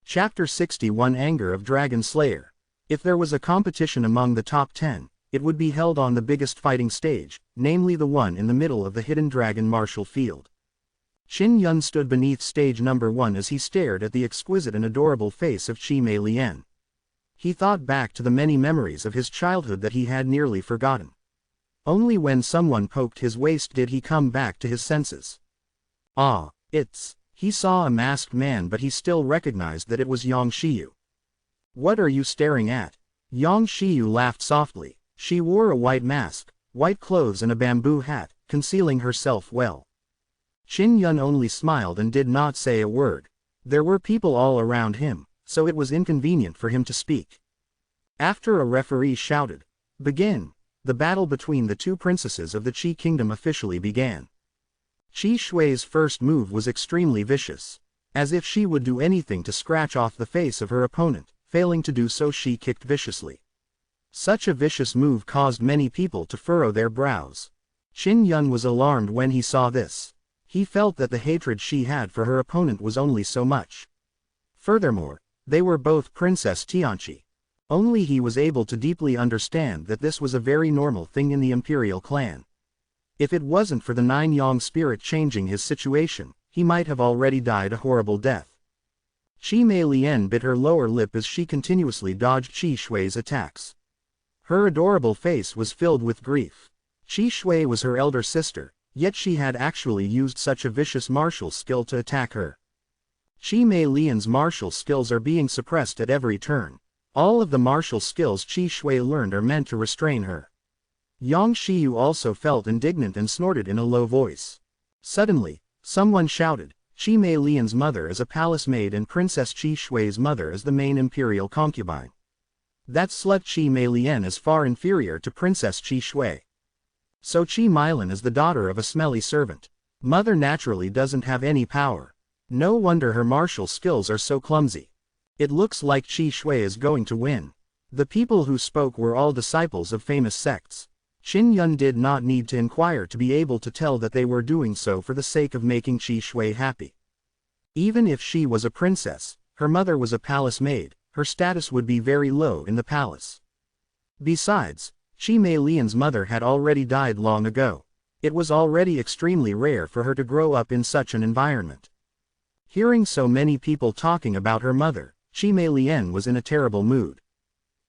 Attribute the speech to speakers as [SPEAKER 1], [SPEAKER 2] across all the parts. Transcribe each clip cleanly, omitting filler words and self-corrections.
[SPEAKER 1] Chapter 61 Anger of Dragon Slayer. If there was a competition among the top 10, it would be held on the biggest fighting stage, namely the one in the middle of the Hidden Dragon Martial Field. Qin Yun stood beneath stage number 1 as he stared at the exquisite and adorable face of Qi Mei Lian. He thought back to the many memories of his childhood that he had nearly forgotten. Only when someone poked his waist did he come back to his senses. Ah, He saw a masked man, but he still recognized that it was Yang Shiyu. "What are you staring at?" Yang Shiyu laughed softly. She wore a white mask, white clothes and a bamboo hat, concealing herself well. Qin Yun only smiled and did not say a word. There were people all around him, so it was inconvenient for him to speak. After a referee shouted, "Begin!" the battle between the two princesses of the Qi Kingdom officially began. Qi Shui's first move was extremely vicious. As if she would do anything to scratch off the face of her opponent, failing to do so she kicked viciously. Such a vicious move caused many people to furrow their brows. Qin Yun was alarmed when he saw this. He felt that the hatred she had for her opponent was only so much. Furthermore, they were both Princess Tianqi. Only he was able to deeply understand that this was a very normal thing in the imperial clan. If it wasn't for the 9 Yang spirit changing his situation, he might have already died a horrible death. Qi Mei Lian bit her lower lip as she continuously dodged Qi Shui's attacks. Her adorable face was filled with grief. Qi Shui was her elder sister, yet she had actually used such a vicious martial skill to attack her. Qi Mei Lian's martial skills are being suppressed at every turn. All of the martial skills Qi Shui learned are meant to restrain her. Yang Shiyu also felt indignant and snorted in a low voice. Suddenly, someone shouted, "Qi Mei Lian's mother is a palace maid and Princess Qi Shui's mother is the main imperial concubine. That slut Qi Mei Lian is far inferior to Princess Qi Shui. So Qi Meilan is the daughter of a smelly servant. Mother naturally doesn't have any power. No wonder her martial skills are so clumsy. It looks like Qi Shui is going to win." The people who spoke were all disciples of famous sects. Qin Yun did not need to inquire to be able to tell that they were doing so for the sake of making Qi Shui happy. Even if she was a princess, her mother was a palace maid, her status would be very low in the palace. Besides, Qi Mei Lian's mother had already died long ago. It was already extremely rare for her to grow up in such an environment. Hearing so many people talking about her mother, Qi Mei Lian was in a terrible mood.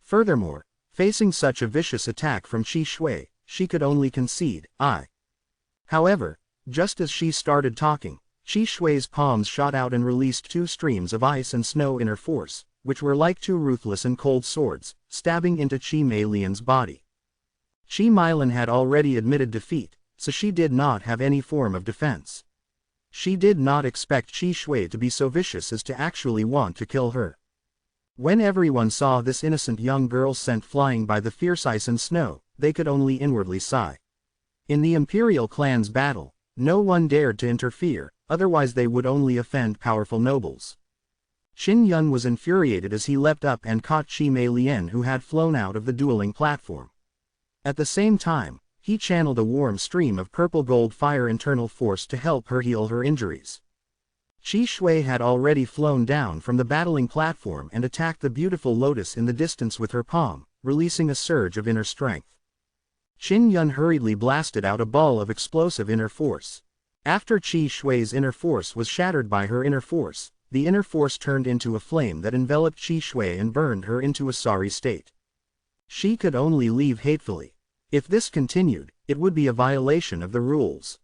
[SPEAKER 1] Furthermore, facing such a vicious attack from Qi Shui, she could only concede, However, just as she started talking, Qi Shui's palms shot out and released 2 streams of ice and snow in her force, which were like 2 ruthless and cold swords, stabbing into Qi Mei Lian's body. Qi Meilan had already admitted defeat, so she did not have any form of defense. She did not expect Qi Shui to be so vicious as to actually want to kill her. When everyone saw this innocent young girl sent flying by the fierce ice and snow, they could only inwardly sigh. In the imperial clan's battle, no one dared to interfere, otherwise they would only offend powerful nobles. Qin Yun was infuriated as he leapt up and caught Qi Mei Lian, who had flown out of the dueling platform. At the same time, he channeled a warm stream of purple gold fire internal force to help her heal her injuries. Qi Shui had already flown down from the battling platform and attacked the beautiful lotus in the distance with her palm, releasing a surge of inner strength. Qin Yun hurriedly blasted out a ball of explosive inner force. After Qi Shui's inner force was shattered by her inner force, the inner force turned into a flame that enveloped Qi Shui and burned her into a sorry state. She could only leave hatefully. If this continued, it would be a violation of the rules.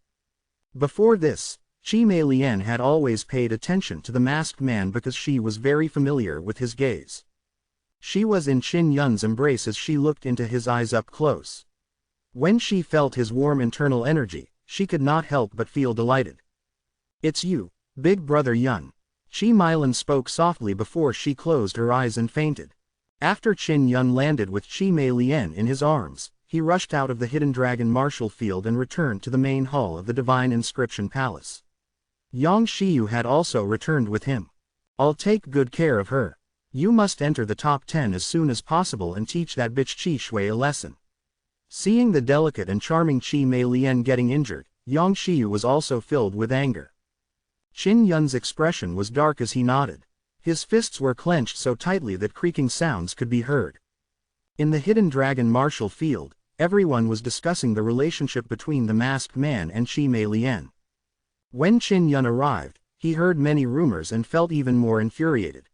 [SPEAKER 1] Before this, Qi Mei Lian had always paid attention to the masked man because she was very familiar with his gaze. She was in Qin Yun's embrace as she looked into his eyes up close. When she felt his warm internal energy, she could not help but feel delighted. "It's you, big brother Yun." Qi Meilan spoke softly before she closed her eyes and fainted. After Qin Yun landed with Qi Mei Lian in his arms, he rushed out of the Hidden Dragon Martial Field and returned to the main hall of the Divine Inscription Palace. Yang Shiyu had also returned with him. "I'll take good care of her. You must enter the top 10 as soon as possible and teach that bitch Qi Shui a lesson." Seeing the delicate and charming Qi Mei Lian getting injured, Yang Shiyu was also filled with anger. Qin Yun's expression was dark as he nodded. His fists were clenched so tightly that creaking sounds could be heard. In the hidden dragon martial field, everyone was discussing the relationship between the masked man and Qi Mei Lian. When Qin Yun arrived, he heard many rumors and felt even more infuriated.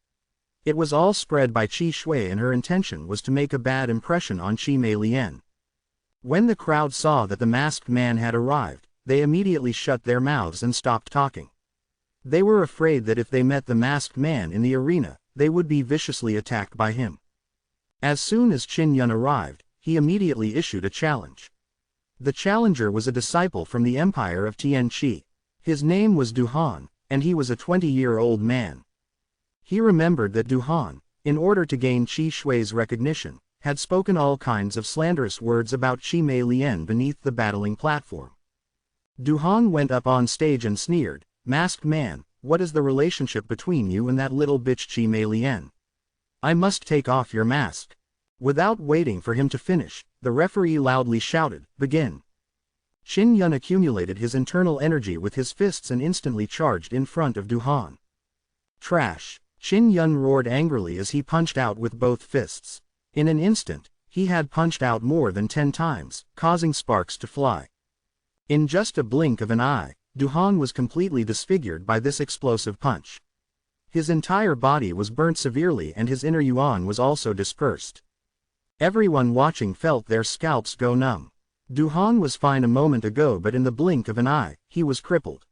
[SPEAKER 1] It was all spread by Qi Shui, and her intention was to make a bad impression on Qi Mei Lian. When the crowd saw that the masked man had arrived, they immediately shut their mouths and stopped talking. They were afraid that if they met the masked man in the arena, they would be viciously attacked by him. As soon as Qin Yun arrived, he immediately issued a challenge. The challenger was a disciple from the empire of Tianqi. His name was Du Han, and he was a 20-year-old man. He remembered that Du Han, in order to gain Qi Shui's recognition, had spoken all kinds of slanderous words about Qi Mei Lian beneath the battling platform. Du Han went up on stage and sneered, "Masked man, what is the relationship between you and that little bitch Qi Mei Lian? I must take off your mask." Without waiting for him to finish, the referee loudly shouted, "Begin." Qin Yun accumulated his internal energy with his fists and instantly charged in front of Du Han. "Trash!" Qin Yun roared angrily as he punched out with both fists. In an instant, he had punched out more than 10 times, causing sparks to fly. In just a blink of an eye, Du Han was completely disfigured by this explosive punch. His entire body was burnt severely and his inner yuan was also dispersed. Everyone watching felt their scalps go numb. Du Han was fine a moment ago, but in the blink of an eye, he was crippled.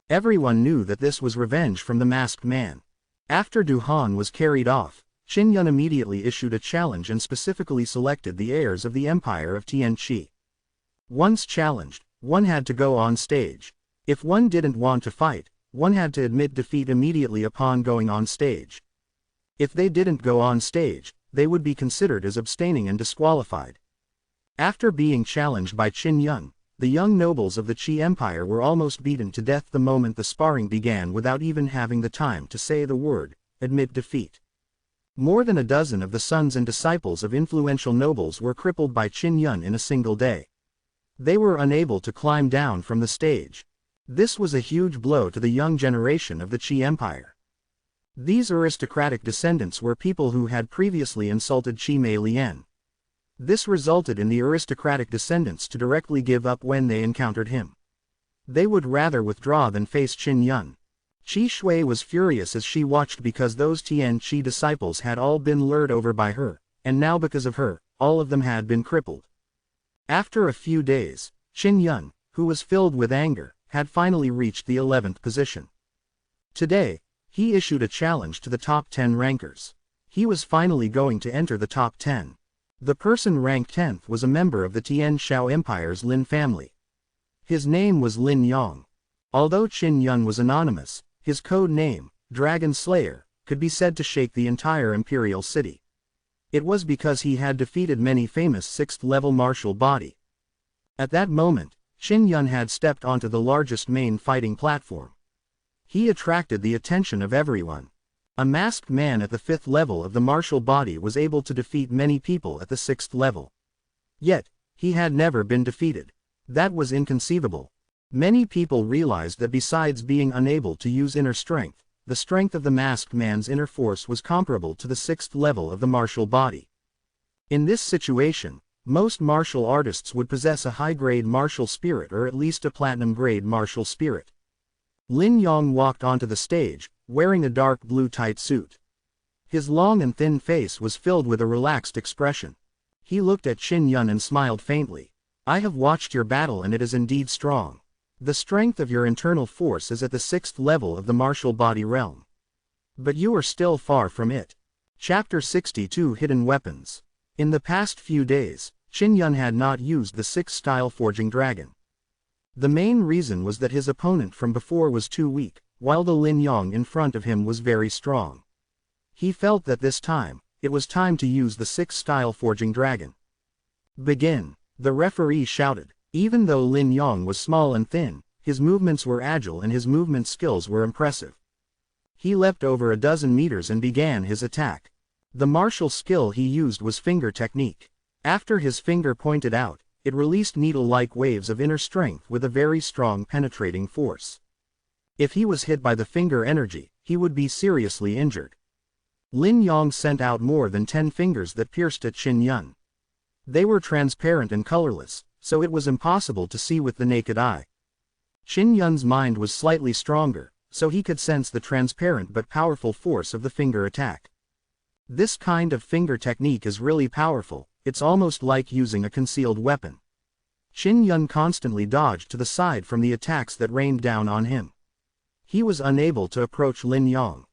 [SPEAKER 1] Everyone knew that this was revenge from the masked man. After Du Han was carried off, Qin Yun immediately issued a challenge and specifically selected the heirs of the Empire of Tianqi. Once challenged, one had to go on stage. If one didn't want to fight, one had to admit defeat immediately upon going on stage. If they didn't go on stage, they would be considered as abstaining and disqualified. After being challenged by Qin Yun, the young nobles of the Qi Empire were almost beaten to death the moment the sparring began without even having the time to say the word, "Admit defeat." More than a dozen of the sons and disciples of influential nobles were crippled by Qin Yun in a single day. They were unable to climb down from the stage. This was a huge blow to the young generation of the Qi Empire. These aristocratic descendants were people who had previously insulted Qi Mei Lian. This resulted in the aristocratic descendants to directly give up when they encountered him. They would rather withdraw than face Qin Yun. Qi Shui was furious as she watched because those Tianqi disciples had all been lured over by her, and now because of her, all of them had been crippled. After a few days, Qin Yun, who was filled with anger, had finally reached the 11th position. Today, he issued a challenge to the top 10 rankers. He was finally going to enter the top 10. The person ranked 10th was a member of the Tian Shao Empire's Lin family. His name was Lin Yong. Although Qin Yun was anonymous, his code name, Dragon Slayer, could be said to shake the entire imperial city. It was because he had defeated many famous 6th-level martial body. At that moment, Qin Yun had stepped onto the largest main fighting platform. He attracted the attention of everyone. A masked man at the 5th level of the martial body was able to defeat many people at the 6th level. Yet, he had never been defeated. That was inconceivable. Many people realized that besides being unable to use inner strength, the strength of the masked man's inner force was comparable to the 6th level of the martial body. In this situation, most martial artists would possess a high-grade martial spirit or at least a platinum-grade martial spirit. Lin Yong walked onto the stage, wearing a dark blue tight suit. His long and thin face was filled with a relaxed expression. He looked at Qin Yun and smiled faintly. "I have watched your battle and it is indeed strong. The strength of your internal force is at the 6th level of the martial body realm. But you are still far from it." Chapter 62 Hidden Weapons. In the past few days, Qin Yun had not used the 6th-style forging dragon. The main reason was that his opponent from before was too weak, while the Lin Yong in front of him was very strong. He felt that this time, it was time to use the 6th-style forging dragon. "Begin," the referee shouted. Even though Lin Yong was small and thin, his movements were agile and his movement skills were impressive. He leapt over a dozen meters and began his attack. The martial skill he used was finger technique. After his finger pointed out, it released needle-like waves of inner strength with a very strong penetrating force. If he was hit by the finger energy, he would be seriously injured. Lin Yong sent out more than 10 fingers that pierced at Qin Yun. They were transparent and colorless, so it was impossible to see with the naked eye. Qin Yun's mind was slightly stronger, so he could sense the transparent but powerful force of the finger attack. This kind of finger technique is really powerful, it's almost like using a concealed weapon. Qin Yun constantly dodged to the side from the attacks that rained down on him. He was unable to approach Lin Yong.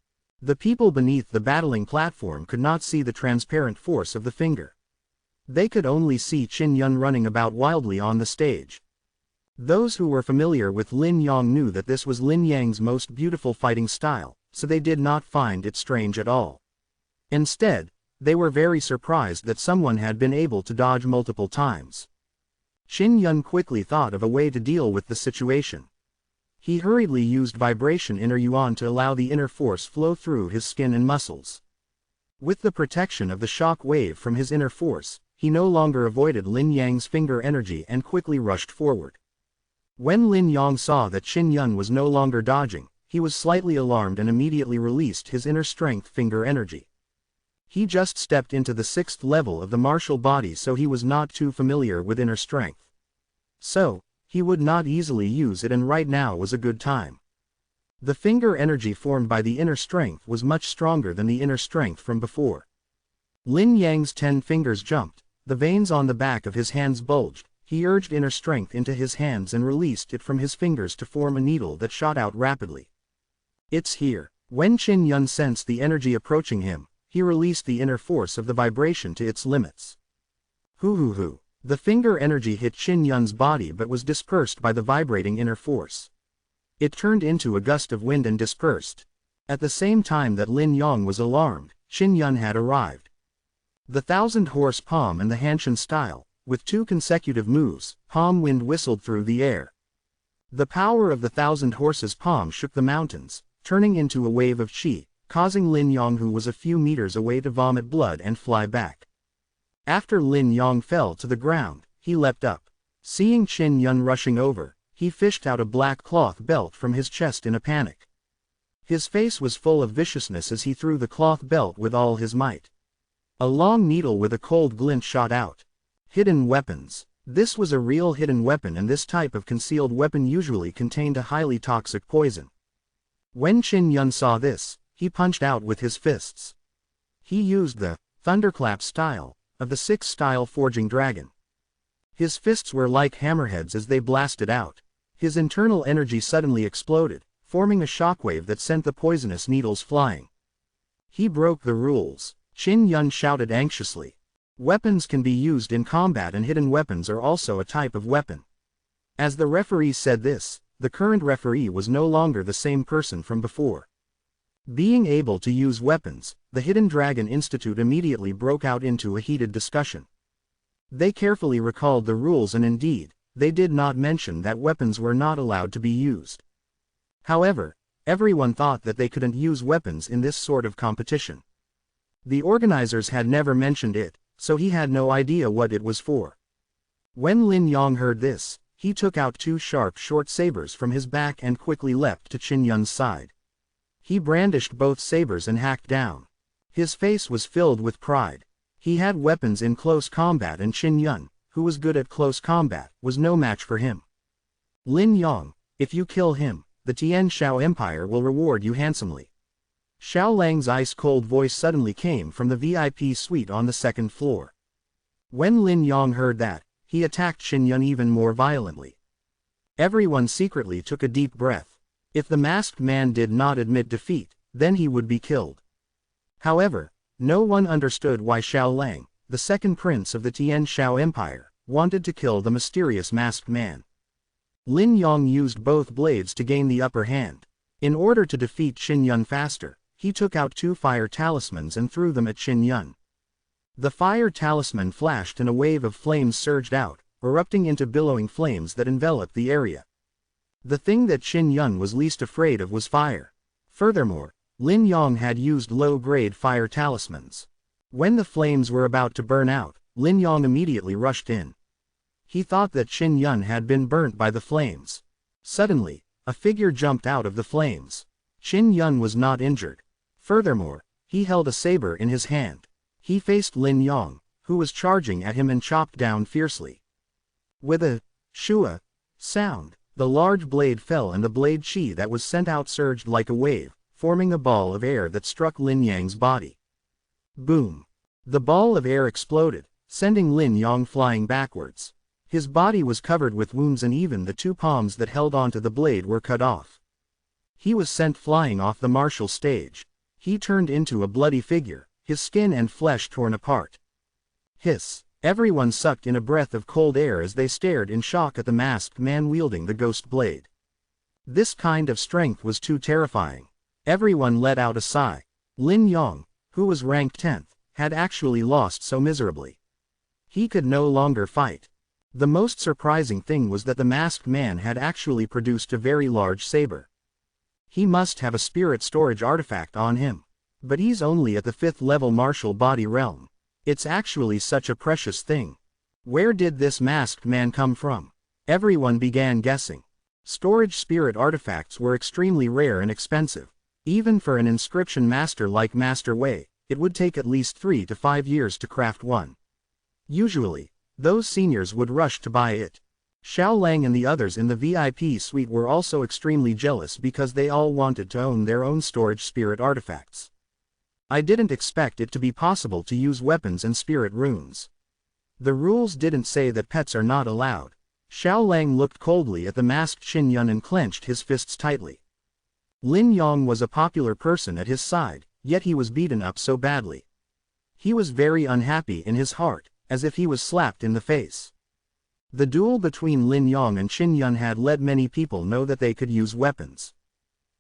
[SPEAKER 1] The people beneath the battling platform could not see the transparent force of the finger. They could only see Qin Yun running about wildly on the stage. Those who were familiar with Lin Yong knew that this was Lin Yang's most beautiful fighting style, so they did not find it strange at all. Instead, they were very surprised that someone had been able to dodge multiple times. Qin Yun quickly thought of a way to deal with the situation. He hurriedly used vibration inner yuan to allow the inner force flow through his skin and muscles. With the protection of the shock wave from his inner force, he no longer avoided Lin Yang's finger energy and quickly rushed forward. When Lin Yong saw that Qin Yun was no longer dodging, he was slightly alarmed and immediately released his inner strength finger energy. He just stepped into the 6th level of the martial body, so he was not too familiar with inner strength. So, he would not easily use it, and right now was a good time. The finger energy formed by the inner strength was much stronger than the inner strength from before. Lin Yang's 10 fingers jumped, the veins on the back of his hands bulged, he urged inner strength into his hands and released it from his fingers to form a needle that shot out rapidly. It's here. When Qin Yun sensed the energy approaching him, he released the inner force of the vibration to its limits. Hoo. The finger energy hit Qin Yun's body but was dispersed by the vibrating inner force. It turned into a gust of wind and dispersed. At the same time that Lin Yong was alarmed, Qin Yun had arrived. The 1,000-horse palm and the Hanshin style, with 2 consecutive moves, palm wind whistled through the air. The power of the 1,000 horses palm shook the mountains, turning into a wave of qi, causing Lin Yong, who was a few meters away, to vomit blood and fly back. After Lin Yong fell to the ground, he leapt up. Seeing Qin Yun rushing over, he fished out a black cloth belt from his chest in a panic. His face was full of viciousness as he threw the cloth belt with all his might. A long needle with a cold glint shot out. Hidden weapons. This was a real hidden weapon, and this type of concealed weapon usually contained a highly toxic poison. When Qin Yun saw this, he punched out with his fists. He used the thunderclap style of the 6th style forging dragon. His fists were like hammerheads as they blasted out. His internal energy suddenly exploded, forming a shockwave that sent the poisonous needles flying. He broke the rules. Qin Yun shouted anxiously. Weapons can be used in combat, and hidden weapons are also a type of weapon. As the referee said this, the current referee was no longer the same person from before. Being able to use weapons, the Hidden Dragon Institute immediately broke out into a heated discussion. They carefully recalled the rules, and indeed, they did not mention that weapons were not allowed to be used. However, everyone thought that they couldn't use weapons in this sort of competition. The organizers had never mentioned it, so he had no idea what it was for. When Lin Yong heard this, he took out 2 sharp short sabers from his back and quickly leapt to Qin Yun's side. He brandished both sabers and hacked down. His face was filled with pride. He had weapons in close combat, and Qin Yun, who was good at close combat, was no match for him. Lin Yong, if you kill him, the Tian Shao Empire will reward you handsomely. Xiao Lang's ice-cold voice suddenly came from the VIP suite on the 2nd floor. When Lin Yong heard that, he attacked Qin Yun even more violently. Everyone secretly took a deep breath. If the masked man did not admit defeat, then he would be killed. However, no one understood why Xiao Lang, the 2nd prince of the Tian Shao Empire, wanted to kill the mysterious masked man. Lin Yong used both blades to gain the upper hand. In order to defeat Qin Yun faster, he took out 2 fire talismans and threw them at Qin Yun. The fire talisman flashed and a wave of flames surged out, erupting into billowing flames that enveloped the area. The thing that Qin Yun was least afraid of was fire. Furthermore, Lin Yong had used low-grade fire talismans. When the flames were about to burn out, Lin Yong immediately rushed in. He thought that Qin Yun had been burnt by the flames. Suddenly, A figure jumped out of the flames. Qin Yun was not injured. Furthermore, he held a saber in his hand. He faced Lin Yong, who was charging at him, and chopped down fiercely. With a shua sound, the large blade fell, and the blade chi that was sent out surged like a wave, forming a ball of air that struck Lin Yang's body. Boom! The ball of air exploded, sending Lin Yong flying backwards. His body was covered with wounds, and even the 2 palms that held onto the blade were cut off. He was sent flying off the martial stage. He turned into a bloody figure, his skin and flesh torn apart. Hiss! Everyone sucked in a breath of cold air as they stared in shock at the masked man wielding the ghost blade. This kind of strength was too terrifying. Everyone let out a sigh. Lin Yong, who was ranked 10th, had actually lost so miserably. He could no longer fight. The most surprising thing was that the masked man had actually produced a very large saber. He must have a spirit storage artifact on him. But he's only at the 5th level martial body realm. It's actually such a precious thing. Where did this masked man come from? Everyone began guessing. Storage spirit artifacts were extremely rare and expensive. Even for an inscription master like Master Wei, it would take at least 3 to 5 years to craft one. Usually, those seniors would rush to buy it. Xiao Lang and the others in the VIP suite were also extremely jealous because they all wanted to own their own storage spirit artifacts. I didn't expect it to be possible to use weapons and spirit runes. The rules didn't say that pets are not allowed. Xiao Lang looked coldly at the masked Qin Yun and clenched his fists tightly. Lin Yong was a popular person at his side, yet he was beaten up so badly. He was very unhappy in his heart, as if he was slapped in the face. The duel between Lin Yong and Qin Yun had let many people know that they could use weapons.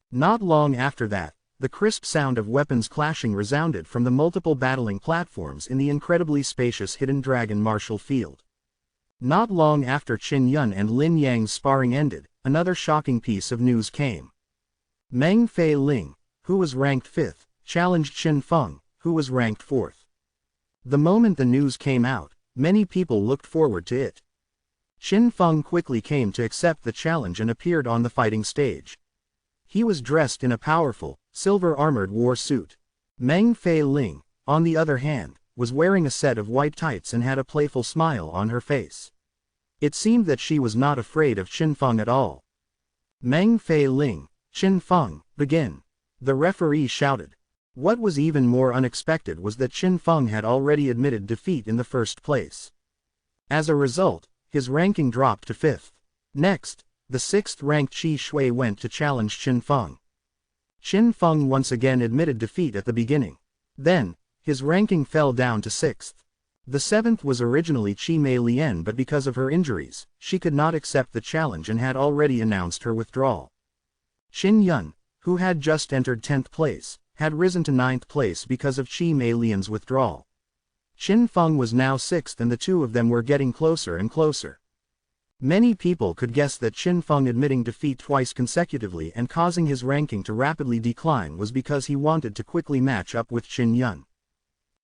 [SPEAKER 1] Not long after that, the crisp sound of weapons clashing resounded from the multiple battling platforms in the incredibly spacious Hidden Dragon martial field. Not long after Qin Yun and Lin Yang's sparring ended, another shocking piece of news came. Meng Fei Ling, who was ranked 5th, challenged Qin Feng, who was ranked 4th. The moment the news came out, many people looked forward to it. Qin Feng quickly came to accept the challenge and appeared on the fighting stage. He was dressed in a powerful, silver-armored war suit. Meng Fei Ling, on the other hand, was wearing a set of white tights and had a playful smile on her face. It seemed that she was not afraid of Qin Feng at all. Meng Fei Ling, Qin Feng, begin! The referee shouted. What was even more unexpected was that Qin Feng had already admitted defeat in the first place. As a result, his ranking dropped to 5th. Next, the 6th-ranked Qi Shui went to challenge Qin Feng. Qin Feng once again admitted defeat at the beginning. Then, his ranking fell down to 6th. The 7th was originally Qi Mei Lian, but because of her injuries, she could not accept the challenge and had already announced her withdrawal. Qin Yun, who had just entered 10th place, had risen to 9th place because of Qi Mei Lian's withdrawal. Qin Feng was now 6th, and the two of them were getting closer and closer. Many people could guess that Qin Feng admitting defeat twice consecutively and causing his ranking to rapidly decline was because he wanted to quickly match up with Qin Yun.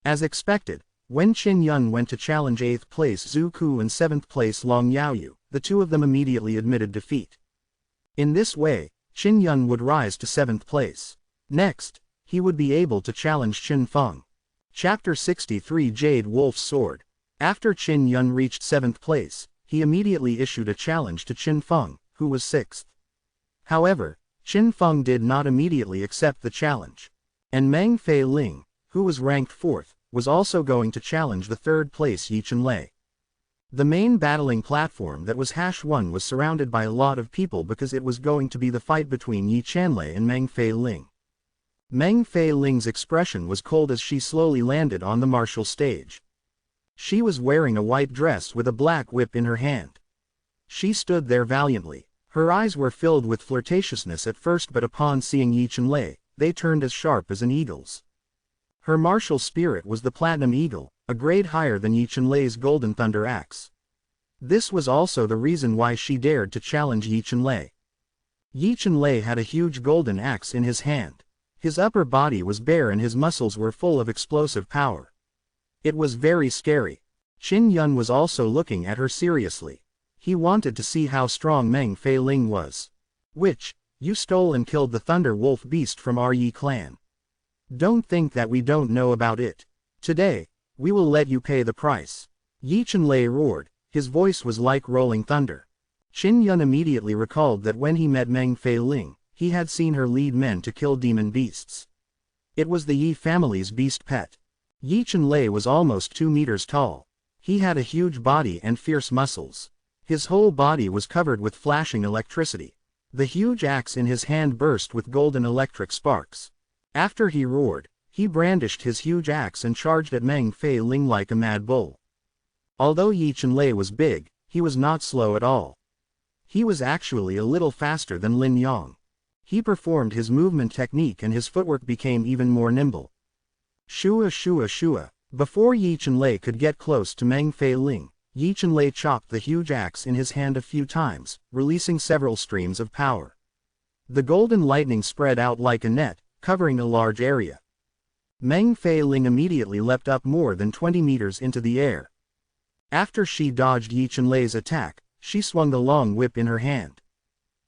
[SPEAKER 1] As expected, when Qin Yun went to challenge 8th place Zhu Ku and 7th place Long Yaoyu, the two of them immediately admitted defeat. In this way, Qin Yun would rise to 7th place. Next, he would be able to challenge Qin Feng. Chapter 63 Jade Wolf's Sword. After Qin Yun reached 7th place, he immediately issued a challenge to Qin Feng, who was 6th. However, Qin Feng did not immediately accept the challenge. And Meng Fei Ling, who was ranked 4th, was also going to challenge the 3rd place Yi Chenlei. The main battling platform that was #1 was surrounded by a lot of people because it was going to be the fight between Yi Chenlei and Meng Fei Ling. Meng Fei Ling's expression was cold as she slowly landed on the martial stage. She was wearing a white dress with a black whip in her hand. She stood there valiantly. Her eyes were filled with flirtatiousness at first, but upon seeing Yi Chenlei, they turned as sharp as an eagle's. Her martial spirit was the Platinum Eagle, a grade higher than Yi Chenlei's Golden Thunder Axe. This was also the reason why she dared to challenge Yi Chenlei. Yi Chenlei had a huge golden axe in his hand. His upper body was bare and his muscles were full of explosive power. It was very scary. Qin Yun was also looking at her seriously. He wanted to see how strong Meng Fei Ling was. Which, you stole and killed the Thunder Wolf beast from our Yi clan. Don't think that we don't know about it. Today, we will let you pay the price. Yi Chenlei roared, his voice was like rolling thunder. Qin Yun immediately recalled that when he met Meng Fei Ling, he had seen her lead men to kill demon beasts. It was the Yi family's beast pet. Yi Chenlei was almost 2 meters tall. He had a huge body and fierce muscles. His whole body was covered with flashing electricity. The huge axe in his hand burst with golden electric sparks. After he roared, he brandished his huge axe and charged at Meng Fei Ling like a mad bull. Although Yi Chenlei was big, he was not slow at all. He was actually a little faster than Lin Yang. He performed his movement technique and his footwork became even more nimble. Shua shua shua. Before Yi Chenlei could get close to Meng Fei Ling, Yi Chenlei chopped the huge axe in his hand a few times, releasing several streams of power. The golden lightning spread out like a net, covering a large area. Meng Fei Ling immediately leapt up more than 20 meters into the air. After she dodged Yi Chenlei's attack, she swung the long whip in her hand.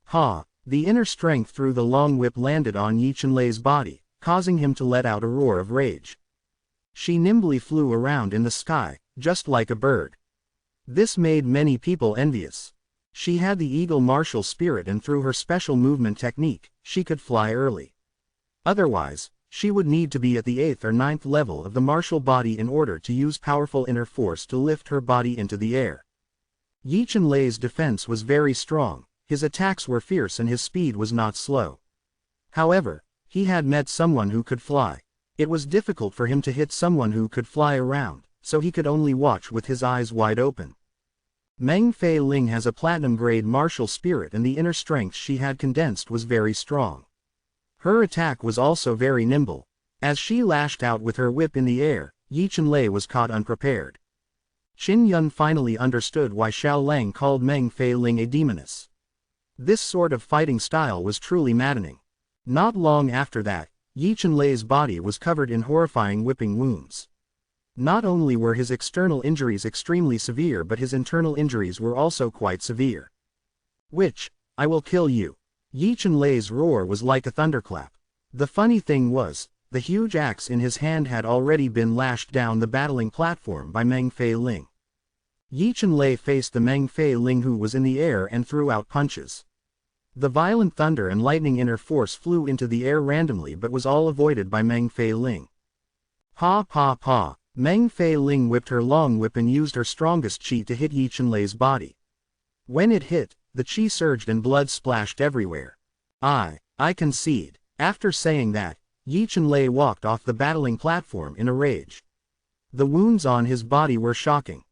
[SPEAKER 1] Ha! The inner strength through the long whip landed on Yi Chenlei's body, causing him to let out a roar of rage. She nimbly flew around in the sky, just like a bird. This made many people envious. She had the eagle martial spirit and through her special movement technique, she could fly early. Otherwise, she would need to be at the 8th or 9th level of the martial body in order to use powerful inner force to lift her body into the air. Yi Chenlei's defense was very strong, his attacks were fierce and his speed was not slow. However, he had met someone who could fly. It was difficult for him to hit someone who could fly around, so he could only watch with his eyes wide open. Meng Fei Ling has a platinum-grade martial spirit and the inner strength she had condensed was very strong. Her attack was also very nimble. As she lashed out with her whip in the air, Yi Chenlei was caught unprepared. Qin Yun finally understood why Xiao Lang called Meng Fei Ling a demoness. This sort of fighting style was truly maddening. Not long after that, Yi Chenlei's body was covered in horrifying whipping wounds. Not only were his external injuries extremely severe but his internal injuries were also quite severe. Which, I will kill you. Yi Chenlei's roar was like a thunderclap. The funny thing was, the huge axe in his hand had already been lashed down the battling platform by Meng Fei Ling. Yi Chenlei faced the Meng Fei Ling who was in the air and threw out punches. The violent thunder and lightning inner force flew into the air randomly but was all avoided by Meng Fei Ling. Pa pa pa. Meng Fei Ling whipped her long whip and used her strongest chi to hit Yi Chenlei's body. When it hit, the chi surged and blood splashed everywhere. I concede. After saying that, Yi Chenlei walked off the battling platform in a rage. The wounds on his body were shocking.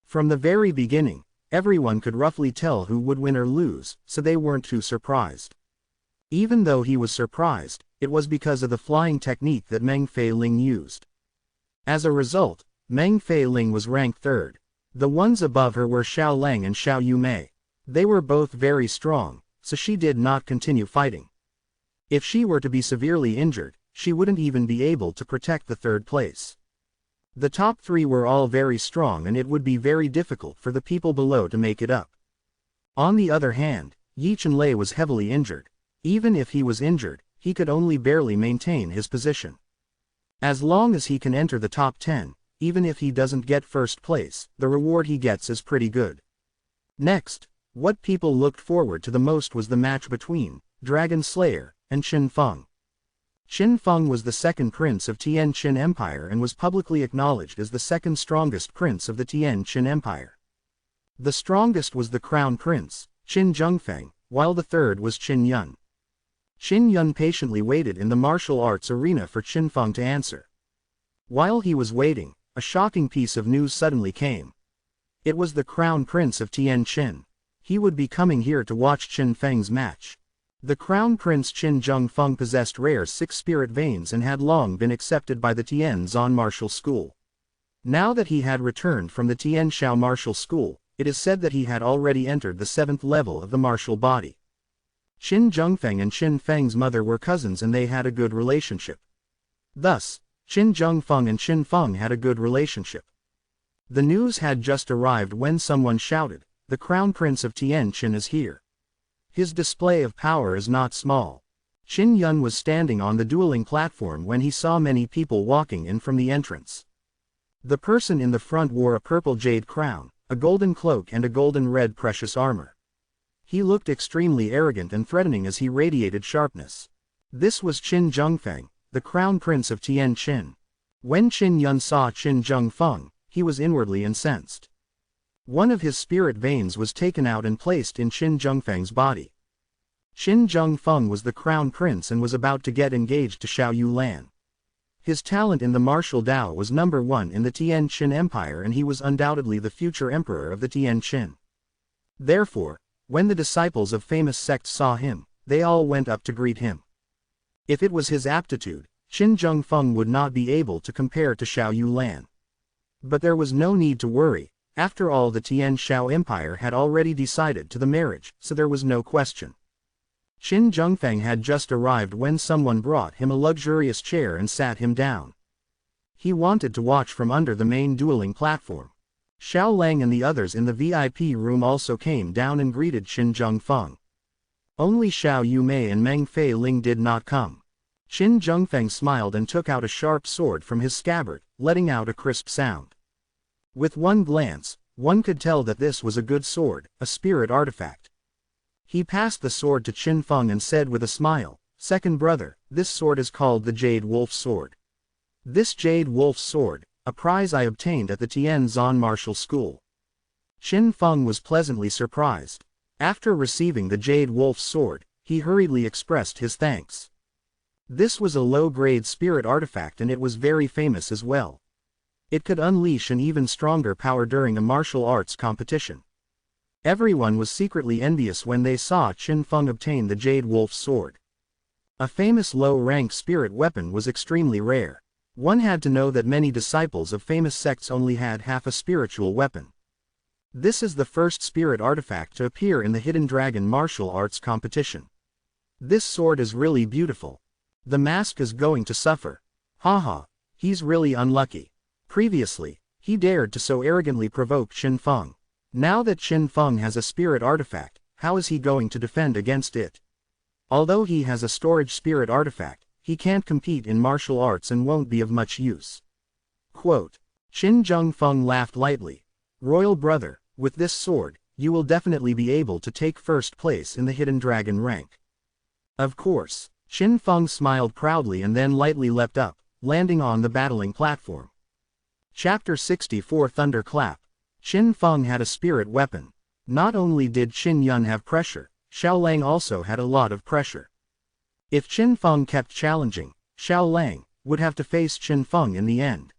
[SPEAKER 1] From the very beginning, everyone could roughly tell who would win or lose, so they weren't too surprised. Even though he was surprised, it was because of the flying technique that Meng Fei Ling used. As a result, Meng Fei Ling was ranked 3rd. The ones above her were Xiao Lang and Xiao Yumei. They were both very strong, so she did not continue fighting. If she were to be severely injured, she wouldn't even be able to protect the 3rd place. The top 3 were all very strong and it would be very difficult for the people below to make it up. On the other hand, Yi Chenlei was heavily injured. Even if he was injured, he could only barely maintain his position. As long as he can enter the top 10, even if he doesn't get 1st place, the reward he gets is pretty good. Next, what people looked forward to the most was the match between Dragon Slayer and Qin Feng. Qin Feng was the 2nd prince of Tian Qin Empire and was publicly acknowledged as the 2nd strongest prince of the Tian Qin Empire. The strongest was the crown prince, Qin Zhengfeng, while the 3rd was Qin Yun. Qin Yun patiently waited in the martial arts arena for Qin Feng to answer. While he was waiting, a shocking piece of news suddenly came. It was the crown prince of Tian Qin. He would be coming here to watch Qin Feng's match. The crown prince Qin Zhengfeng possessed rare 6 spirit veins and had long been accepted by the Tian Zhan martial school. Now that he had returned from the Tian Shao martial school, it is said that he had already entered the 7th level of the martial body. Qin Zhengfeng and Qin Feng's mother were cousins and they had a good relationship. Thus, Qin Zhengfeng and Qin Feng had a good relationship. The news had just arrived when someone shouted, "The crown prince of Tian Qin is here." His display of power is not small. Qin Yun was standing on the dueling platform when he saw many people walking in from the entrance. The person in the front wore a purple jade crown, a golden cloak and a golden red precious armor. He looked extremely arrogant and threatening as he radiated sharpness. This was Qin Zhengfeng, the crown prince of Tian Qin. When Qin Yun saw Qin Zhengfeng, he was inwardly incensed. One of his spirit veins was taken out and placed in Qin Zhengfeng's body. Qin Zhengfeng was the crown prince and was about to get engaged to Xiao Yulan. His talent in the martial Dao was number 1 in the Tian Qin Empire, and he was undoubtedly the future emperor of the Tian Qin. Therefore, when the disciples of famous sects saw him, they all went up to greet him. If it was his aptitude, Qin Zhengfeng would not be able to compare to Xiao Yulan. But there was no need to worry. After all, the Tian Xiao Empire had already decided to the marriage, so there was no question. Qin Zhengfeng had just arrived when someone brought him a luxurious chair and sat him down. He wanted to watch from under the main dueling platform. Xiao Lang and the others in the VIP room also came down and greeted Qin Zhengfeng. Only Xiao Yumei and Meng Fei Ling did not come. Qin Zhengfeng smiled and took out a sharp sword from his scabbard, letting out a crisp sound. With one glance, one could tell that this was a good sword, a spirit artifact. He passed the sword to Qin Feng and said with a smile, "Second brother, this sword is called the Jade Wolf Sword. This Jade Wolf Sword, a prize I obtained at the Tian Zan Martial School." Qin Feng was pleasantly surprised. After receiving the Jade Wolf Sword, he hurriedly expressed his thanks. This was a low-grade spirit artifact and it was very famous as well. It could unleash an even stronger power during a martial arts competition. Everyone was secretly envious when they saw Qin Feng obtain the Jade Wolf Sword. A famous low-rank spirit weapon was extremely rare. One had to know that many disciples of famous sects only had half a spiritual weapon. This is the first spirit artifact to appear in the Hidden Dragon martial arts competition. This sword is really beautiful. The mask is going to suffer. Haha, he's really unlucky. Previously, he dared to so arrogantly provoke Qin Feng. Now that Qin Feng has a spirit artifact, how is he going to defend against it? Although he has a storage spirit artifact, he can't compete in martial arts and won't be of much use. Quote. Qin Zhengfeng laughed lightly. "Royal brother, with this sword, you will definitely be able to take first place in the Hidden Dragon rank." Of course. Qin Feng smiled proudly and then lightly leapt up, landing on the battling platform. Chapter 64 Thunderclap. Qin Feng had a spirit weapon. Not only did Qin Yun have pressure, Xiao Lang also had a lot of pressure. If Qin Feng kept challenging, Xiao Lang would have to face Qin Feng in the end.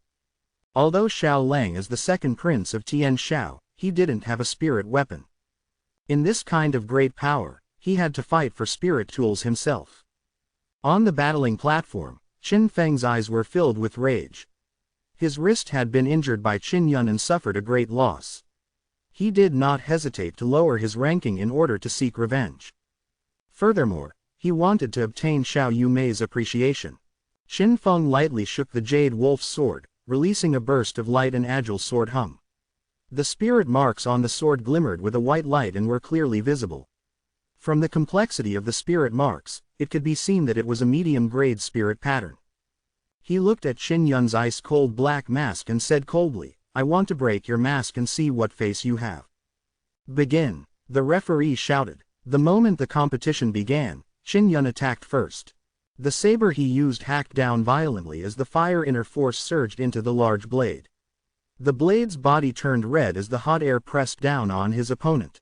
[SPEAKER 1] Although Xiao Lang is the second prince of Tian Xiao, he didn't have a spirit weapon. In this kind of great power, he had to fight for spirit tools himself. On the battling platform, Qin Feng's eyes were filled with rage. His wrist had been injured by Qin Yun and suffered a great loss. He did not hesitate to lower his ranking in order to seek revenge. Furthermore, he wanted to obtain Xiao Yumei's appreciation. Qin Feng lightly shook the Jade Wolf's sword, releasing a burst of light and agile sword hum. The spirit marks on the sword glimmered with a white light and were clearly visible. From the complexity of the spirit marks, it could be seen that it was a medium-grade spirit pattern. He looked at Qin Yun's ice-cold black mask and said coldly, "I want to break your mask and see what face you have." "Begin," the referee shouted. The moment the competition began, Qin Yun attacked first. The saber he used hacked down violently as the fire inner force surged into the large blade. The blade's body turned red as the hot air pressed down on his opponent.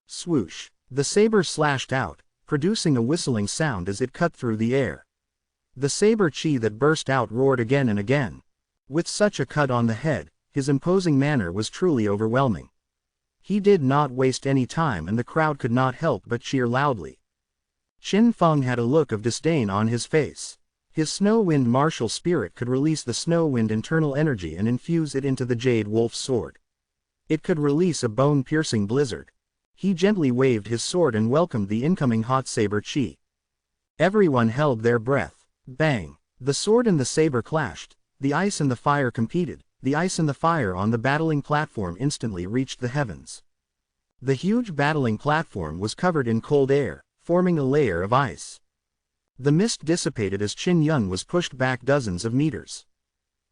[SPEAKER 1] Swoosh! The saber slashed out, producing a whistling sound as it cut through the air. The saber chi that burst out roared again and again. With such a cut on the head, his imposing manner was truly overwhelming. He did not waste any time and the crowd could not help but cheer loudly. Qin Feng had a look of disdain on his face. His Snow Wind martial spirit could release the Snow Wind internal energy and infuse it into the Jade Wolf sword. It could release a bone-piercing blizzard. He gently waved his sword and welcomed the incoming hot saber chi. Everyone held their breath. Bang! The sword and the saber clashed. The ice and the fire competed. The ice and the fire on the battling platform instantly reached the heavens. The huge battling platform was covered in cold air, forming a layer of ice. The mist dissipated as Qin Yun was pushed back dozens of meters.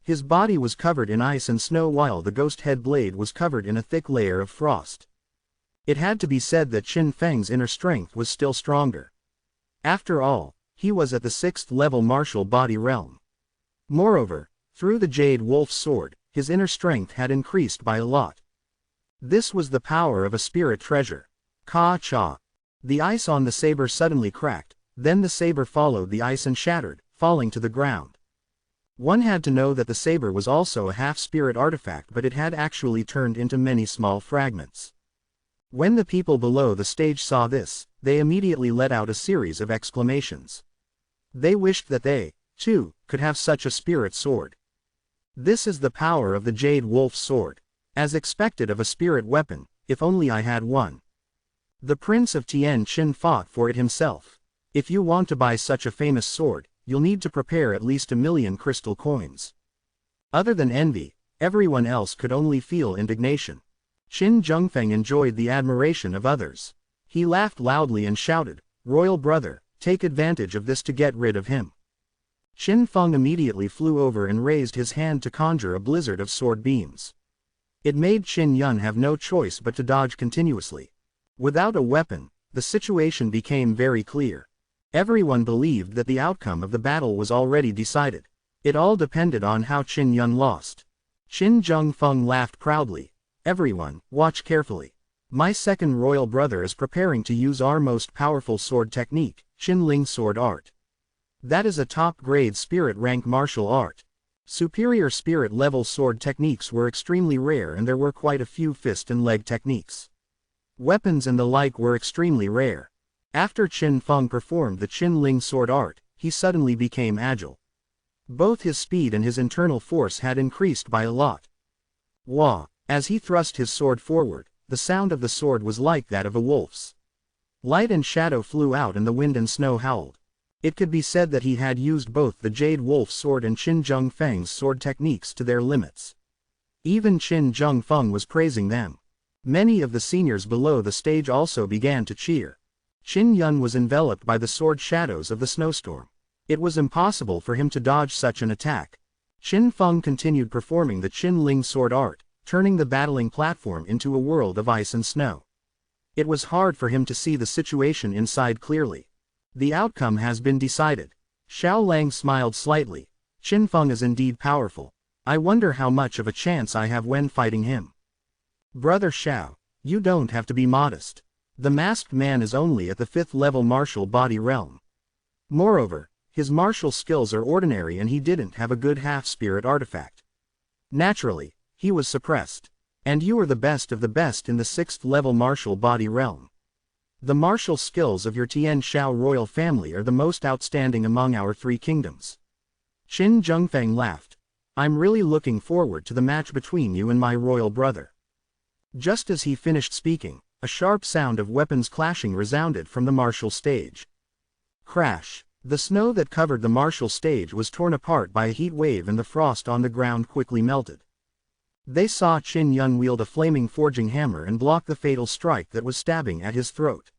[SPEAKER 1] His body was covered in ice and snow while the ghost head blade was covered in a thick layer of frost. It had to be said that Qin Feng's inner strength was still stronger. After all, he was at the 6th level martial body realm. Moreover, through the Jade Wolf's sword, his inner strength had increased by a lot. This was the power of a spirit treasure. Ka-cha. The ice on the saber suddenly cracked, then the saber followed the ice and shattered, falling to the ground. One had to know that the saber was also a half-spirit artifact, but it had actually turned into many small fragments. When the people below the stage saw this, they immediately let out a series of exclamations. They wished that they, too, could have such a spirit sword. This is the power of the Jade Wolf's sword. As expected of a spirit weapon, if only I had one. The Prince of Tian Qin fought for it himself. If you want to buy such a famous sword, you'll need to prepare at least 1,000,000 crystal coins. Other than envy, everyone else could only feel indignation. Qin Zhengfeng enjoyed the admiration of others. He laughed loudly and shouted, "Royal brother, take advantage of this to get rid of him." Qin Feng immediately flew over and raised his hand to conjure a blizzard of sword beams. It made Qin Yun have no choice but to dodge continuously. Without a weapon, the situation became very clear. Everyone believed that the outcome of the battle was already decided. It all depended on how Qin Yun lost. Qin Zhengfeng laughed proudly. "Everyone, watch carefully. My second royal brother is preparing to use our most powerful sword technique, Qinling Sword Art. That is a top-grade spirit rank martial art. Superior spirit level sword techniques were extremely rare and there were quite a few fist and leg techniques. Weapons and the like were extremely rare. After Qin Feng performed the Qinling Sword Art, he suddenly became agile. Both his speed and his internal force had increased by a lot. Wah! As he thrust his sword forward, the sound of the sword was like that of a wolf's. Light and shadow flew out and the wind and snow howled. It could be said that he had used both the Jade Wolf's sword and Qin Zhengfeng's sword techniques to their limits. Even Qin Zhengfeng was praising them. Many of the seniors below the stage also began to cheer. Qin Yun was enveloped by the sword shadows of the snowstorm. It was impossible for him to dodge such an attack. Qin Feng continued performing the Qinling Sword Art, turning the battling platform into a world of ice and snow. It was hard for him to see the situation inside clearly. The outcome has been decided. Xiao Lang smiled slightly. Qin Feng is indeed powerful. I wonder how much of a chance I have when fighting him. Brother Xiao, you don't have to be modest. The masked man is only at the 5th level martial body realm. Moreover, his martial skills are ordinary and he didn't have a good half-spirit artifact. Naturally, he was suppressed. And you are the best of the best in the 6th level martial body realm. The martial skills of your Tian Shao royal family are the most outstanding among our 3 kingdoms. Qin Zhengfeng laughed. I'm really looking forward to the match between you and my royal brother. Just as he finished speaking, a sharp sound of weapons clashing resounded from the martial stage. Crash! The snow that covered the martial stage was torn apart by a heat wave and the frost on the ground quickly melted. They saw Qin Yun wield a flaming forging hammer and block the fatal strike that was stabbing at his throat.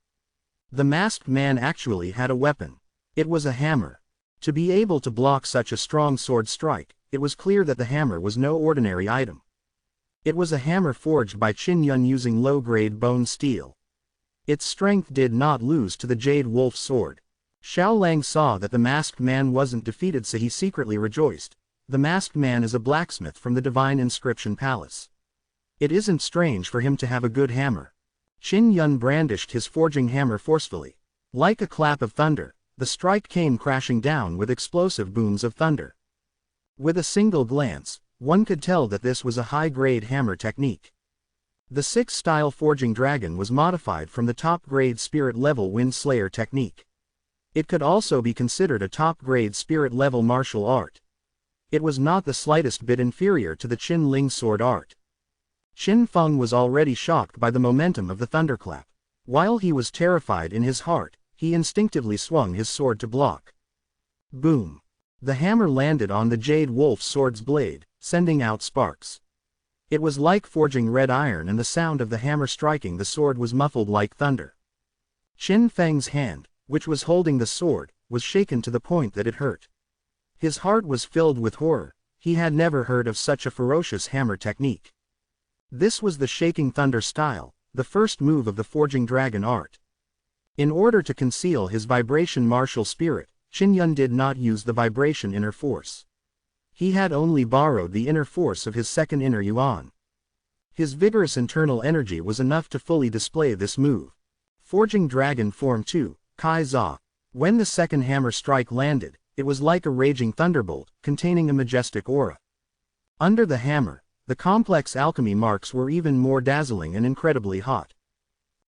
[SPEAKER 1] The masked man actually had a weapon. It was a hammer. To be able to block such a strong sword strike, it was clear that the hammer was no ordinary item. It was a hammer forged by Qin Yun using low-grade bone steel. Its strength did not lose to the Jade Wolf's sword. Xiao Lang saw that the masked man wasn't defeated, so he secretly rejoiced. The masked man is a blacksmith from the Divine Inscription Palace. It isn't strange for him to have a good hammer. Qin Yun brandished his forging hammer forcefully. Like a clap of thunder, the strike came crashing down with explosive booms of thunder. With a single glance, one could tell that this was a high-grade hammer technique. The 6th-style forging dragon was modified from the top-grade spirit-level Wind Slayer technique. It could also be considered a top-grade spirit-level martial art. It was not the slightest bit inferior to the Qinling Sword Art. Qin Feng was already shocked by the momentum of the thunderclap. While he was terrified in his heart, he instinctively swung his sword to block. Boom! The hammer landed on the Jade Wolf's sword's blade, sending out sparks. It was like forging red iron, and the sound of the hammer striking the sword was muffled like thunder. Qin Feng's hand, which was holding the sword, was shaken to the point that it hurt. His heart was filled with horror. He had never heard of such a ferocious hammer technique. This was the shaking thunder style, the first move of the forging dragon art. In order to conceal his vibration martial spirit, Qin Yun did not use the vibration inner force. He had only borrowed the inner force of his second inner yuan. His vigorous internal energy was enough to fully display this move. Forging Dragon Form 2, Kai Za. When the second hammer strike landed, it was like a raging thunderbolt, containing a majestic aura. Under the hammer, the complex alchemy marks were even more dazzling and incredibly hot.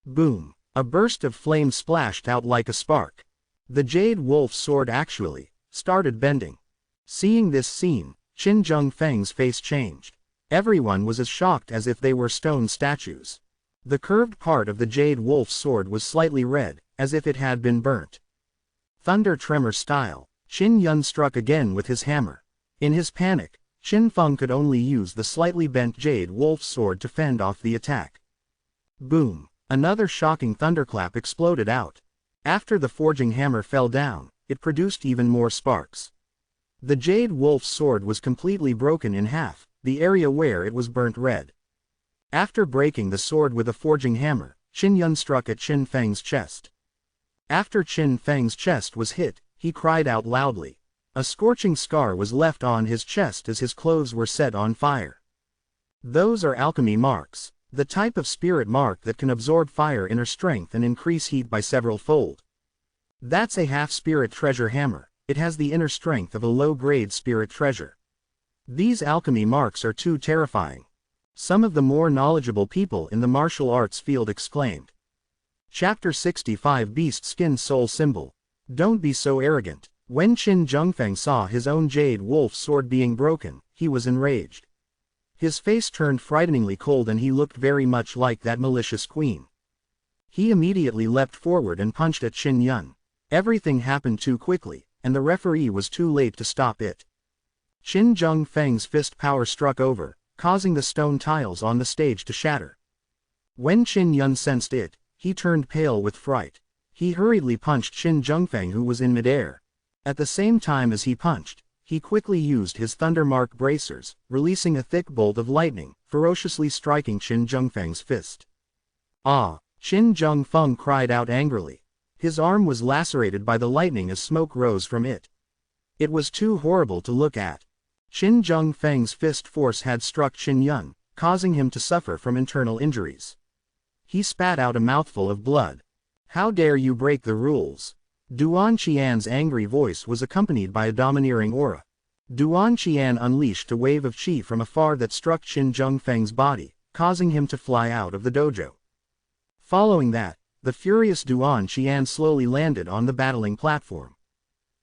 [SPEAKER 1] Boom! A burst of flame splashed out like a spark. The Jade Wolf sword actually started bending. Seeing this scene, Qin Zhengfeng's face changed. Everyone was as shocked as if they were stone statues. The curved part of the Jade Wolf's sword was slightly red, as if it had been burnt. Thunder tremor style, Qin Yun struck again with his hammer. In his panic, Qin Feng could only use the slightly bent Jade Wolf's sword to fend off the attack. Boom! Another shocking thunderclap exploded out. After the forging hammer fell down, it produced even more sparks. The Jade Wolf's sword was completely broken in half, the area where it was burnt red. After breaking the sword with a forging hammer, Qin Yun struck at Qin Feng's chest. After Qin Feng's chest was hit, he cried out loudly. A scorching scar was left on his chest as his clothes were set on fire. Those are alchemy marks, the type of spirit mark that can absorb fire inner strength and increase heat by several fold. That's a half-spirit treasure hammer. It has the inner strength of a low-grade spirit treasure. These alchemy marks are too terrifying. Some of the more knowledgeable people in the martial arts field exclaimed. Chapter 65 Beast Skin Soul Symbol. Don't be so arrogant. When Qin Zhengfeng saw his own Jade Wolf sword being broken, he was enraged. His face turned frighteningly cold and he looked very much like that malicious queen. He immediately leapt forward and punched at Qin Yun. Everything happened too quickly, and the referee was too late to stop it. Qin Zhengfeng's fist power struck over, causing the stone tiles on the stage to shatter. When Qin Yun sensed it, he turned pale with fright. He hurriedly punched Qin Zhengfeng, who was in midair. At the same time as he punched, he quickly used his Thundermark bracers, releasing a thick bolt of lightning, ferociously striking Qin Zhengfeng's fist. Ah! Qin Zhengfeng cried out angrily. His arm was lacerated by the lightning as smoke rose from it. It was too horrible to look at. Qin Zhengfeng's fist force had struck Qin Yun, causing him to suffer from internal injuries. He spat out a mouthful of blood. How dare you break the rules? Duan Qian's angry voice was accompanied by a domineering aura. Duan Qian unleashed a wave of qi from afar that struck Qin Zhengfeng's body, causing him to fly out of the dojo. Following that, the furious Duan Qian slowly landed on the battling platform.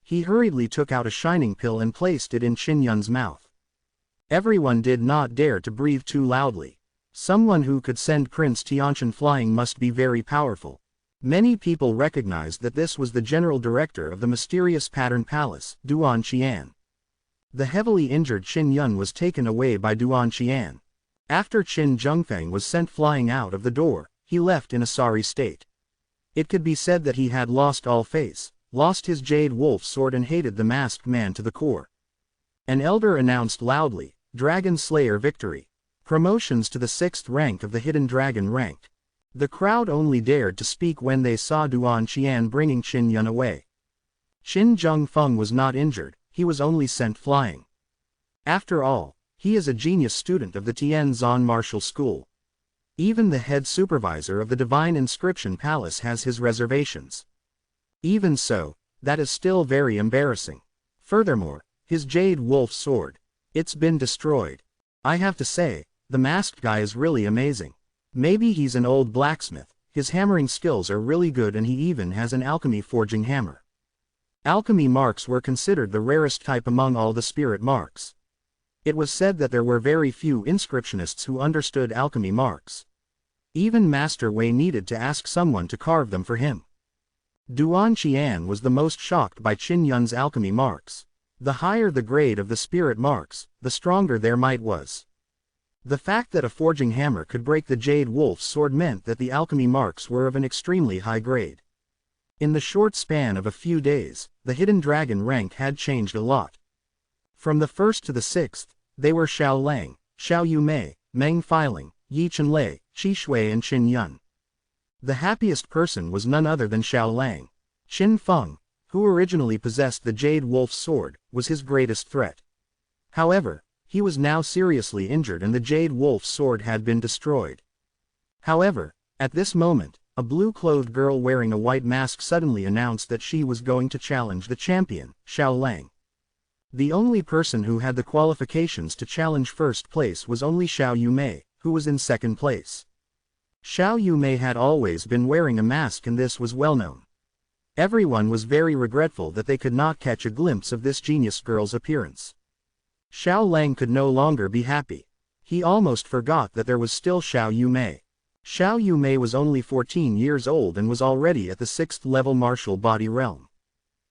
[SPEAKER 1] He hurriedly took out a shining pill and placed it in Qin Yun's mouth. Everyone did not dare to breathe too loudly. Someone who could send Prince Tianqian flying must be very powerful. Many people recognized that this was the general director of the mysterious Pattern Palace, Duan Qian. The heavily injured Qin Yun was taken away by Duan Qian. After Qin Zhengfeng was sent flying out of the door, he left in a sorry state. It could be said that he had lost all face, lost his Jade Wolf sword and hated the masked man to the core. An elder announced loudly, Dragon Slayer victory. Promotions to the 6th rank of the Hidden Dragon rank. The crowd only dared to speak when they saw Duan Qian bringing Qin Yun away. Qin Zhengfeng was not injured, he was only sent flying. After all, he is a genius student of the Tianzan Martial School. Even the head supervisor of the Divine Inscription Palace has his reservations. Even so, that is still very embarrassing. Furthermore, his Jade Wolf sword. It's been destroyed. I have to say, the masked guy is really amazing. Maybe he's an old blacksmith, his hammering skills are really good and he even has an alchemy forging hammer. Alchemy marks were considered the rarest type among all the spirit marks. It was said that there were very few inscriptionists who understood alchemy marks. Even Master Wei needed to ask someone to carve them for him. Duan Qian was the most shocked by Qin Yun's alchemy marks. The higher the grade of the spirit marks, the stronger their might was. The fact that a forging hammer could break the Jade Wolf's sword meant that the alchemy marks were of an extremely high grade. In the short span of a few days, the hidden dragon rank had changed a lot. From the 1st to the 6th, they were Xiao Lang, Xiao Yumei, Meng Filing, Yi Chenlei, Qi Shui and Qin Yun. The happiest person was none other than Xiao Lang. Qin Feng, who originally possessed the Jade Wolf's sword, was his greatest threat. However, he was now seriously injured and the Jade Wolf's sword had been destroyed. However, at this moment, a blue-clothed girl wearing a white mask suddenly announced that she was going to challenge the champion, Xiao Lang. The only person who had the qualifications to challenge first place was only Xiao Yumei, who was in second place. Xiao Yumei had always been wearing a mask and this was well known. Everyone was very regretful that they could not catch a glimpse of this genius girl's appearance. Xiao Lang could no longer be happy. He almost forgot that there was still Xiao Yumei. Xiao Yumei was only 14 years old and was already at the 6th level martial body realm.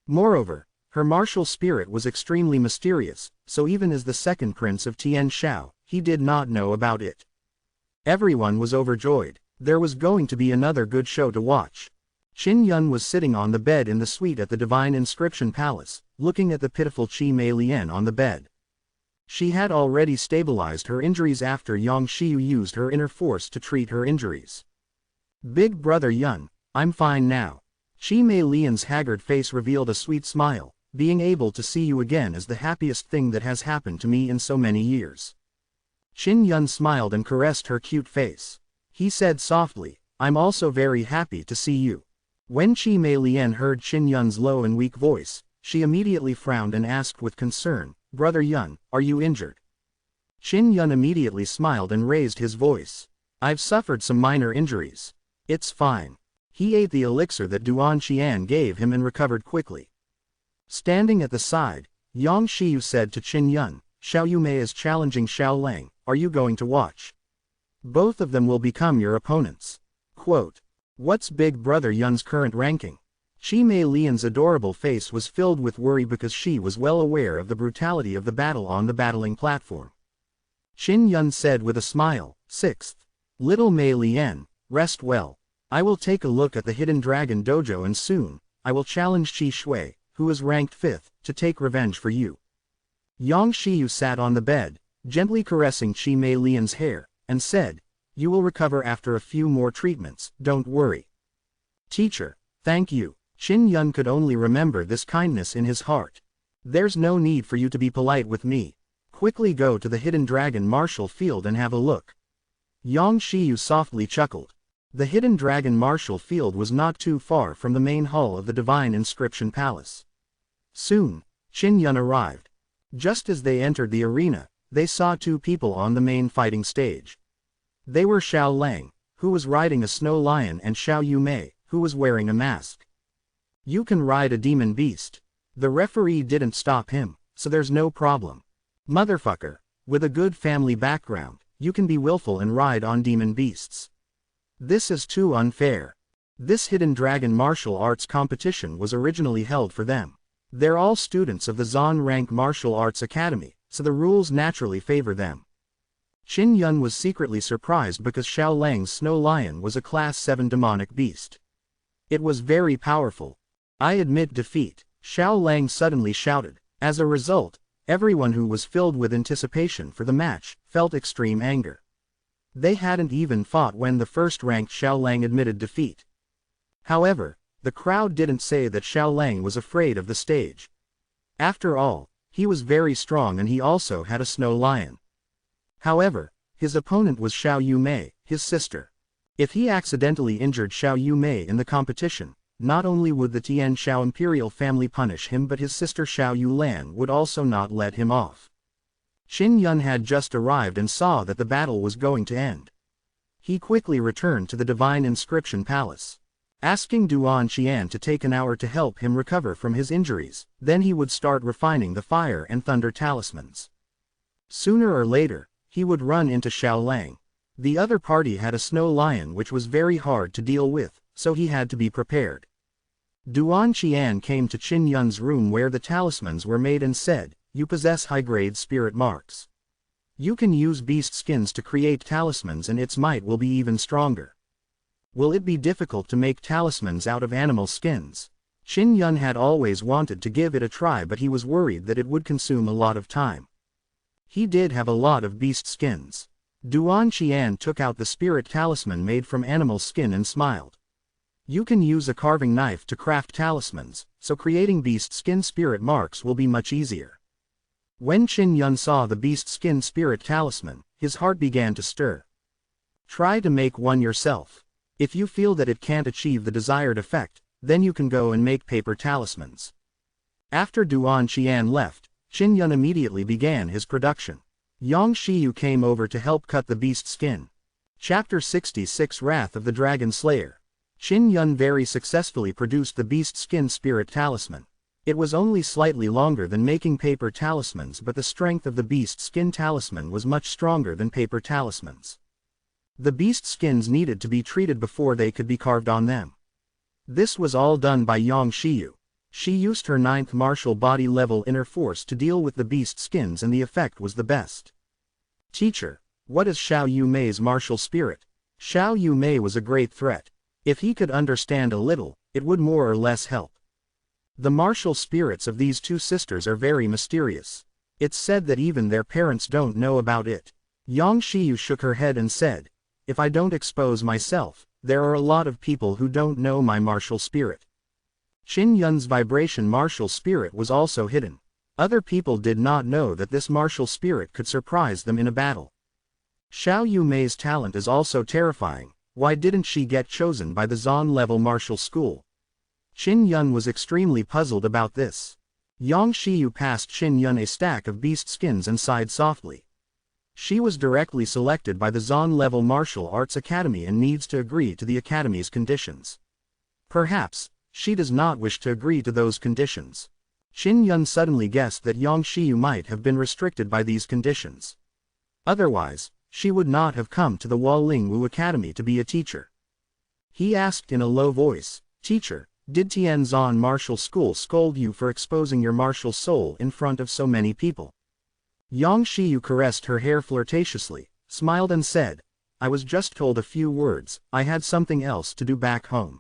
[SPEAKER 1] Moreover, her martial spirit was extremely mysterious, so even as the second prince of Tian Shao, he did not know about it. Everyone was overjoyed. There was going to be another good show to watch. Qin Yun was sitting on the bed in the suite at the Divine Inscription Palace, looking at the pitiful Qi Mei Lian on the bed. She had already stabilized her injuries after Yang Xiu used her inner force to treat her injuries. Big brother Yun, I'm fine now. Qi Mei Lian's haggard face revealed a sweet smile. Being able to see you again is the happiest thing that has happened to me in so many years. Qin Yun smiled and caressed her cute face. He said softly, I'm also very happy to see you. When Qi Mei Lian heard Qin Yun's low and weak voice, she immediately frowned and asked with concern, Brother Yun, are you injured? Qin Yun immediately smiled and raised his voice. I've suffered some minor injuries. It's fine. He ate the elixir that Duan Qian gave him and recovered quickly. Standing at the side, Yang Xiu said to Qin Yun, Xiao Yumei is challenging Xiao Lang, are you going to watch? Both of them will become your opponents. Quote, what's Big Brother Yun's current ranking? Qi Mei Lian's adorable face was filled with worry because she was well aware of the brutality of the battle on the battling platform. Qin Yun said with a smile, 6th. Little Mei Lian, rest well. I will take a look at the Hidden Dragon Dojo and soon, I will challenge Qi Shui, who is ranked 5th, to take revenge for you. Yang Xiu sat on the bed, gently caressing Qi Mei Lian's hair, and said, you will recover after a few more treatments, don't worry. Teacher, thank you. Qin Yun could only remember this kindness in his heart. There's no need for you to be polite with me. Quickly go to the Hidden Dragon Martial Field and have a look. Yang Xiu softly chuckled. The Hidden Dragon Martial Field was not too far from the main hall of the Divine Inscription Palace. Soon, Qin Yun arrived. Just as they entered the arena, they saw two people on the main fighting stage. They were Xiao Lang, who was riding a snow lion, and Xiao Yumei, who was wearing a mask. You can ride a demon beast. The referee didn't stop him, so there's no problem. Motherfucker, with a good family background, you can be willful and ride on demon beasts. This is too unfair. This Hidden Dragon martial arts competition was originally held for them. They're all students of the Zon Rank Martial Arts Academy, so the rules naturally favor them. Qin Yun was secretly surprised because Xiao Lang's snow lion was a Class 7 demonic beast. It was very powerful. I admit defeat, Xiao Lang suddenly shouted. As a result, everyone who was filled with anticipation for the match felt extreme anger. They hadn't even fought when the first-ranked Xiao Lang admitted defeat. However, the crowd didn't say that Xiao Lang was afraid of the stage. After all, he was very strong and he also had a snow lion. However, his opponent was Xiao Yumei, his sister. If he accidentally injured Xiao Yumei in the competition, not only would the Tian Shao imperial family punish him, but his sister Xiao Yulan would also not let him off. Qin Yun had just arrived and saw that the battle was going to end. He quickly returned to the Divine Inscription Palace, asking Duan Qian to take an hour to help him recover from his injuries, then he would start refining the fire and thunder talismans. Sooner or later, he would run into Xiao Lang. The other party had a snow lion which was very hard to deal with, so he had to be prepared. Duan Qian came to Qin Yun's room where the talismans were made and said, you possess high-grade spirit marks. You can use beast skins to create talismans and its might will be even stronger. Will it be difficult to make talismans out of animal skins? Qin Yun had always wanted to give it a try, but he was worried that it would consume a lot of time. He did have a lot of beast skins. Duan Qian took out the spirit talisman made from animal skin and smiled. You can use a carving knife to craft talismans, so creating beast skin spirit marks will be much easier. When Qin Yun saw the beast skin spirit talisman, his heart began to stir. Try to make one yourself. If you feel that it can't achieve the desired effect, then you can go and make paper talismans. After Duan Qian left, Qin Yun immediately began his production. Yang Shiyu came over to help cut the beast skin. Chapter 66 Wrath of the Dragon Slayer. Qin Yun very successfully produced the beast skin spirit talisman. It was only slightly longer than making paper talismans, but the strength of the beast skin talisman was much stronger than paper talismans. The beast skins needed to be treated before they could be carved on them. This was all done by Yang Shiyu. She used her 9th martial body level inner force to deal with the beast skins and the effect was the best. Teacher, what is Xiao Yu Mei's martial spirit? Xiao Yu Mei was a great threat. If he could understand a little, it would more or less help. The martial spirits of these two sisters are very mysterious. It's said that even their parents don't know about it. Yang Shiyu shook her head and said, if I don't expose myself, there are a lot of people who don't know my martial spirit. Qin Yun's vibration martial spirit was also hidden. Other people did not know that this martial spirit could surprise them in a battle. Xiao Yu Mei's talent is also terrifying. Why didn't she get chosen by the Zon level martial school? Qin Yun was extremely puzzled about this. Yang Shiyu passed Qin Yun a stack of beast skins and sighed softly. She was directly selected by the Zon level martial arts academy and needs to agree to the academy's conditions. Perhaps, she does not wish to agree to those conditions. Qin Yun suddenly guessed that Yang Shiyu might have been restricted by these conditions. Otherwise, she would not have come to the Walingwu Academy to be a teacher. He asked in a low voice, Teacher, did Tianzan Martial School scold you for exposing your martial soul in front of so many people? Yang Shiyu caressed her hair flirtatiously, smiled and said, I was just told a few words, I had something else to do back home.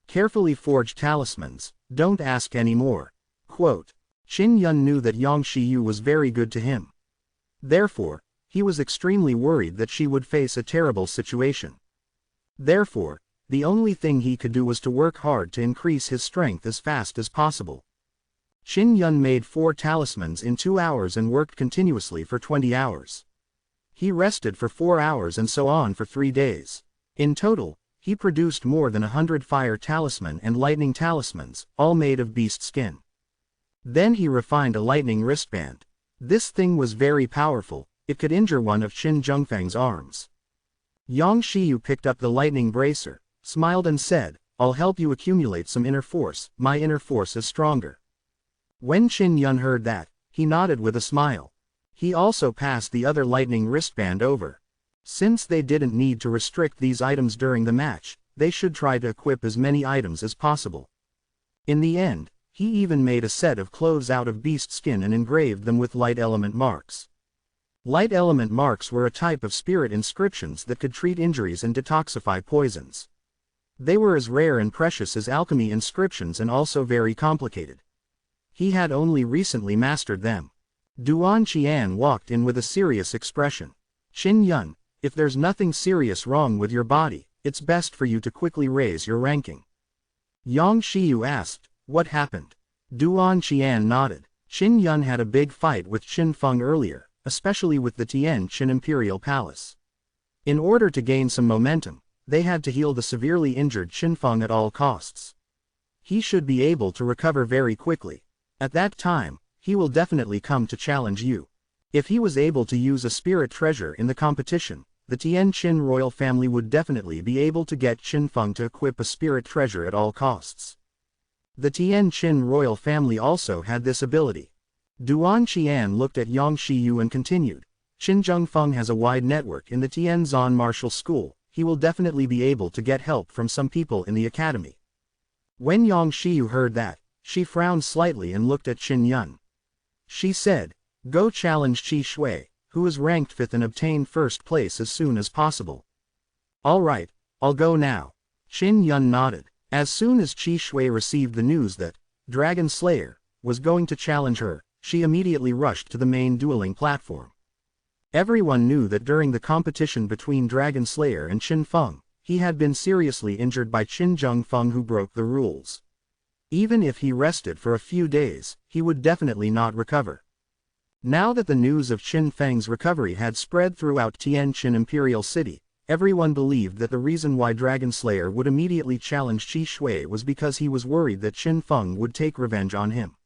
[SPEAKER 1] Carefully forge talismans, don't ask any more. Quote. Qin Yun knew that Yang Shiyu was very good to him. Therefore, he was extremely worried that she would face a terrible situation. Therefore, the only thing he could do was to work hard to increase his strength as fast as possible. Qin Yun made 4 talismans in 2 hours and worked continuously for 20 hours. He rested for 4 hours and so on for 3 days. In total, he produced more than 100 fire talisman and lightning talismans, all made of beast skin. Then he refined a lightning wristband. This thing was very powerful, it could injure one of Qin Zhengfeng's arms. Yang Shiyu picked up the lightning bracer, smiled and said, I'll help you accumulate some inner force, my inner force is stronger. When Qin Yun heard that, he nodded with a smile. He also passed the other lightning wristband over. Since they didn't need to restrict these items during the match, they should try to equip as many items as possible. In the end, he even made a set of clothes out of beast skin and engraved them with light element marks. Light element marks were a type of spirit inscriptions that could treat injuries and detoxify poisons. They were as rare and precious as alchemy inscriptions and also very complicated. He had only recently mastered them. Duan Qian walked in with a serious expression. Qin Yun, if there's nothing serious wrong with your body, it's best for you to quickly raise your ranking. Yang Shiyu asked, what happened? Duan Qian nodded. Qin Yun had a big fight with Qin Feng earlier, especially with the Tian Qin Imperial Palace. In order to gain some momentum, they had to heal the severely injured Qin Feng at all costs. He should be able to recover very quickly. At that time, he will definitely come to challenge you. If he was able to use a spirit treasure in the competition, the Tian Qin royal family would definitely be able to get Qin Feng to equip a spirit treasure at all costs. The Tian Qin royal family also had this ability. Duan Qian looked at Yang Shiyu and continued, Qin Zhengfeng has a wide network in the Tianzan Martial School, he will definitely be able to get help from some people in the academy. When Yang Shiyu heard that, she frowned slightly and looked at Qin Yun. She said, go challenge Qi Shui, who is ranked 5th and obtain first place as soon as possible. Alright, I'll go now. Qin Yun nodded. As soon as Qi Shui received the news that Dragon Slayer was going to challenge her, she immediately rushed to the main dueling platform. Everyone knew that during the competition between Dragon Slayer and Qin Feng, he had been seriously injured by Qin Zhengfeng, who broke the rules. Even if he rested for a few days, he would definitely not recover. Now that the news of Qin Feng's recovery had spread throughout Tianqin Imperial City, everyone believed that the reason why Dragon Slayer would immediately challenge Qi Shui was because he was worried that Qin Feng would take revenge on him.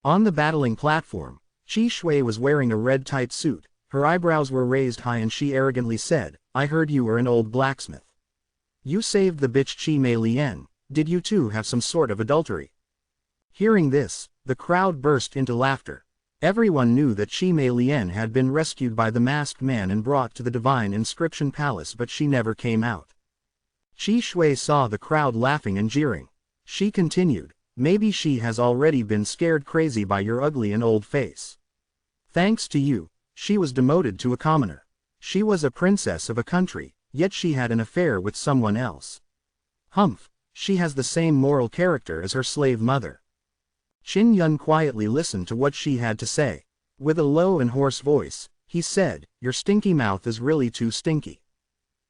[SPEAKER 1] On the battling platform, Qi Shui was wearing a red tight suit, her eyebrows were raised high, and she arrogantly said, "I heard you were an old blacksmith. You saved the bitch Qi Mei Lian, did you too have some sort of adultery?" Hearing this, the crowd burst into laughter. Everyone knew that Qi Mei Lian had been rescued by the masked man and brought to the Divine Inscription Palace, but she never came out. Qi Shui saw the crowd laughing and jeering. She continued, "Maybe she has already been scared crazy by your ugly and old face. Thanks to you, she was demoted to a commoner. She was a princess of a country, yet she had an affair with someone else. Humph, she has the same moral character as her slave mother." Qin Yun quietly listened to what she had to say. With a low and hoarse voice, he said, "Your stinky mouth is really too stinky.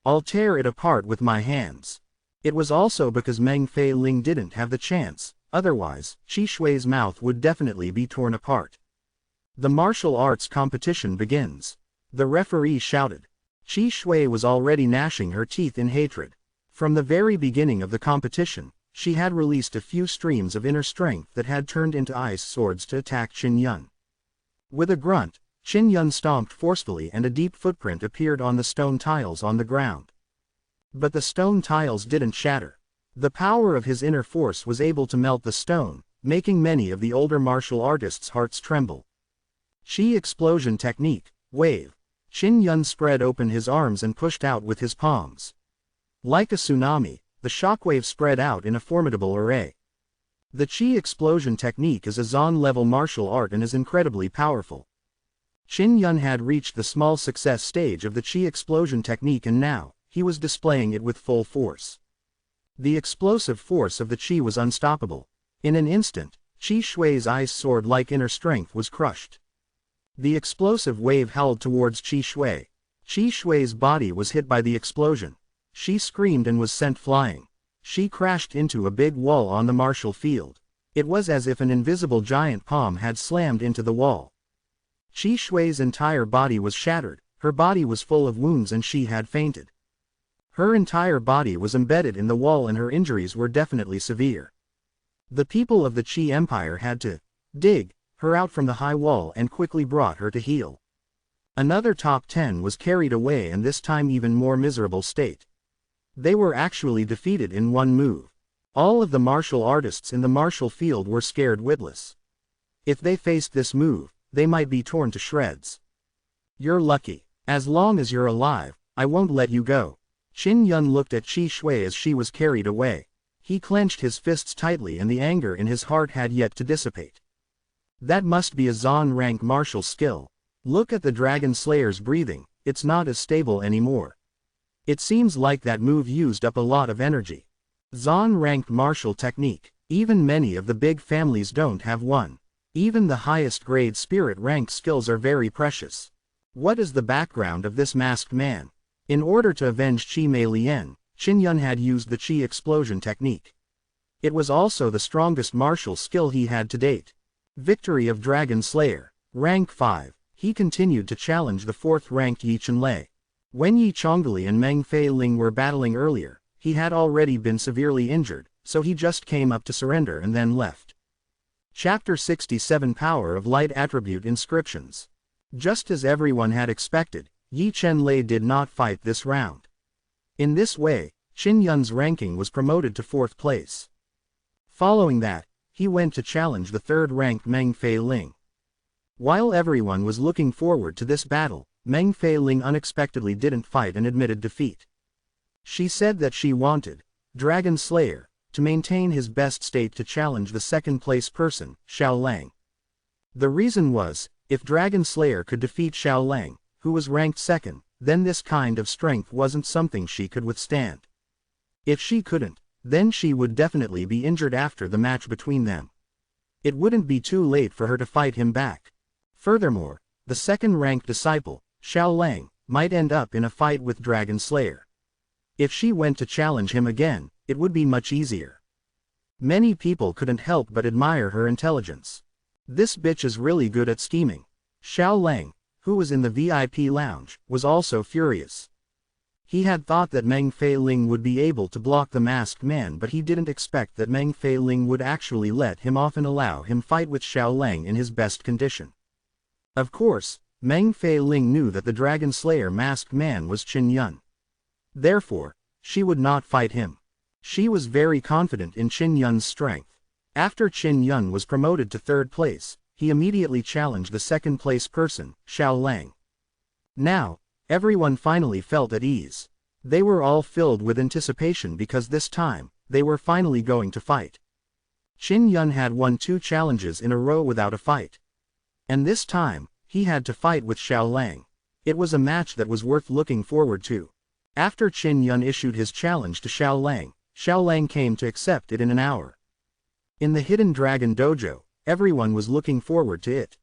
[SPEAKER 1] I'll tear it apart with my hands." It was also because Meng Fei Ling didn't have the chance, otherwise, Qi Shui's mouth would definitely be torn apart. The martial arts competition begins. The referee shouted. Qi Shui was already gnashing her teeth in hatred. From the very beginning of the competition, she had released a few streams of inner strength that had turned into ice swords to attack Qin Yun. With a grunt, Qin Yun stomped forcefully and a deep footprint appeared on the stone tiles on the ground. But the stone tiles didn't shatter. The power of his inner force was able to melt the stone, making many of the older martial artists' hearts tremble. Qi explosion technique, wave. Qin Yun spread open his arms and pushed out with his palms. Like a tsunami, the shockwave spread out in a formidable array. The Qi explosion technique is a Zon-level martial art and is incredibly powerful. Qin Yun had reached the small success stage of the Qi explosion technique, and now, he was displaying it with full force. The explosive force of the Qi was unstoppable. In an instant, Qi Shui's ice sword-like inner strength was crushed. The explosive wave howled towards Qi Shui. Qi Shui's body was hit by the explosion. She screamed and was sent flying. She crashed into a big wall on the martial field. It was as if an invisible giant palm had slammed into the wall. Qi Shui's entire body was shattered, her body was full of wounds and she had fainted. Her entire body was embedded in the wall and her injuries were definitely severe. The people of the Qi Empire had to dig her out from the high wall and quickly brought her to heel. Another top 10 was carried away, and this time even more miserable state. They were actually defeated in one move. All of the martial artists in the martial field were scared witless. If they faced this move, they might be torn to shreds. "You're lucky. As long as you're alive, I won't let you go." Qin Yun looked at Qi Shui as she was carried away. He clenched his fists tightly and the anger in his heart had yet to dissipate. That must be a Zon rank martial skill. Look at the Dragon Slayer's breathing, it's not as stable anymore. It seems like that move used up a lot of energy. Zon ranked martial technique. Even many of the big families don't have one. Even the highest grade spirit rank skills are very precious. What is the background of this masked man? In order to avenge Qi Mei Lian, Qin Yun had used the Qi explosion technique. It was also the strongest martial skill he had to date. Victory of Dragon Slayer. Rank 5. He continued to challenge the 4th-ranked Yi Chenlei. When Yi Chongli and Meng Fei Ling were battling earlier, he had already been severely injured, so he just came up to surrender and then left. Chapter 67 Power of Light Attribute Inscriptions. Just as everyone had expected, Yi Chenlei did not fight this round. In this way, Qin Yun's ranking was promoted to 4th place. Following that, he went to challenge the 3rd-ranked Meng Fei Ling. While everyone was looking forward to this battle, Meng Fei Ling unexpectedly didn't fight and admitted defeat. She said that she wanted Dragon Slayer to maintain his best state to challenge the 2nd-place person, Xiao Lang. The reason was, If Dragon Slayer could defeat Xiao Lang, who was ranked second, then this kind of strength wasn't something she could withstand. If she couldn't, then she would definitely be injured after the match between them. It wouldn't be too late for her to fight him back. Furthermore, the second-ranked disciple, Xiao Lang, might end up in a fight with Dragon Slayer. If she went to challenge him again, it would be much easier. Many people couldn't help but admire her intelligence. This bitch is really good at scheming. Xiao Lang, who was in the VIP lounge, was also furious. He had thought that Meng Feiling would be able to block the masked man, but he didn't expect that Meng Feiling would actually let him off and allow him fight with Xiao Lang in his best condition. Of course, Meng Feiling knew that the Dragon Slayer masked man was Qin Yun. Therefore, she would not fight him. She was very confident in Qin Yun's strength. After Qin Yun was promoted to third place, he immediately challenged the second-place person, Xiao Lang. Now, everyone finally felt at ease. They were all filled with anticipation because this time, they were finally going to fight. Qin Yun had won 2 challenges in a row without a fight. And this time, he had to fight with Xiao Lang. It was a match that was worth looking forward to. After Qin Yun issued his challenge to Xiao Lang came to accept it in an hour. In the Hidden Dragon Dojo, everyone was looking forward to it.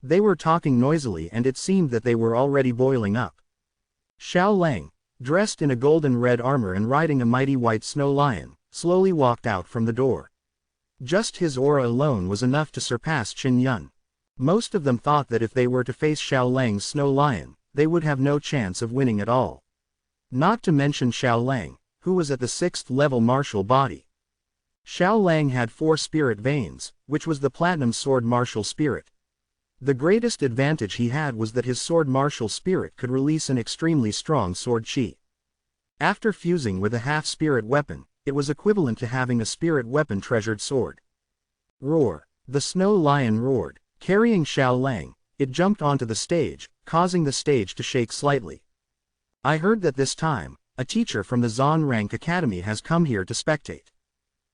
[SPEAKER 1] They were talking noisily and it seemed that they were already boiling up. Xiao Lang, dressed in a golden red armor and riding a mighty white snow lion, slowly walked out from the door. Just his aura alone was enough to surpass Qin Yun. Most of them thought that if they were to face Xiao Lang's snow lion, they would have no chance of winning at all. Not to mention Xiao Lang, who was at the 6th level martial body. Xiao Lang had 4 spirit veins, which was the platinum sword martial spirit. The greatest advantage he had was that his sword martial spirit could release an extremely strong sword chi. After fusing with a half-spirit weapon, it was equivalent to having a spirit weapon treasured sword. Roar! The snow lion roared. Carrying Xiao Lang, it jumped onto the stage, causing the stage to shake slightly. I heard that this time, a teacher from the Zon Rank Academy has come here to spectate.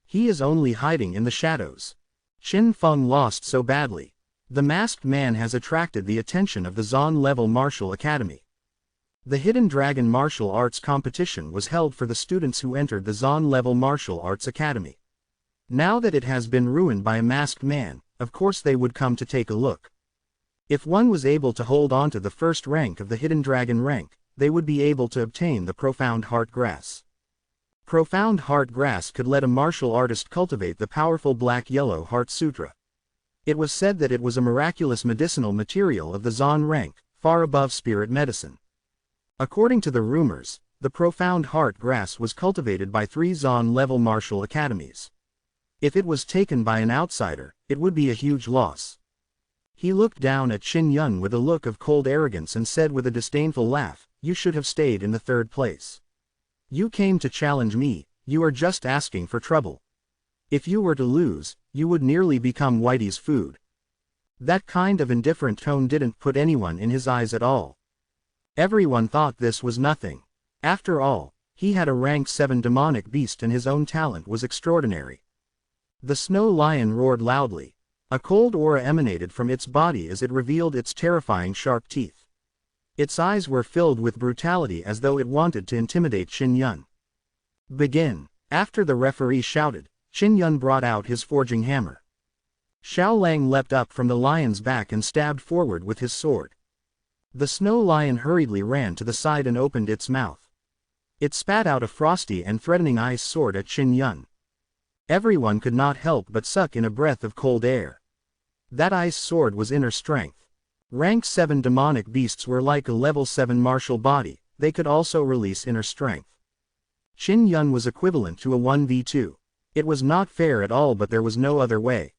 [SPEAKER 1] He is only hiding in the shadows. Qin Feng lost so badly. The masked man has attracted the attention of the Zon Level Martial Academy. The Hidden Dragon Martial Arts competition was held for the students who entered the Zon Level Martial Arts Academy. Now that it has been ruined by a masked man, of course they would come to take a look. If one was able to hold on to the first rank of the Hidden Dragon rank, they would be able to obtain the Profound Heart Grass. Profound Heart Grass could let a martial artist cultivate the powerful Black-Yellow Heart Sutra. It was said that it was a miraculous medicinal material of the Zon rank, far above spirit medicine. According to the rumors, the Profound Heart Grass was cultivated by 3 Zon-level martial academies. If it was taken by an outsider, it would be a huge loss. He looked down at Qin Yun with a look of cold arrogance and said with a disdainful laugh, "You should have stayed in the 3rd place. You came to challenge me, you are just asking for trouble. If you were to lose, you would nearly become Whitey's food." That kind of indifferent tone didn't put anyone in his eyes at all. Everyone thought this was nothing. After all, he had a rank 7 demonic beast and his own talent was extraordinary. The snow lion roared loudly. A cold aura emanated from its body as it revealed its terrifying sharp teeth. Its eyes were filled with brutality as though it wanted to intimidate Qin Yun. "Begin!" After the referee shouted, Qin Yun brought out his forging hammer. Xiao Lang leapt up from the lion's back and stabbed forward with his sword. The snow lion hurriedly ran to the side and opened its mouth. It spat out a frosty and threatening ice sword at Qin Yun. Everyone could not help but suck in a breath of cold air. That ice sword was inner strength. Rank 7 demonic beasts were like a level 7 martial body, they could also release inner strength. Qin Yun was equivalent to a 1v2. It was not fair at all, but there was no other way.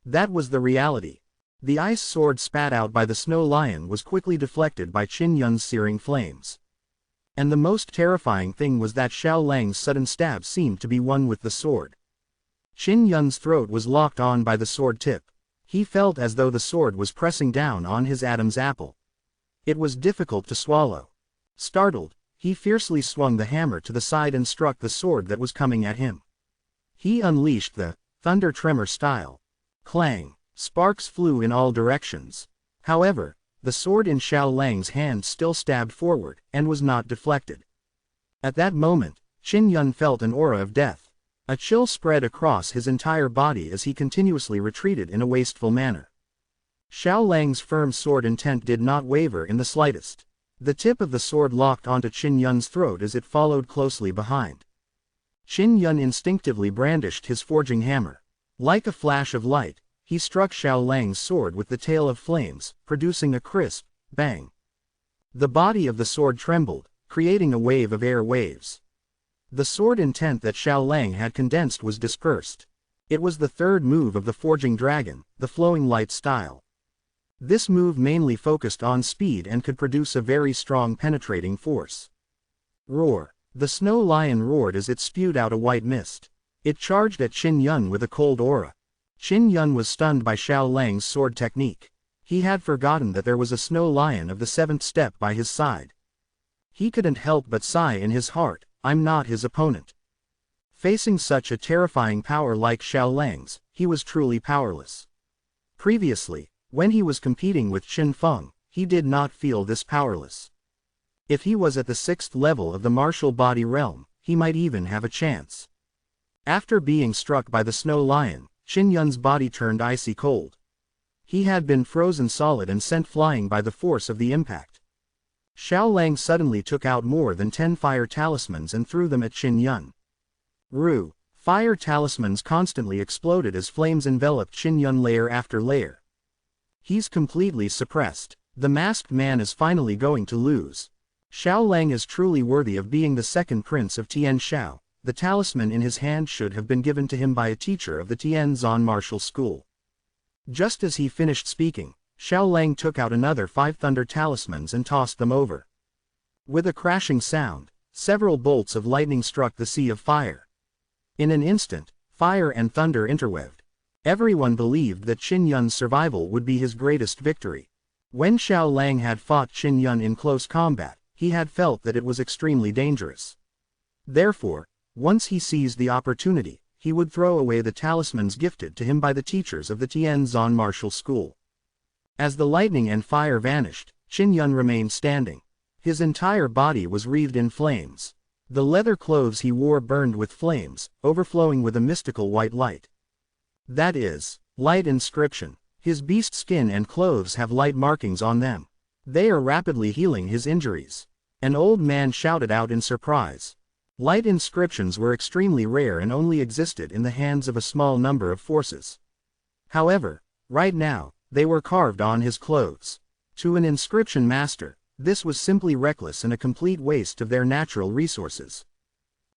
[SPEAKER 1] That was the reality. The ice sword spat out by the snow lion was quickly deflected by Qin Yun's searing flames. And the most terrifying thing was that Xiao Lang's sudden stab seemed to be one with the sword. Qin Yun's throat was locked on by the sword tip. He felt as though the sword was pressing down on his Adam's apple. It was difficult to swallow. Startled, he fiercely swung the hammer to the side and struck the sword that was coming at him. He unleashed the thunder tremor style. Clang! Sparks flew in all directions. However, the sword in Xiao Lang's hand still stabbed forward, and was not deflected. At that moment, Qin Yun felt an aura of death. A chill spread across his entire body as he continuously retreated in a wasteful manner. Xiao Lang's firm sword intent did not waver in the slightest. The tip of the sword locked onto Qin Yun's throat as it followed closely behind. Qin Yun instinctively brandished his forging hammer. Like a flash of light, he struck Xiao Lang's sword with the tail of flames, producing a crisp bang. The body of the sword trembled, creating a wave of air waves. The sword intent that Xiao Lang had condensed was dispersed. It was the third move of the forging dragon, the flowing light style. This move mainly focused on speed and could produce a very strong penetrating force. Roar! The snow lion roared as it spewed out a white mist. It charged at Qin Yun with a cold aura. Qin Yun was stunned by Xiao Lang's sword technique. He had forgotten that there was a snow lion of the seventh step by his side. He couldn't help but sigh in his heart, I'm not his opponent. Facing such a terrifying power like Xiao Lang's, he was truly powerless. Previously, when he was competing with Qin Feng, he did not feel this powerless. If he was at the 6th level of the martial body realm, he might even have a chance. After being struck by the snow lion, Qin Yun's body turned icy cold. He had been frozen solid and sent flying by the force of the impact. Xiao Lang suddenly took out more than 10 fire talismans and threw them at Qin Yun. Ru! Fire talismans constantly exploded as flames enveloped Qin Yun layer after layer. He's completely suppressed. The masked man is finally going to lose. Xiao Lang is truly worthy of being the second prince of Tian Shao. The talisman in his hand should have been given to him by a teacher of the Tianzan martial school. Just as he finished speaking, Xiao Lang took out another 5 thunder talismans and tossed them over. With a crashing sound, several bolts of lightning struck the sea of fire. In an instant, fire and thunder interweved. Everyone believed that Qin Yun's survival would be his greatest victory. When Xiao Lang had fought Qin Yun in close combat, he had felt that it was extremely dangerous. Therefore, once he seized the opportunity, he would throw away the talismans gifted to him by the teachers of the Tianzan martial school. As the lightning and fire vanished, Qin Yun remained standing. His entire body was wreathed in flames. The leather clothes he wore burned with flames, overflowing with a mystical white light. That is, light inscription. His beast skin and clothes have light markings on them. They are rapidly healing his injuries. An old man shouted out in surprise. Light inscriptions were extremely rare and only existed in the hands of a small number of forces. However, right now, they were carved on his clothes. To an inscription master, this was simply reckless and a complete waste of their natural resources.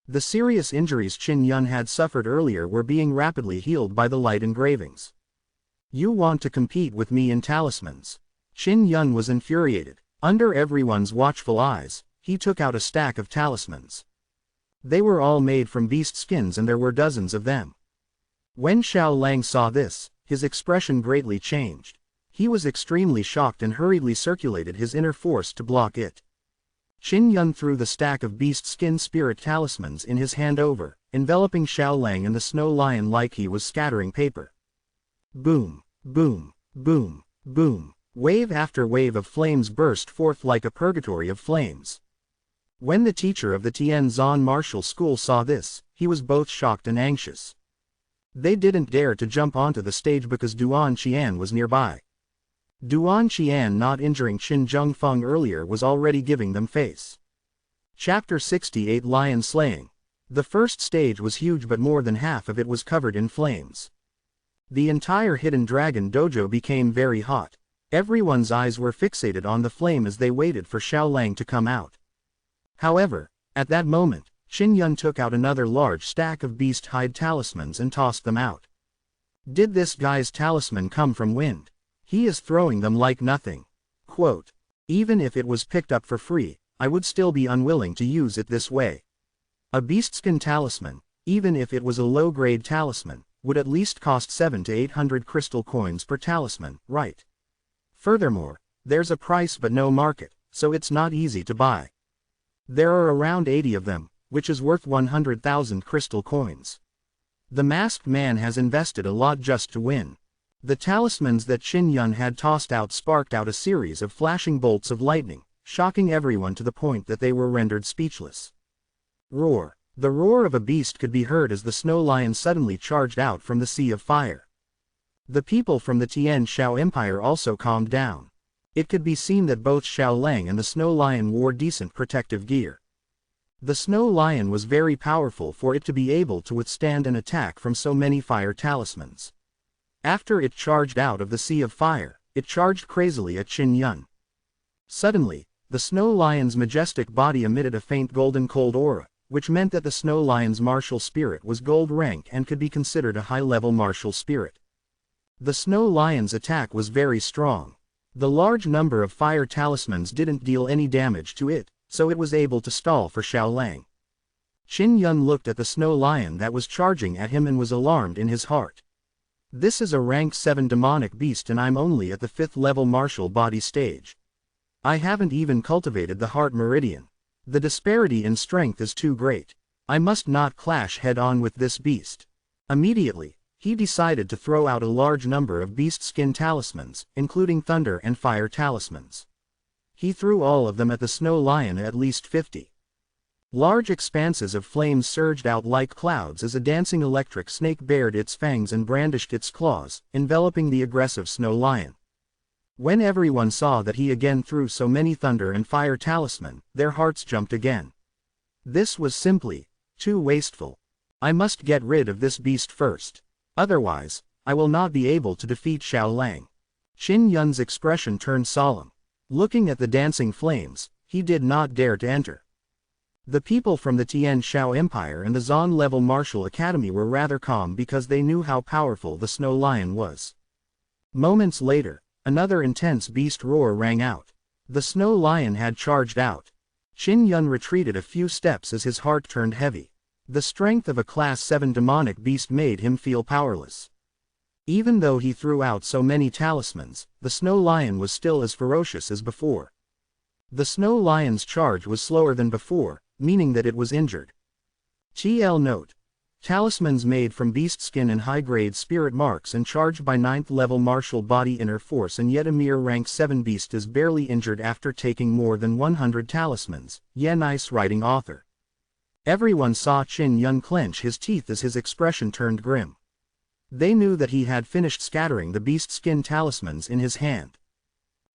[SPEAKER 1] The serious injuries Qin Yun had suffered earlier were being rapidly healed by the light engravings. You want to compete with me in talismans? Qin Yun was infuriated. Under everyone's watchful eyes, he took out a stack of talismans. They were all made from beast skins and there were dozens of them. When Xiao Lang saw this, his expression greatly changed. He was extremely shocked and hurriedly circulated his inner force to block it. Qin Yun threw the stack of beast skin spirit talismans in his hand over, enveloping Xiao Lang and the snow lion like he was scattering paper. Boom, boom, boom, boom. Wave after wave of flames burst forth like a purgatory of flames. When the teacher of the Tianzan martial school saw this, he was both shocked and anxious. They didn't dare to jump onto the stage because Duan Qian was nearby. Duan Qian not injuring Qin Zhengfeng earlier was already giving them face. Chapter 68 Lion Slaying. The first stage was huge but more than half of it was covered in flames. The entire Hidden Dragon dojo became very hot. Everyone's eyes were fixated on the flame as they waited for Xiao Lang to come out. However, at that moment, Qin Yun took out another large stack of beast hide talismans and tossed them out. Did this guy's talisman come from wind? He is throwing them like nothing. Quote, even if it was picked up for free, I would still be unwilling to use it this way. A beastskin talisman, even if it was a low-grade talisman, would at least cost 700 to 800 crystal coins per talisman, right? Furthermore, there's a price but no market, so it's not easy to buy. There are around 80 of them, which is worth 100,000 crystal coins. The masked man has invested a lot just to win. The talismans that Qin Yun had tossed out sparked out a series of flashing bolts of lightning, shocking everyone to the point that they were rendered speechless. Roar. The roar of a beast could be heard as the snow lion suddenly charged out from the sea of fire. The people from the Tian Shao Empire also calmed down. It could be seen that both Xiao Lang and the snow lion wore decent protective gear. The snow lion was very powerful for it to be able to withstand an attack from so many fire talismans. After it charged out of the sea of fire, it charged crazily at Qin Yun. Suddenly, the snow lion's majestic body emitted a faint golden cold aura, which meant that the snow lion's martial spirit was gold rank and could be considered a high-level martial spirit. The snow lion's attack was very strong. The large number of fire talismans didn't deal any damage to it, so it was able to stall for Xiao Lang. Qin Yun looked at the snow lion that was charging at him and was alarmed in his heart. This is a rank 7 demonic beast and I'm only at the 5th level martial body stage. I haven't even cultivated the heart meridian. The disparity in strength is too great. I must not clash head-on with this beast. Immediately, he decided to throw out a large number of beast skin talismans, including thunder and fire talismans. He threw all of them at the snow lion, at least 50. Large expanses of flames surged out like clouds as a dancing electric snake bared its fangs and brandished its claws, enveloping the aggressive snow lion. When everyone saw that he again threw so many thunder and fire talisman, their hearts jumped again. This was simply too wasteful. I must get rid of this beast first. Otherwise, I will not be able to defeat Xiao Lang. Qin Yun's expression turned solemn. Looking at the dancing flames, he did not dare to enter. The people from the Tian Shao Empire and the Zon level martial academy were rather calm because they knew how powerful the snow lion was. Moments later, another intense beast roar rang out. The snow lion had charged out. Qin Yun retreated a few steps as his heart turned heavy. The strength of a class 7 demonic beast made him feel powerless. Even though he threw out so many talismans, the snow lion was still as ferocious as before. The snow lion's charge was slower than before, meaning that it was injured. TL note. Talismans made from beast skin and high-grade spirit marks and charged by 9th level martial body inner force, and yet a mere rank 7 beast is barely injured after taking more than 100 talismans. Yeah, nice writing, author. Everyone saw Qin Yun clench his teeth as his expression turned grim. They knew that he had finished scattering the beast skin talismans in his hand.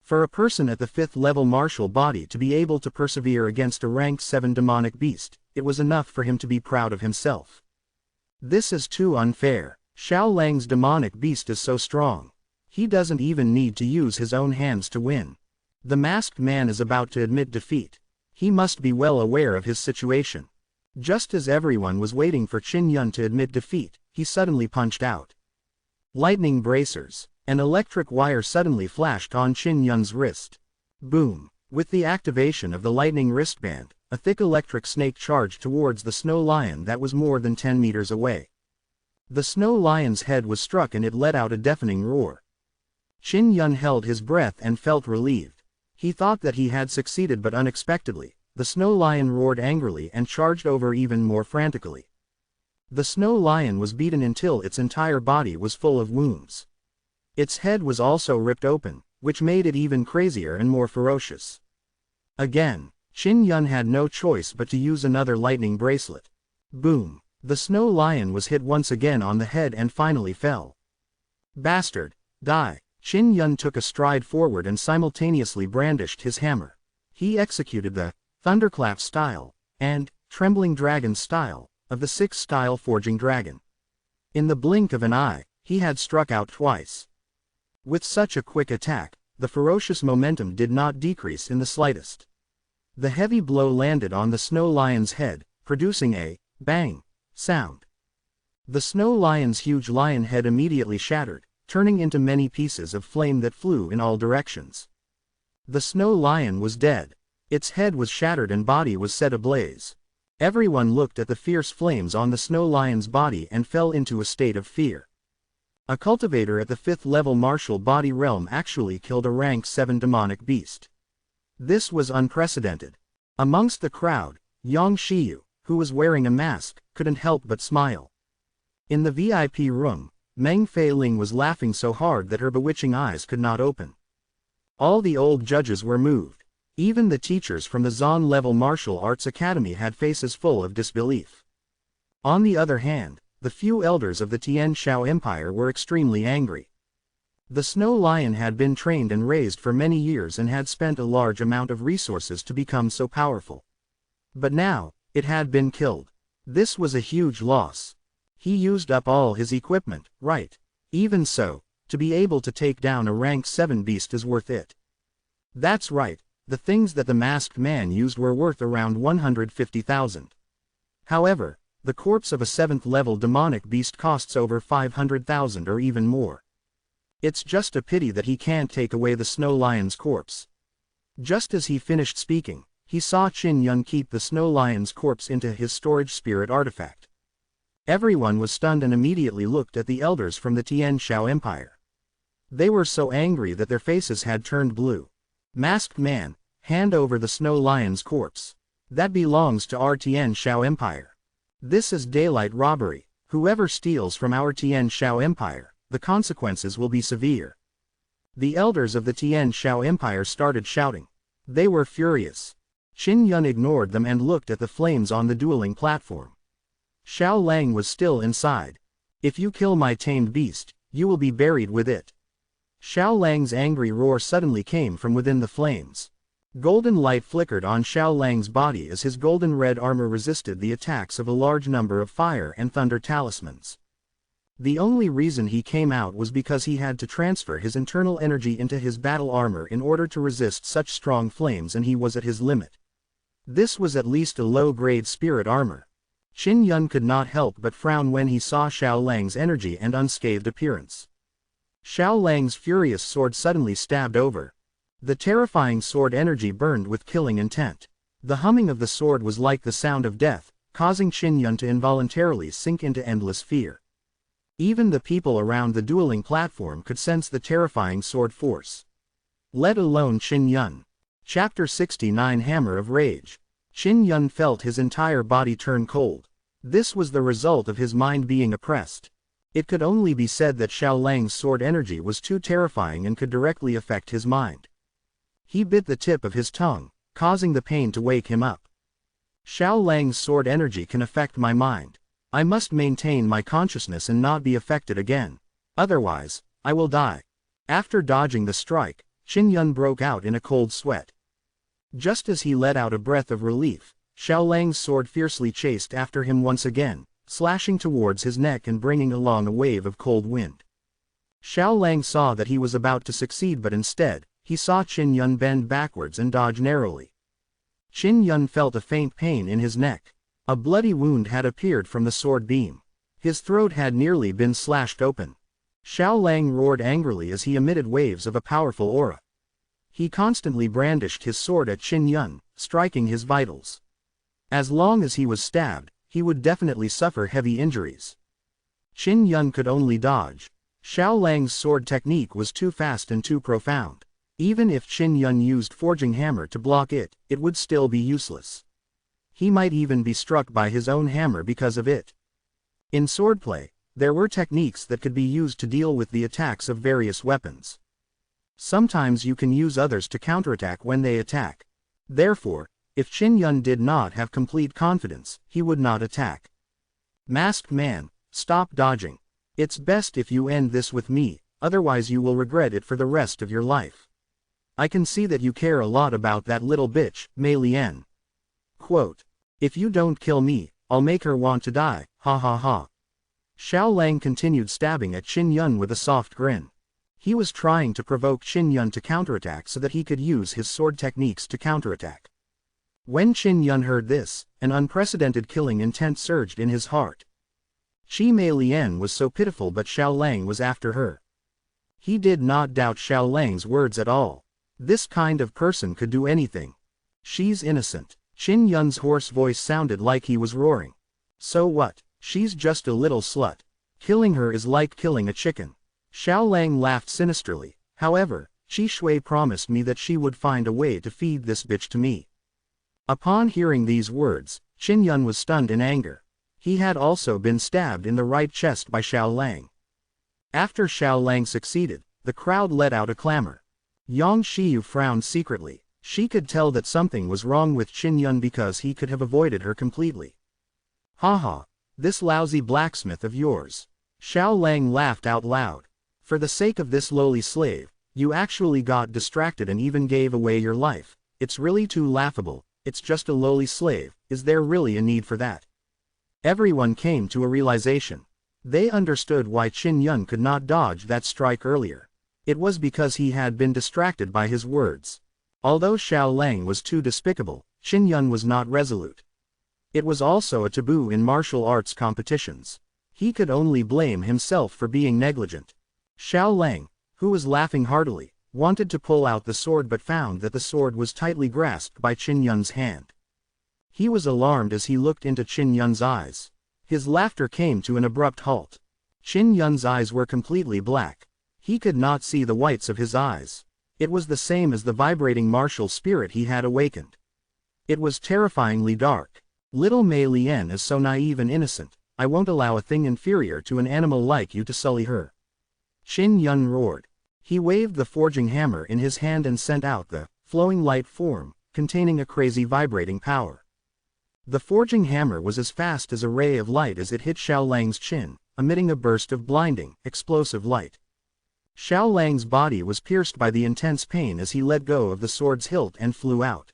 [SPEAKER 1] For a person at the 5th level martial body to be able to persevere against a rank 7 demonic beast, it was enough for him to be proud of himself. This is too unfair. Xiao Lang's demonic beast is so strong. He doesn't even need to use his own hands to win. The masked man is about to admit defeat. He must be well aware of his situation. Just as everyone was waiting for Qin Yun to admit defeat, he suddenly punched out. Lightning bracers. An electric wire suddenly flashed on Qin Yun's wrist. Boom. With the activation of the lightning wristband, a thick electric snake charged towards the snow lion that was more than 10 meters away. The snow lion's head was struck and it let out a deafening roar. Qin Yun held his breath and felt relieved. He thought that he had succeeded, but unexpectedly, the snow lion roared angrily and charged over even more frantically. The snow lion was beaten until its entire body was full of wounds. Its head was also ripped open, which made it even crazier and more ferocious. Again, Qin Yun had no choice but to use another lightning bracelet. Boom! The snow lion was hit once again on the head and finally fell. Bastard! Die! Qin Yun took a stride forward and simultaneously brandished his hammer. He executed the thunderclap style and trembling dragon style of the 6th style forging dragon. In the blink of an eye, he had struck out twice. With such a quick attack, the ferocious momentum did not decrease in the slightest. The heavy blow landed on the snow lion's head, producing a bang sound. The snow lion's huge lion head immediately shattered, turning into many pieces of flame that flew in all directions. The snow lion was dead. Its head was shattered and body was set ablaze. Everyone looked at the fierce flames on the snow lion's body and fell into a state of fear. A cultivator at the 5th level martial body realm actually killed a rank 7 demonic beast. This was unprecedented. Amongst the crowd, Yang Shiyu, who was wearing a mask, couldn't help but smile. In the VIP room, Meng Feiling was laughing so hard that her bewitching eyes could not open. All the old judges were moved. Even the teachers from the Zon-level martial arts academy had faces full of disbelief. On the other hand, the few elders of the Tian Shao Empire were extremely angry. The Snow Lion had been trained and raised for many years and had spent a large amount of resources to become so powerful. But now, it had been killed. This was a huge loss. He used up all his equipment, right? Even so, to be able to take down a rank 7 beast is worth it. That's right, the things that the masked man used were worth around 150,000. However, the corpse of a 7th level demonic beast costs over 500,000 or even more. It's just a pity that he can't take away the Snow Lion's corpse. Just as he finished speaking, he saw Qin Yun keep the Snow Lion's corpse into his storage spirit artifact. Everyone was stunned and immediately looked at the elders from the Tian Shao Empire. They were so angry that their faces had turned blue. Masked man, hand over the Snow Lion's corpse. That belongs to our Tian Shao Empire. This is daylight robbery. Whoever steals from our Tian Shao Empire, the consequences will be severe. The elders of the Tian Shao Empire started shouting. They were furious. Qin Yun ignored them and looked at the flames on the dueling platform. Xiao Lang was still inside. If you kill my tamed beast, you will be buried with it. Xiao Lang's angry roar suddenly came from within the flames. Golden light flickered on Xiao Lang's body as his golden red armor resisted the attacks of a large number of fire and thunder talismans. The only reason he came out was because he had to transfer his internal energy into his battle armor in order to resist such strong flames, and he was at his limit. This was at least a low-grade spirit armor. Qin Yun could not help but frown when he saw Xiao Lang's energy and unscathed appearance. Xiao Lang's furious sword suddenly stabbed over. The terrifying sword energy burned with killing intent. The humming of the sword was like the sound of death, causing Qin Yun to involuntarily sink into endless fear. Even the people around the dueling platform could sense the terrifying sword force. Let alone Qin Yun. Chapter 69 Hammer of Rage. Qin Yun felt his entire body turn cold. This was the result of his mind being oppressed. It could only be said that Xiao Lang's sword energy was too terrifying and could directly affect his mind. He bit the tip of his tongue, causing the pain to wake him up. Xiao Lang's sword energy can affect my mind. I must maintain my consciousness and not be affected again. Otherwise, I will die. After dodging the strike, Qin Yun broke out in a cold sweat. Just as he let out a breath of relief, Xiao Lang's sword fiercely chased after him once again, slashing towards his neck and bringing along a wave of cold wind. Xiao Lang saw that he was about to succeed, but instead, he saw Qin Yun bend backwards and dodge narrowly. Qin Yun felt a faint pain in his neck. A bloody wound had appeared from the sword beam. His throat had nearly been slashed open. Xiao Lang roared angrily as he emitted waves of a powerful aura. He constantly brandished his sword at Qin Yun, striking his vitals. As long as he was stabbed, he would definitely suffer heavy injuries. Qin Yun could only dodge. Xiao Lang's sword technique was too fast and too profound. Even if Qin Yun used Forging Hammer to block it, it would still be useless. He might even be struck by his own hammer because of it. In swordplay, there were techniques that could be used to deal with the attacks of various weapons. Sometimes you can use others to counterattack when they attack. Therefore, if Qin Yun did not have complete confidence, he would not attack. Masked man, stop dodging. It's best if you end this with me, otherwise you will regret it for the rest of your life. I can see that you care a lot about that little bitch, Mei Lian. Quote. If you don't kill me, I'll make her want to die, ha ha ha. Xiao Lang continued stabbing at Qin Yun with a soft grin. He was trying to provoke Qin Yun to counterattack so that he could use his sword techniques to counterattack. When Qin Yun heard this, an unprecedented killing intent surged in his heart. Mei Lian was so pitiful, but Xiao Lang was after her. He did not doubt Xiao Lang's words at all. This kind of person could do anything. She's innocent. Qin Yun's hoarse voice sounded like he was roaring. So what? She's just a little slut. Killing her is like killing a chicken. Xiao Lang laughed sinisterly. However, Qi Shui promised me that she would find a way to feed this bitch to me. Upon hearing these words, Qin Yun was stunned in anger. He had also been stabbed in the right chest by Xiao Lang. After Xiao Lang succeeded, the crowd let out a clamor. Yang Xiyu frowned secretly. She could tell that something was wrong with Qin Yun because he could have avoided her completely. Haha, this lousy blacksmith of yours. Xiao Lang laughed out loud. For the sake of this lowly slave, you actually got distracted and even gave away your life. It's really too laughable. It's just a lowly slave. Is there really a need for that? Everyone came to a realization. They understood why Qin Yun could not dodge that strike earlier. It was because he had been distracted by his words. Although Xiao Lang was too despicable, Qin Yun was not resolute. It was also a taboo in martial arts competitions. He could only blame himself for being negligent. Xiao Lang, who was laughing heartily, wanted to pull out the sword but found that the sword was tightly grasped by Qin Yun's hand. He was alarmed as he looked into Qin Yun's eyes. His laughter came to an abrupt halt. Qin Yun's eyes were completely black. He could not see the whites of his eyes. It was the same as the vibrating martial spirit he had awakened. It was terrifyingly dark. Little Mei Lian is so naive and innocent. I won't allow a thing inferior to an animal like you to sully her. Qin Yun roared. He waved the forging hammer in his hand and sent out the flowing light form, containing a crazy vibrating power. The forging hammer was as fast as a ray of light as it hit Xiao Lang's chin, emitting a burst of blinding, explosive light. Xiao Lang's body was pierced by the intense pain as he let go of the sword's hilt and flew out.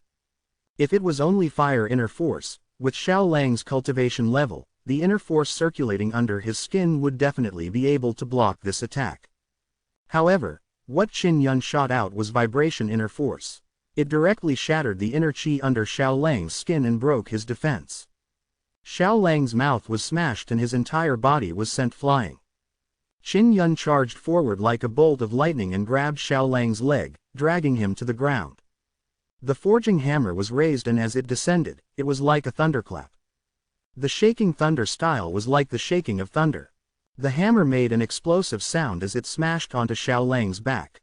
[SPEAKER 1] If it was only fire inner force, with Xiao Lang's cultivation level, the inner force circulating under his skin would definitely be able to block this attack. However, what Qin Yun shot out was vibration inner force. It directly shattered the inner chi under Xiao Lang's skin and broke his defense. Xiao Lang's mouth was smashed and his entire body was sent flying. Qin Yun charged forward like a bolt of lightning and grabbed Xiao Lang's leg, dragging him to the ground. The forging hammer was raised and as it descended, it was like a thunderclap. The shaking thunder style was like the shaking of thunder. The hammer made an explosive sound as it smashed onto Xiao Lang's back.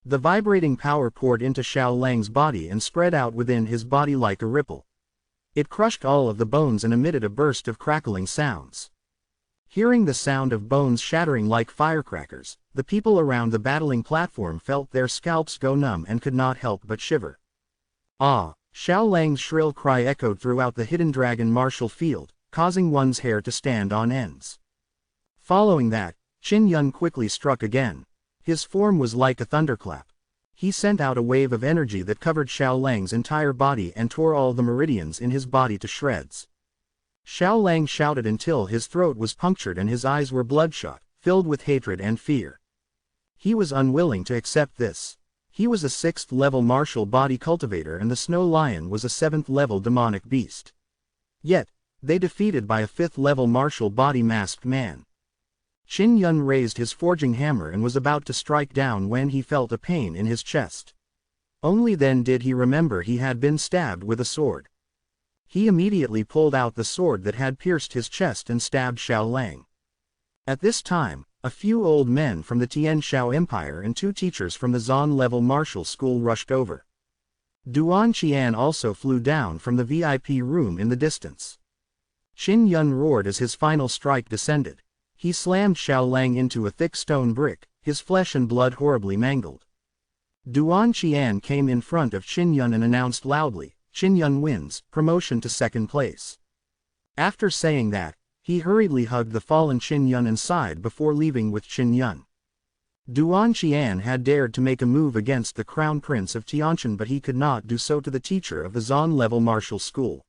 [SPEAKER 1] The vibrating power poured into Xiao Lang's body and spread out within his body like a ripple. It crushed all of the bones and emitted a burst of crackling sounds. Hearing the sound of bones shattering like firecrackers, the people around the battling platform felt their scalps go numb and could not help but shiver. Ah! Xiao Lang's shrill cry echoed throughout the hidden dragon martial field, causing one's hair to stand on ends. Following that, Qin Yun quickly struck again. His form was like a thunderclap. He sent out a wave of energy that covered Xiao Lang's entire body and tore all the meridians in his body to shreds. Xiao Lang shouted until his throat was punctured and his eyes were bloodshot, filled with hatred and fear. He was unwilling to accept this. He was a 6th-level martial body cultivator and the Snow Lion was a 7th-level demonic beast. Yet, they defeated by a 5th-level martial body masked man. Qin Yun raised his forging hammer and was about to strike down when he felt a pain in his chest. Only then did he remember he had been stabbed with a sword. He immediately pulled out the sword that had pierced his chest and stabbed Xiao Lang. At this time, a few old men from the Tianshao Empire and 2 teachers from the Zon-level martial school rushed over. Duan Qian also flew down from the VIP room in the distance. Qin Yun roared as his final strike descended. He slammed Xiao Lang into a thick stone brick, his flesh and blood horribly mangled. Duan Qian came in front of Qin Yun and announced loudly, "Qin Yun wins, promotion to 2nd place." After saying that, he hurriedly hugged the fallen Qin Yun and sighed before leaving with Qin Yun. Duan Qian had dared to make a move against the Crown Prince of Tianjin but he could not do so to the teacher of the Zon-level martial school.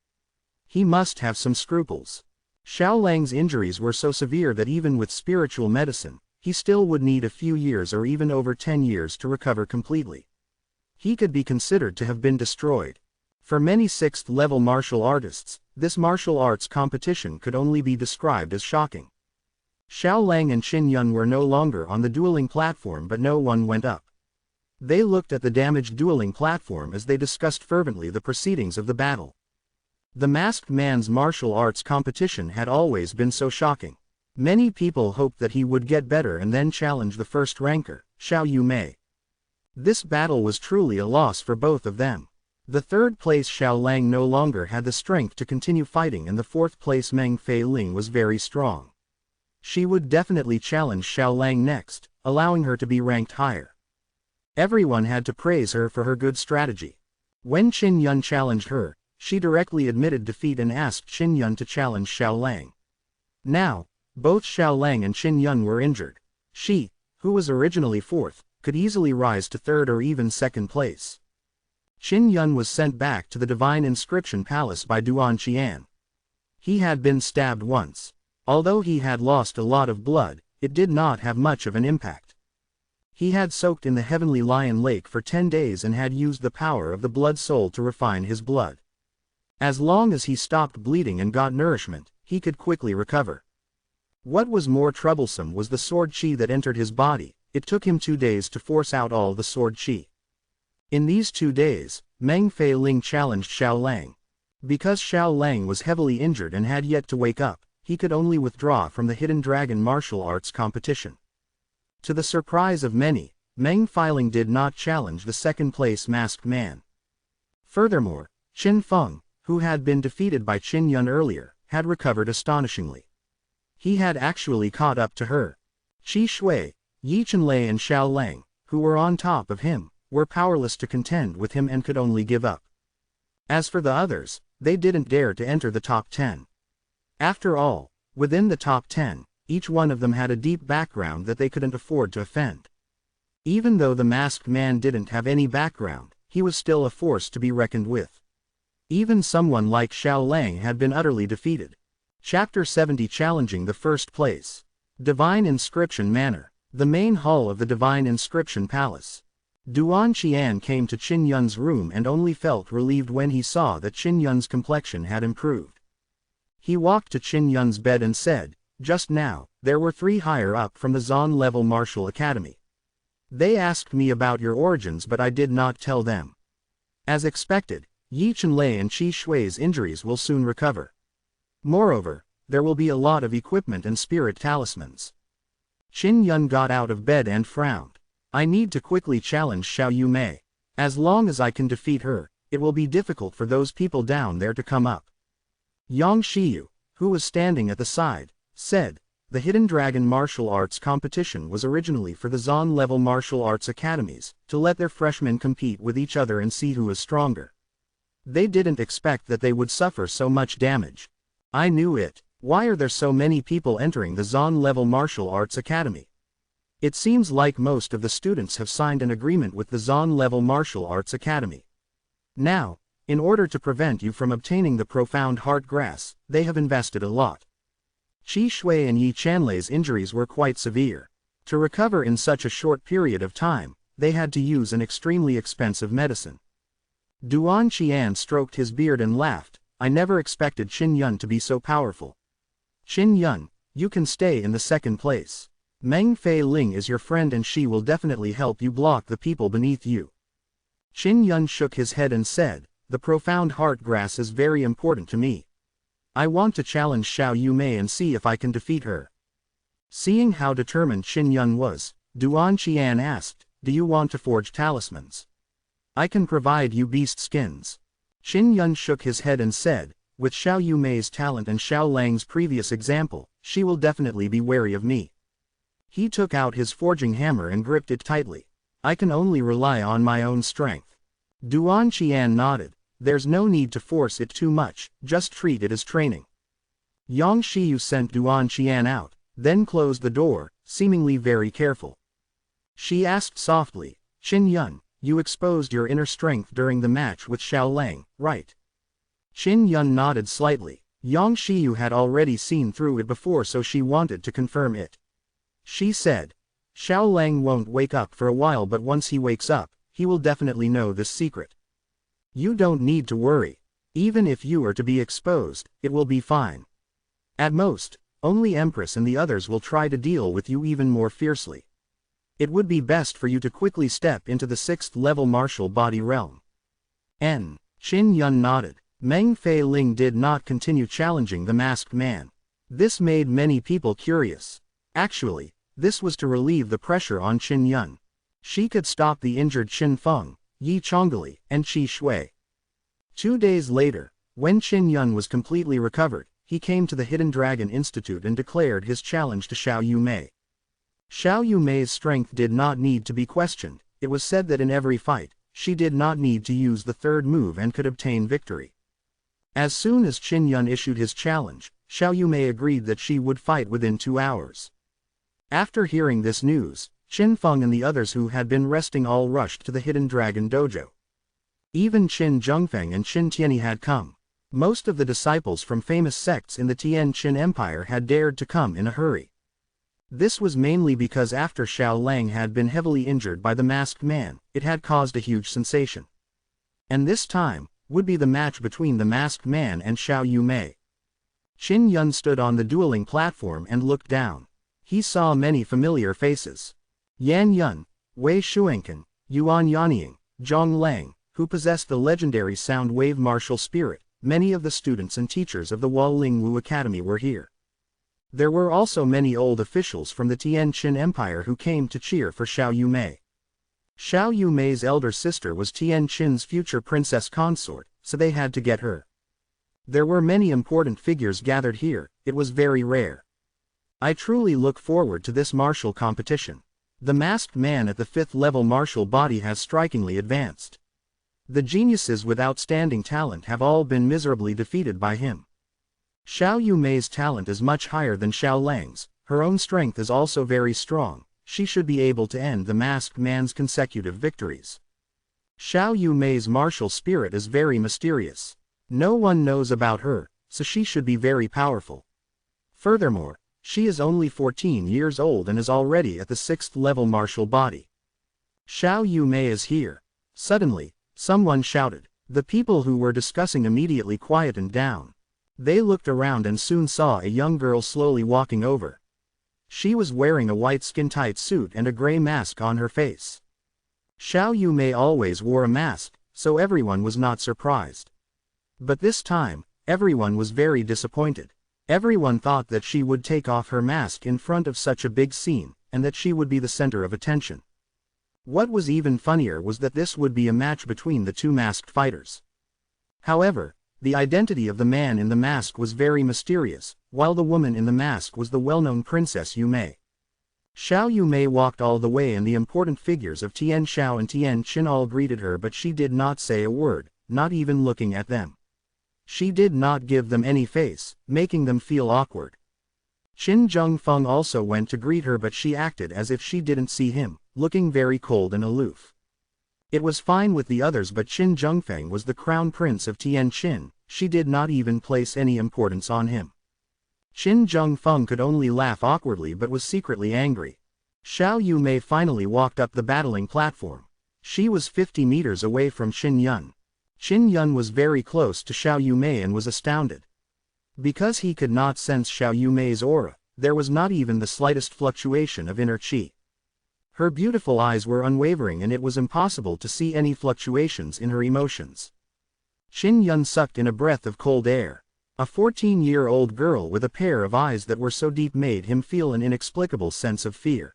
[SPEAKER 1] He must have some scruples. Xiao Lang's injuries were so severe that even with spiritual medicine, he still would need a few years or even over 10 years to recover completely. He could be considered to have been destroyed. For many 6th-level martial artists, this martial arts competition could only be described as shocking. Xiao Lang and Qin Yun were no longer on the dueling platform but no one went up. They looked at the damaged dueling platform as they discussed fervently the proceedings of the battle. The masked man's martial arts competition had always been so shocking. Many people hoped that he would get better and then challenge the first ranker, Xiao Yumei. This battle was truly a loss for both of them. The 3rd place Xiao Lang no longer had the strength to continue fighting and the 4th place Meng Fei Ling was very strong. She would definitely challenge Xiao Lang next, allowing her to be ranked higher. Everyone had to praise her for her good strategy. When Qin Yun challenged her, she directly admitted defeat and asked Qin Yun to challenge Xiao Lang. Now, both Xiao Lang and Qin Yun were injured. She, who was originally fourth, could easily rise to third or even second place. Qin Yun was sent back to the Divine Inscription Palace by Duan Qian. He had been stabbed once. Although he had lost a lot of blood, it did not have much of an impact. He had soaked in the Heavenly Lion Lake for 10 days and had used the power of the Blood Soul to refine his blood. As long as he stopped bleeding and got nourishment, he could quickly recover. What was more troublesome was the sword qi that entered his body. It took him 2 days to force out all the sword qi. In these 2 days, Meng Fei Ling challenged Xiao Lang. Because Xiao Lang was heavily injured and had yet to wake up, he could only withdraw from the Hidden Dragon martial arts competition. To the surprise of many, Meng Fei Ling did not challenge the second-place masked man. Furthermore, Qin Feng, who had been defeated by Qin Yun earlier, had recovered astonishingly. He had actually caught up to her. Qi Shui, Yi Chenlei and Xiao Lang, who were on top of him, were powerless to contend with him and could only give up. As for the others, they didn't dare to enter the top 10. After all, within the top 10, each one of them had a deep background that they couldn't afford to offend. Even though the masked man didn't have any background, he was still a force to be reckoned with. Even someone like Xiao Lang had been utterly defeated. Chapter 70 Challenging the First Place. Divine Inscription Manor. The main hall of the Divine Inscription Palace. Duan Qian came to Qin Yun's room and only felt relieved when he saw that Qin Yun's complexion had improved. He walked to Qin Yun's bed and said, "Just now, there were 3 higher up from the Zon-level martial academy. They asked me about your origins but I did not tell them. As expected, Yi Chenlei and Qi Shui's injuries will soon recover. Moreover, there will be a lot of equipment and spirit talismans." Qin Yun got out of bed and frowned. "I need to quickly challenge Xiao Yumei. As long as I can defeat her, it will be difficult for those people down there to come up." Yang Shiyu, who was standing at the side, said, "The Hidden Dragon martial arts competition was originally for the Zon-level martial arts academies, to let their freshmen compete with each other and see who is stronger. They didn't expect that they would suffer so much damage. I knew it. Why are there so many people entering the Zon-level martial arts academy? It seems like most of the students have signed an agreement with the Zon-level martial arts academy. Now, in order to prevent you from obtaining the profound heart grass, they have invested a lot. Qi Shui and Yi Chanlei's injuries were quite severe. To recover in such a short period of time, they had to use an extremely expensive medicine." Duan Qian stroked his beard and laughed. "I never expected Qin Yun to be so powerful. Qin Yun, you can stay in the second place. Meng Fei Ling is your friend and she will definitely help you block the people beneath you." Qin Yun shook his head and said, "The profound heart grass is very important to me. I want to challenge Xiao Yumei and see if I can defeat her." Seeing how determined Qin Yun was, Duan Qian asked, "Do you want to forge talismans? I can provide you beast skins." Qin Yun shook his head and said, "With Xiao Yumei's talent and Xiao Lang's previous example, she will definitely be wary of me." He took out his forging hammer and gripped it tightly. "I can only rely on my own strength." Duan Qian nodded. "There's no need to force it too much, just treat it as training." Yang Shiyu sent Duan Qian out, then closed the door, seemingly very careful. She asked softly, "Qin Yun, you exposed your inner strength during the match with Xiao Lang, right?" Qin Yun nodded slightly. Yang Shiyu had already seen through it before so she wanted to confirm it. She said, "Xiao Lang won't wake up for a while but once he wakes up, he will definitely know this secret. You don't need to worry. Even if you are to be exposed, it will be fine. At most, only Empress and the others will try to deal with you even more fiercely. It would be best for you to quickly step into the 6th level martial body realm." Qin Yun nodded. Meng Fei Ling did not continue challenging the masked man. This made many people curious. Actually, this was to relieve the pressure on Qin Yun. She could stop the injured Qin Feng, Yi Chongali, and Qi Shui. 2 days later, when Qin Yun was completely recovered, he came to the Hidden Dragon Institute and declared his challenge to Xiao Yumei. Xiao Yumei's strength did not need to be questioned. It was said that in every fight, she did not need to use the third move and could obtain victory. As soon as Qin Yun issued his challenge, Xiao Yumei agreed that she would fight within 2 hours. After hearing this news, Qin Feng and the others who had been resting all rushed to the Hidden Dragon Dojo. Even Qin Zhengfeng and Qin Tianyi had come. Most of the disciples from famous sects in the Tian Qin Empire had dared to come in a hurry. This was mainly because after Xiao Lang had been heavily injured by the masked man, it had caused a huge sensation. And this time, would be the match between the masked man and Xiao Yumei. Qin Yun stood on the dueling platform and looked down. He saw many familiar faces. Yan Yun, Wei Shuanken, Yuan Yanying, Zhong Lang, who possessed the legendary sound wave martial spirit. Many of the students and teachers of the Walling Academy were here. There were also many old officials from the Tian Qin Empire who came to cheer for Xiao Yumei. Xiao Yumei's elder sister was Tian Qin's future princess consort, so they had to get her. There were many important figures gathered here. It was very rare. I truly look forward to this martial competition. The masked man at the 5th level martial body has strikingly advanced. The geniuses with outstanding talent have all been miserably defeated by him. Xiao Yumei's talent is much higher than Xiao Lang's, her own strength is also very strong, she should be able to end the masked man's consecutive victories. Xiao Yumei's martial spirit is very mysterious. No one knows about her, so she should be very powerful. Furthermore, she is only 14 years old and is already at the 6th level martial body. Xiao Yumei is here. Suddenly, someone shouted. The people who were discussing immediately quietened down. They looked around and soon saw a young girl slowly walking over. She was wearing a white skin-tight suit and a gray mask on her face. Xiao Yumei always wore a mask, so everyone was not surprised. But this time, everyone was very disappointed. Everyone thought that she would take off her mask in front of such a big scene, and that she would be the center of attention. What was even funnier was that this would be a match between the two masked fighters. However, the identity of the man in the mask was very mysterious, while the woman in the mask was the well-known Princess Yumei. Xiao Yumei walked all the way and the important figures of Tian Xiao and Tian Qin all greeted her, but she did not say a word, not even looking at them. She did not give them any face, making them feel awkward. Qin Zhengfeng also went to greet her, but she acted as if she didn't see him, looking very cold and aloof. It was fine with the others, but Qin Zhengfeng was the crown prince of Tian Qin, she did not even place any importance on him. Qin Zhengfeng could only laugh awkwardly but was secretly angry. Xiao Yumei finally walked up the battling platform. She was 50 meters away from Qin Yun. Qin Yun was very close to Xiao Yumei and was astounded. Because he could not sense Xiao Yumei's aura, there was not even the slightest fluctuation of inner qi. Her beautiful eyes were unwavering and it was impossible to see any fluctuations in her emotions. Qin Yun sucked in a breath of cold air. A 14-year-old girl with a pair of eyes that were so deep made him feel an inexplicable sense of fear.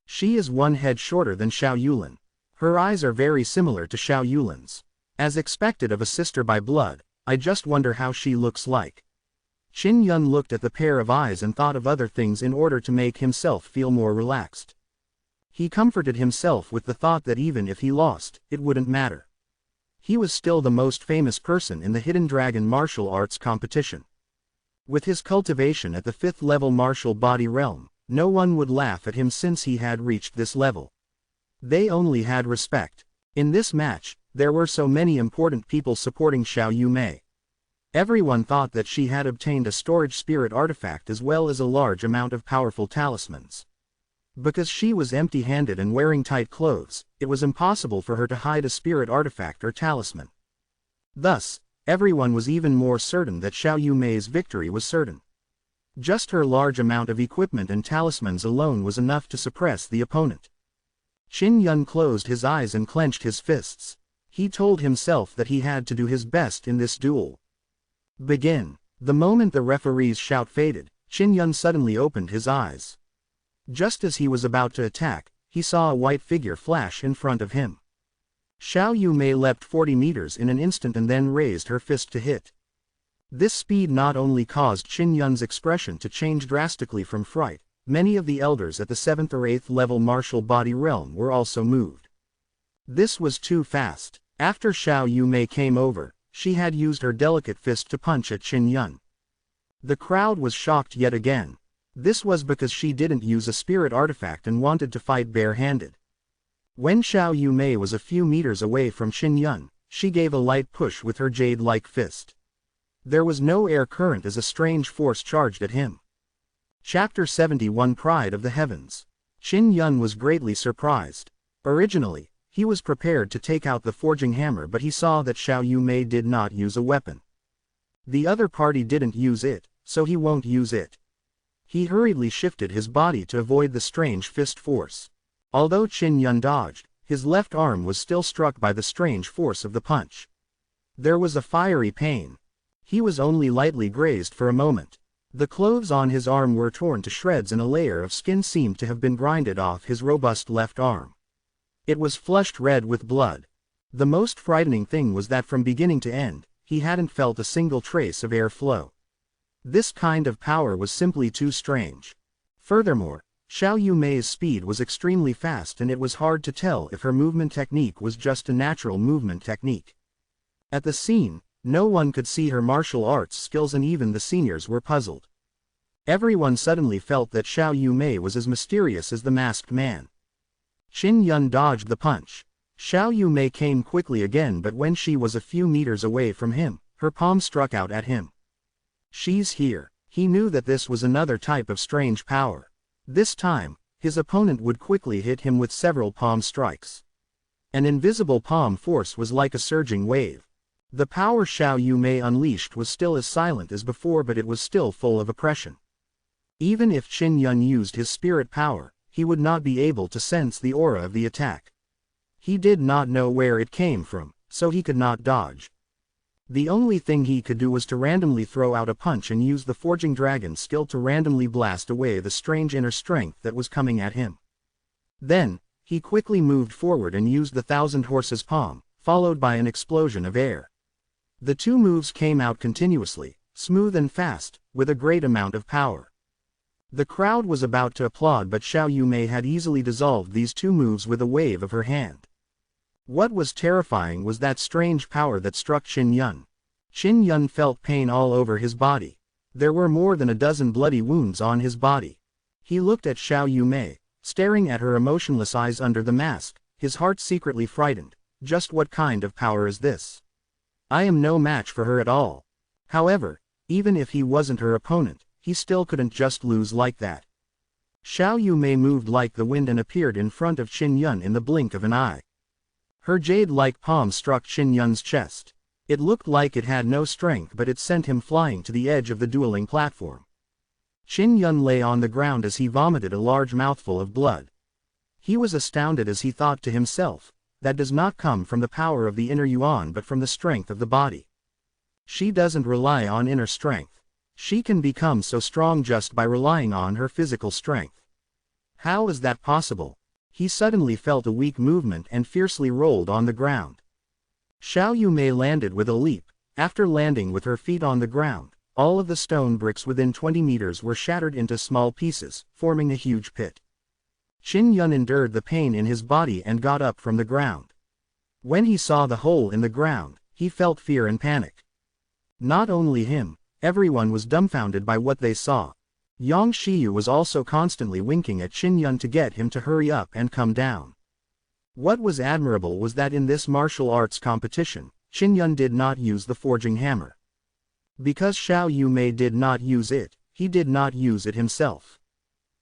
[SPEAKER 1] She is 1 head shorter than Xiao Yulin. Her eyes are very similar to Xiao Yulin's. As expected of a sister by blood, I just wonder how she looks like. Qin Yun looked at the pair of eyes and thought of other things in order to make himself feel more relaxed. He comforted himself with the thought that even if he lost, it wouldn't matter. He was still the most famous person in the Hidden Dragon martial arts competition. With his cultivation at the 5th level martial body realm, no one would laugh at him since he had reached this level. They only had respect. In this match, there were so many important people supporting Xiao Yumei. Everyone thought that she had obtained a storage spirit artifact as well as a large amount of powerful talismans. Because she was empty-handed and wearing tight clothes, it was impossible for her to hide a spirit artifact or talisman. Thus, everyone was even more certain that Xiao Yumei's victory was certain. Just her large amount of equipment and talismans alone was enough to suppress the opponent. Qin Yun closed his eyes and clenched his fists. He told himself that he had to do his best in this duel. Begin. The moment the referee's shout faded, Qin Yun suddenly opened his eyes. Just as he was about to attack, he saw a white figure flash in front of him. Xiao Yumei leapt 40 meters in an instant and then raised her fist to hit. This speed not only caused Qin Yun's expression to change drastically from fright, many of the elders at the 7th or 8th level martial body realm were also moved. This was too fast. After Xiao Yumei came over, she had used her delicate fist to punch at Qin Yun. The crowd was shocked yet again. This was because she didn't use a spirit artifact and wanted to fight bare-handed. When Xiao Yumei was a few meters away from Qin Yun, she gave a light push with her jade-like fist. There was no air current as a strange force charged at him. Chapter 71 Pride of the Heavens. Qin Yun was greatly surprised. Originally, he was prepared to take out the forging hammer, but he saw that Xiao Yumei did not use a weapon. The other party didn't use it, so he won't use it. He hurriedly shifted his body to avoid the strange fist force. Although Qin Yun dodged, his left arm was still struck by the strange force of the punch. There was a fiery pain. He was only lightly grazed for a moment. The clothes on his arm were torn to shreds and a layer of skin seemed to have been grinded off his robust left arm. It was flushed red with blood. The most frightening thing was that from beginning to end, he hadn't felt a single trace of air flow. This kind of power was simply too strange. Furthermore, Xiao Yumei's speed was extremely fast and it was hard to tell if her movement technique was just a natural movement technique. At the scene, no one could see her martial arts skills and even the seniors were puzzled. Everyone suddenly felt that Xiao Yumei was as mysterious as the masked man. Qin Yun dodged the punch. Xiao Yumei came quickly again, but when she was a few meters away from him, her palm struck out at him. She's here. He knew that this was another type of strange power. This time, his opponent would quickly hit him with several palm strikes. An invisible palm force was like a surging wave. The power Xiao Yumei unleashed was still as silent as before, but it was still full of oppression. Even if Qin Yun used his spirit power, he would not be able to sense the aura of the attack. He did not know where it came from, so he could not dodge. The only thing he could do was to randomly throw out a punch and use the Forging Dragon skill to randomly blast away the strange inner strength that was coming at him. Then, he quickly moved forward and used the Thousand Horses Palm, followed by an explosion of air. The two moves came out continuously, smooth and fast, with a great amount of power. The crowd was about to applaud, but Xiao Yumei had easily dissolved these two moves with a wave of her hand. What was terrifying was that strange power that struck Qin Yun. Qin Yun felt pain all over his body. There were more than a dozen bloody wounds on his body. He looked at Xiao Yumei, staring at her emotionless eyes under the mask, his heart secretly frightened. Just what kind of power is this? I am no match for her at all. However, even if he wasn't her opponent, he still couldn't just lose like that. Xiao Yumei moved like the wind and appeared in front of Qin Yun in the blink of an eye. Her jade-like palm struck Qin Yun's chest. It looked like it had no strength, but it sent him flying to the edge of the dueling platform. Qin Yun lay on the ground as he vomited a large mouthful of blood. He was astounded as he thought to himself, that does not come from the power of the inner yuan but from the strength of the body. She doesn't rely on inner strength. She can become so strong just by relying on her physical strength. How is that possible? He suddenly felt a weak movement and fiercely rolled on the ground. Xiao Yumei landed with a leap. After landing with her feet on the ground, all of the stone bricks within 20 meters were shattered into small pieces, forming a huge pit. Qin Yun endured the pain in his body and got up from the ground. When he saw the hole in the ground, he felt fear and panic. Not only him, everyone was dumbfounded by what they saw. Yang Shiyu was also constantly winking at Qin Yun to get him to hurry up and come down. What was admirable was that in this martial arts competition, Qin Yun did not use the forging hammer. Because Xiao Yumei did not use it, he did not use it himself.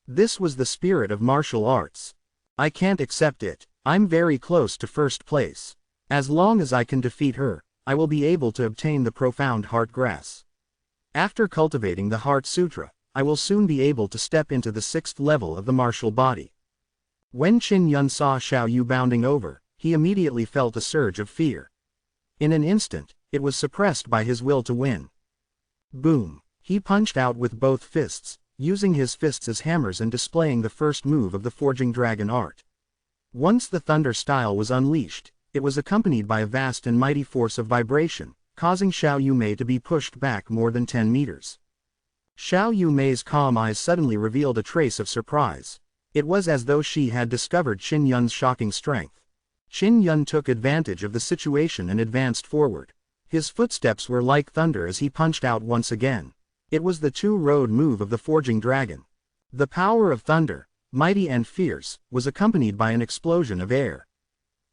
[SPEAKER 1] This was the spirit of martial arts. I can't accept it. I'm very close to first place. As long as I can defeat her, I will be able to obtain the profound heart grass. After cultivating the Heart Sutra, I will soon be able to step into the 6th level of the martial body. When Qin Yun saw Xiao Yu bounding over, he immediately felt a surge of fear. In an instant, it was suppressed by his will to win. Boom! He punched out with both fists, using his fists as hammers and displaying the first move of the Forging Dragon art. Once the thunder style was unleashed, it was accompanied by a vast and mighty force of vibration, causing Xiao Yumei to be pushed back more than 10 meters. Xiao Yumei's calm eyes suddenly revealed a trace of surprise. It was as though she had discovered Qin Yun's shocking strength. Qin Yun took advantage of the situation and advanced forward. His footsteps were like thunder as he punched out once again. It was the two-road move of the Forging Dragon. The power of thunder, mighty and fierce, was accompanied by an explosion of air.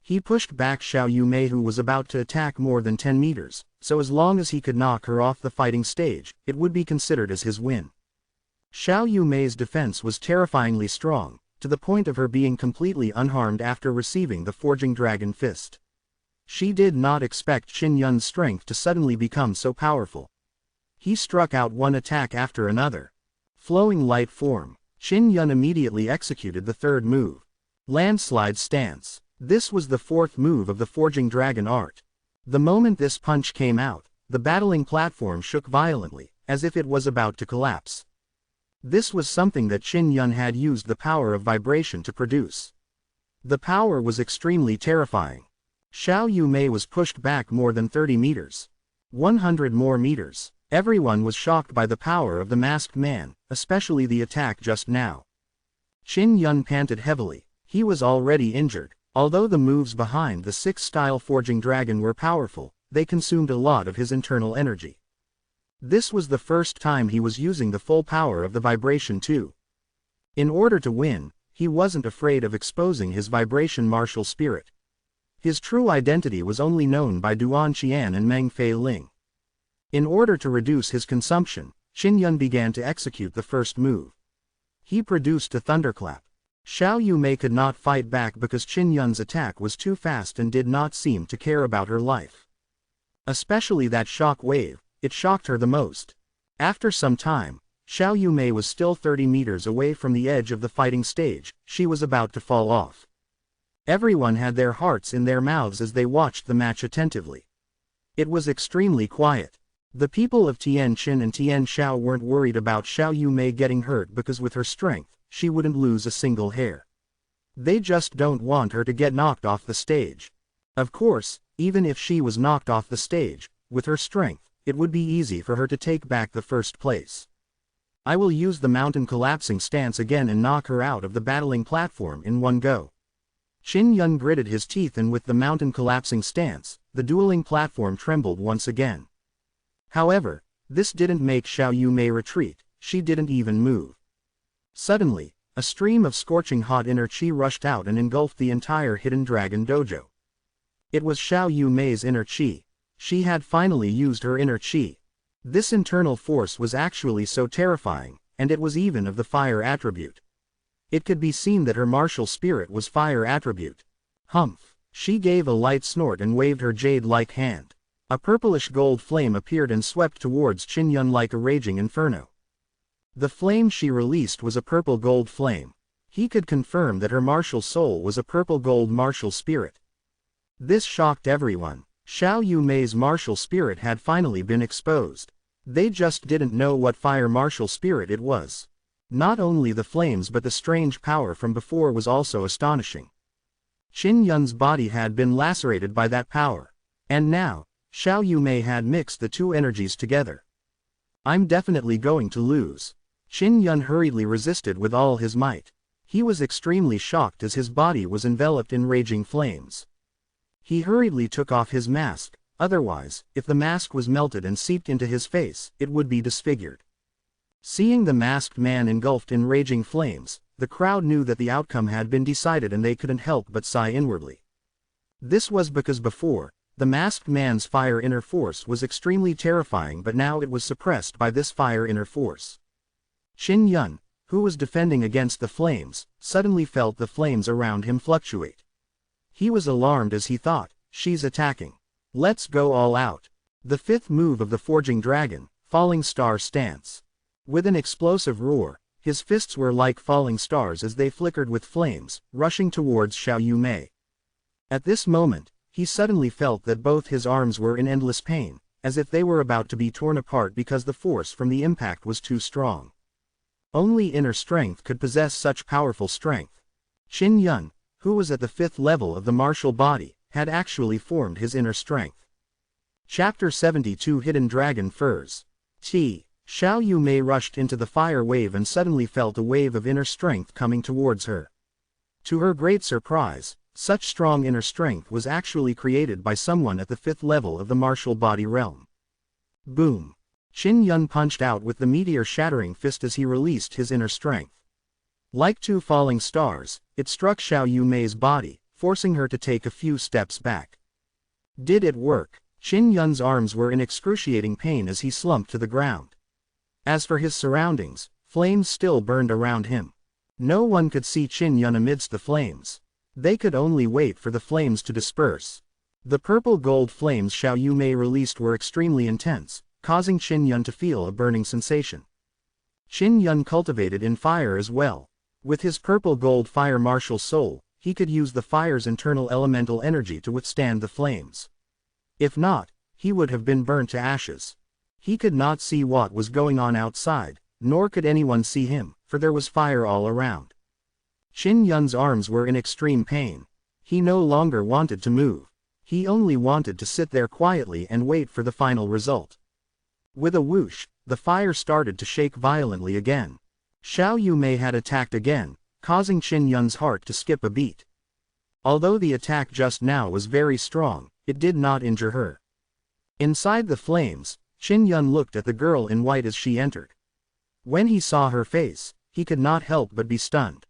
[SPEAKER 1] He pushed back Xiao Yumei, who was about to attack more than 10 meters, so as long as he could knock her off the fighting stage, it would be considered as his win. Xiao Yumei's defense was terrifyingly strong, to the point of her being completely unharmed after receiving the Forging Dragon Fist. She did not expect Qin Yun's strength to suddenly become so powerful. He struck out one attack after another. Flowing light form, Qin Yun immediately executed the third move. Landslide Stance. This was the fourth move of the Forging Dragon art. The moment this punch came out, the battling platform shook violently, as if it was about to collapse. This was something that Qin Yun had used the power of vibration to produce. The power was extremely terrifying. Xiao Yumei was pushed back more than 30 meters. 100 more meters. Everyone was shocked by the power of the masked man, especially the attack just now. Qin Yun panted heavily. He was already injured. Although the moves behind the 6-style Forging Dragon were powerful, they consumed a lot of his internal energy. This was the first time he was using the full power of the vibration too. In order to win, he wasn't afraid of exposing his vibration martial spirit. His true identity was only known by Duan Qian and Meng Fei Ling. In order to reduce his consumption, Qin Yun began to execute the first move. He produced a thunderclap. Xiao Yumei could not fight back because Qin Yun's attack was too fast and did not seem to care about her life. Especially that shock wave, it shocked her the most. After some time, Xiao Yumei was still 30 meters away from the edge of the fighting stage. She was about to fall off. Everyone had their hearts in their mouths as they watched the match attentively. It was extremely quiet. The people of Tianqin and Tianshao weren't worried about Xiao Yumei getting hurt because with her strength, she wouldn't lose a single hair. They just don't want her to get knocked off the stage. Of course, even if she was knocked off the stage, with her strength, it would be easy for her to take back the first place. I will use the mountain collapsing stance again and knock her out of the battling platform in one go. Qin Yun gritted his teeth, and with the mountain collapsing stance, the dueling platform trembled once again. However, this didn't make Xiao Yumei retreat. She didn't even move. Suddenly, a stream of scorching hot inner qi rushed out and engulfed the entire Hidden Dragon dojo. It was Xiao Yumei's inner qi. She had finally used her inner qi. This internal force was actually so terrifying, and it was even of the fire attribute. It could be seen that her martial spirit was fire attribute. Humph! She gave a light snort and waved her jade-like hand. A purplish gold flame appeared and swept towards Qin Yun like a raging inferno. The flame she released was a purple gold flame. He could confirm that her martial soul was a purple gold martial spirit. This shocked everyone. Xiao Yumei's martial spirit had finally been exposed. They just didn't know what fire martial spirit it was. Not only the flames but the strange power from before was also astonishing. Qin Yun's body had been lacerated by that power. And now, Xiao Yumei had mixed the two energies together. I'm definitely going to lose. Qin Yun hurriedly resisted with all his might. He was extremely shocked as his body was enveloped in raging flames. He hurriedly took off his mask, otherwise, if the mask was melted and seeped into his face, it would be disfigured. Seeing the masked man engulfed in raging flames, the crowd knew that the outcome had been decided and they couldn't help but sigh inwardly. This was because before, the masked man's fire inner force was extremely terrifying, but now it was suppressed by this fire inner force. Qin Yun, who was defending against the flames, suddenly felt the flames around him fluctuate. He was alarmed as he thought, she's attacking. Let's go all out. The fifth move of the Forging Dragon, Falling Star Stance. With an explosive roar, his fists were like falling stars as they flickered with flames, rushing towards Xiao Yumei. At this moment, he suddenly felt that both his arms were in endless pain, as if they were about to be torn apart because the force from the impact was too strong. Only inner strength could possess such powerful strength. Qin Yun, who was at the 5th level of the martial body, had actually formed his inner strength. Chapter 72 Hidden Dragon Furs. Xiao Yumei rushed into the fire wave and suddenly felt a wave of inner strength coming towards her. To her great surprise, such strong inner strength was actually created by someone at the 5th level of the martial body realm. Boom! Qin Yun punched out with the meteor-shattering fist as he released his inner strength. Like two falling stars, it struck Xiao Yumei's body, forcing her to take a few steps back. Did it work? Qin Yun's arms were in excruciating pain as he slumped to the ground. As for his surroundings, flames still burned around him. No one could see Qin Yun amidst the flames. They could only wait for the flames to disperse. The purple-gold flames Xiao Yumei released were extremely intense, causing Qin Yun to feel a burning sensation. Qin Yun cultivated in fire as well. With his purple-gold fire martial soul, he could use the fire's internal elemental energy to withstand the flames. If not, he would have been burnt to ashes. He could not see what was going on outside, nor could anyone see him, for there was fire all around. Qin Yun's arms were in extreme pain. He no longer wanted to move. He only wanted to sit there quietly and wait for the final result. With a whoosh, the fire started to shake violently again. Xiao Yumei had attacked again, causing Qin Yun's heart to skip a beat. Although the attack just now was very strong, it did not injure her. Inside the flames, Qin Yun looked at the girl in white as she entered. When he saw her face, he could not help but be stunned.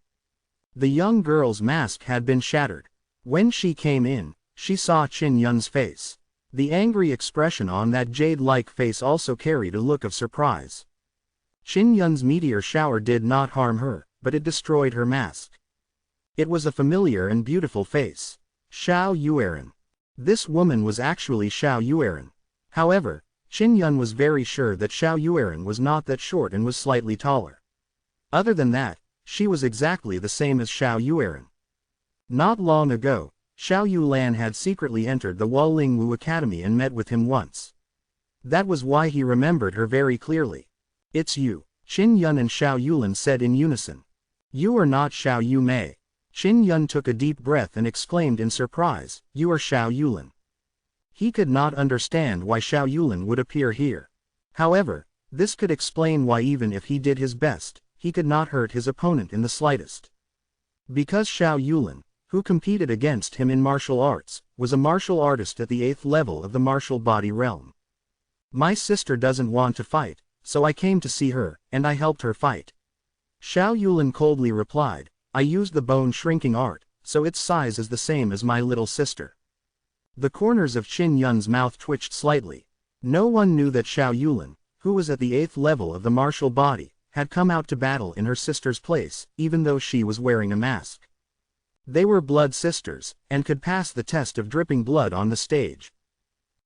[SPEAKER 1] The young girl's mask had been shattered. When she came in, she saw Qin Yun's face. The angry expression on that jade-like face also carried a look of surprise. Qin Yun's meteor shower did not harm her, but it destroyed her mask. It was a familiar and beautiful face. Xiao Yueran. This woman was actually Xiao Yueran. However, Qin Yun was very sure that Xiao Yueran was not that short and was slightly taller. Other than that, she was exactly the same as Xiao Yueran. Not long ago, Xiao Yulan had secretly entered the Walingwu Academy and met with him once. That was why he remembered her very clearly. "It's you," Qin Yun and Xiao Yulan said in unison. "You are not Xiao Yumei." Qin Yun took a deep breath and exclaimed in surprise, "You are Xiao Yulan." He could not understand why Xiao Yulan would appear here. However, this could explain why even if he did his best, he could not hurt his opponent in the slightest. Because Xiao Yulan, who competed against him in martial arts, was a martial artist at the 8th level of the martial body realm. "My sister doesn't want to fight, so I came to see her, and I helped her fight." Xiao Yulan coldly replied, "I used the bone shrinking art, so its size is the same as my little sister." The corners of Qin Yun's mouth twitched slightly. No one knew that Xiao Yulan, who was at the 8th level of the martial body, had come out to battle in her sister's place, even though she was wearing a mask. They were blood sisters, and could pass the test of dripping blood on the stage.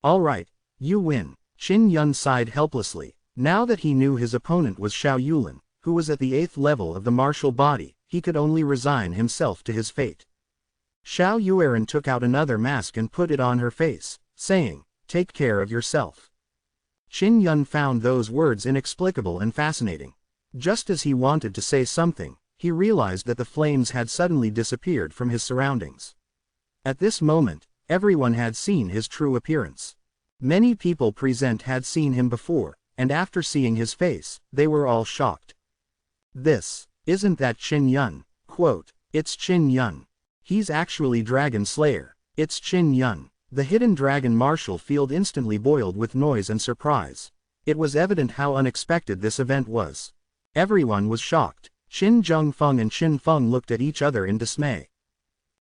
[SPEAKER 1] "All right, you win." Qin Yun sighed helplessly. Now that he knew his opponent was Xiao Yulan, who was at the 8th level of the martial body, he could only resign himself to his fate. Xiao Yueran took out another mask and put it on her face, saying, "Take care of yourself." Qin Yun found those words inexplicable and fascinating. Just as he wanted to say something, he realized that the flames had suddenly disappeared from his surroundings. At this moment, everyone had seen his true appearance. Many people present had seen him before, and after seeing his face, they were all shocked. Isn't that Qin Yun? It's Qin Yun. He's actually Dragon Slayer. It's Qin Yun. The hidden dragon martial field instantly boiled with noise and surprise. It was evident how unexpected this event was. Everyone was shocked. Qin Zhengfeng and Qin Feng looked at each other in dismay.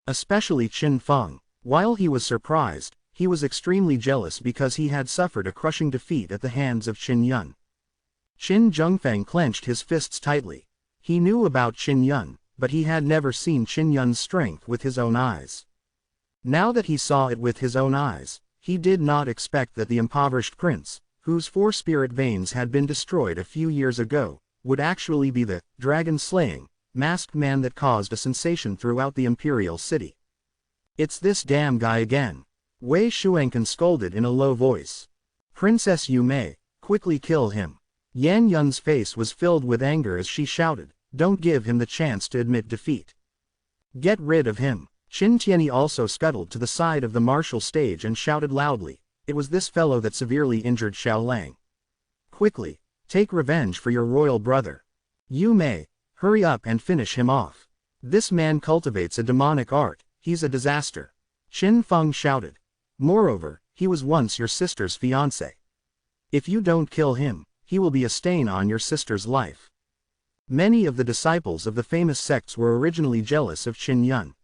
[SPEAKER 1] Especially Qin Feng. While he was surprised, he was extremely jealous because he had suffered a crushing defeat at the hands of Qin Yun. Qin Zhengfeng clenched his fists tightly. He knew about Qin Yun, but he had never seen Qin Yun's strength with his own eyes. Now that he saw it with his own eyes, he did not expect that the impoverished prince, whose 4 spirit veins had been destroyed a few years ago, would actually be the dragon-slaying, masked man that caused a sensation throughout the imperial city. "It's this damn guy again," Wei Shuangkan scolded in a low voice. "Princess Yumei, quickly kill him." Yan Yun's face was filled with anger as she shouted, "Don't give him the chance to admit defeat. Get rid of him." Qin Tianyi also scuttled to the side of the martial stage and shouted loudly, It was this fellow that severely injured Xiao Lang. Quickly, take revenge for your royal brother. You may, hurry up and finish him off. This man cultivates a demonic art, he's a disaster. Qin Feng shouted. Moreover, he was once your sister's fiancé. If you don't kill him, he will be a stain on your sister's life. Many of the disciples of the famous sects were originally jealous of Qin Yun.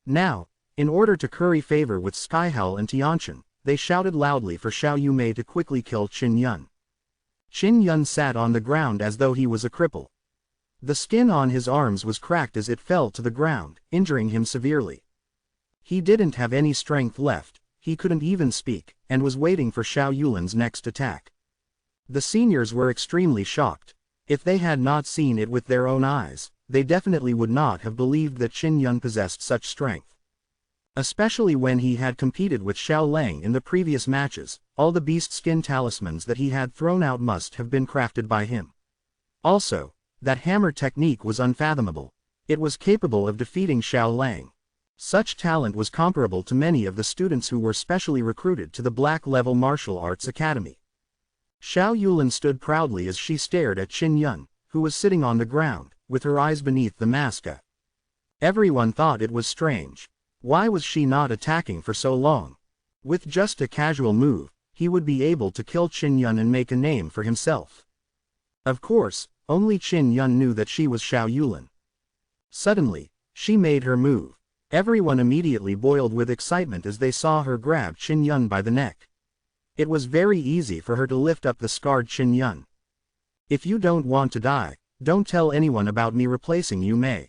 [SPEAKER 1] Now, in order to curry favor with Skyhal and Tianqian, they shouted loudly for Xiao Yumei to quickly kill Qin Yun. Qin Yun sat on the ground as though he was a cripple. The skin on his arms was cracked as it fell to the ground, injuring him severely. He didn't have any strength left, he couldn't even speak, and was waiting for Xiao Yulin's next attack. The seniors were extremely shocked. If they had not seen it with their own eyes, they definitely would not have believed that Qin Yun possessed such strength. Especially when he had competed with Xiao Lang in the previous matches, all the beast skin talismans that he had thrown out must have been crafted by him. Also, that hammer technique was unfathomable. It was capable of defeating Xiao Lang. Such talent was comparable to many of the students who were specially recruited to the Black-level Martial Arts Academy. Xiao Yulin stood proudly as she stared at Qin Yun, who was sitting on the ground, with her eyes beneath the mask. Everyone thought it was strange. Why was she not attacking for so long? With just a casual move, he would be able to kill Qin Yun and make a name for himself. Of course, only Qin Yun knew that she was Xiao Yulin. Suddenly, she made her move. Everyone immediately boiled with excitement as they saw her grab Qin Yun by the neck. It was very easy for her to lift up the scarred Qin Yun. If you don't want to die, don't tell anyone about me replacing you Mei.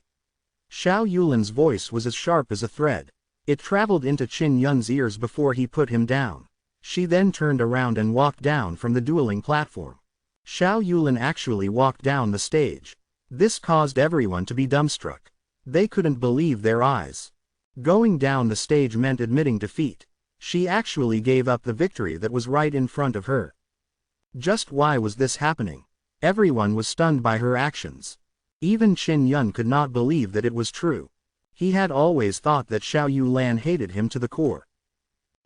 [SPEAKER 1] Xiao Yulin's voice was as sharp as a thread. It traveled into Qin Yun's ears before he put him down. She then turned around and walked down from the dueling platform. Xiao Yulin actually walked down the stage. This caused everyone to be dumbstruck. They couldn't believe their eyes. Going down the stage meant admitting defeat. She actually gave up the victory that was right in front of her. Just why was this happening? Everyone was stunned by her actions. Even Qin Yun could not believe that it was true. He had always thought that Xiao Yulan hated him to the core.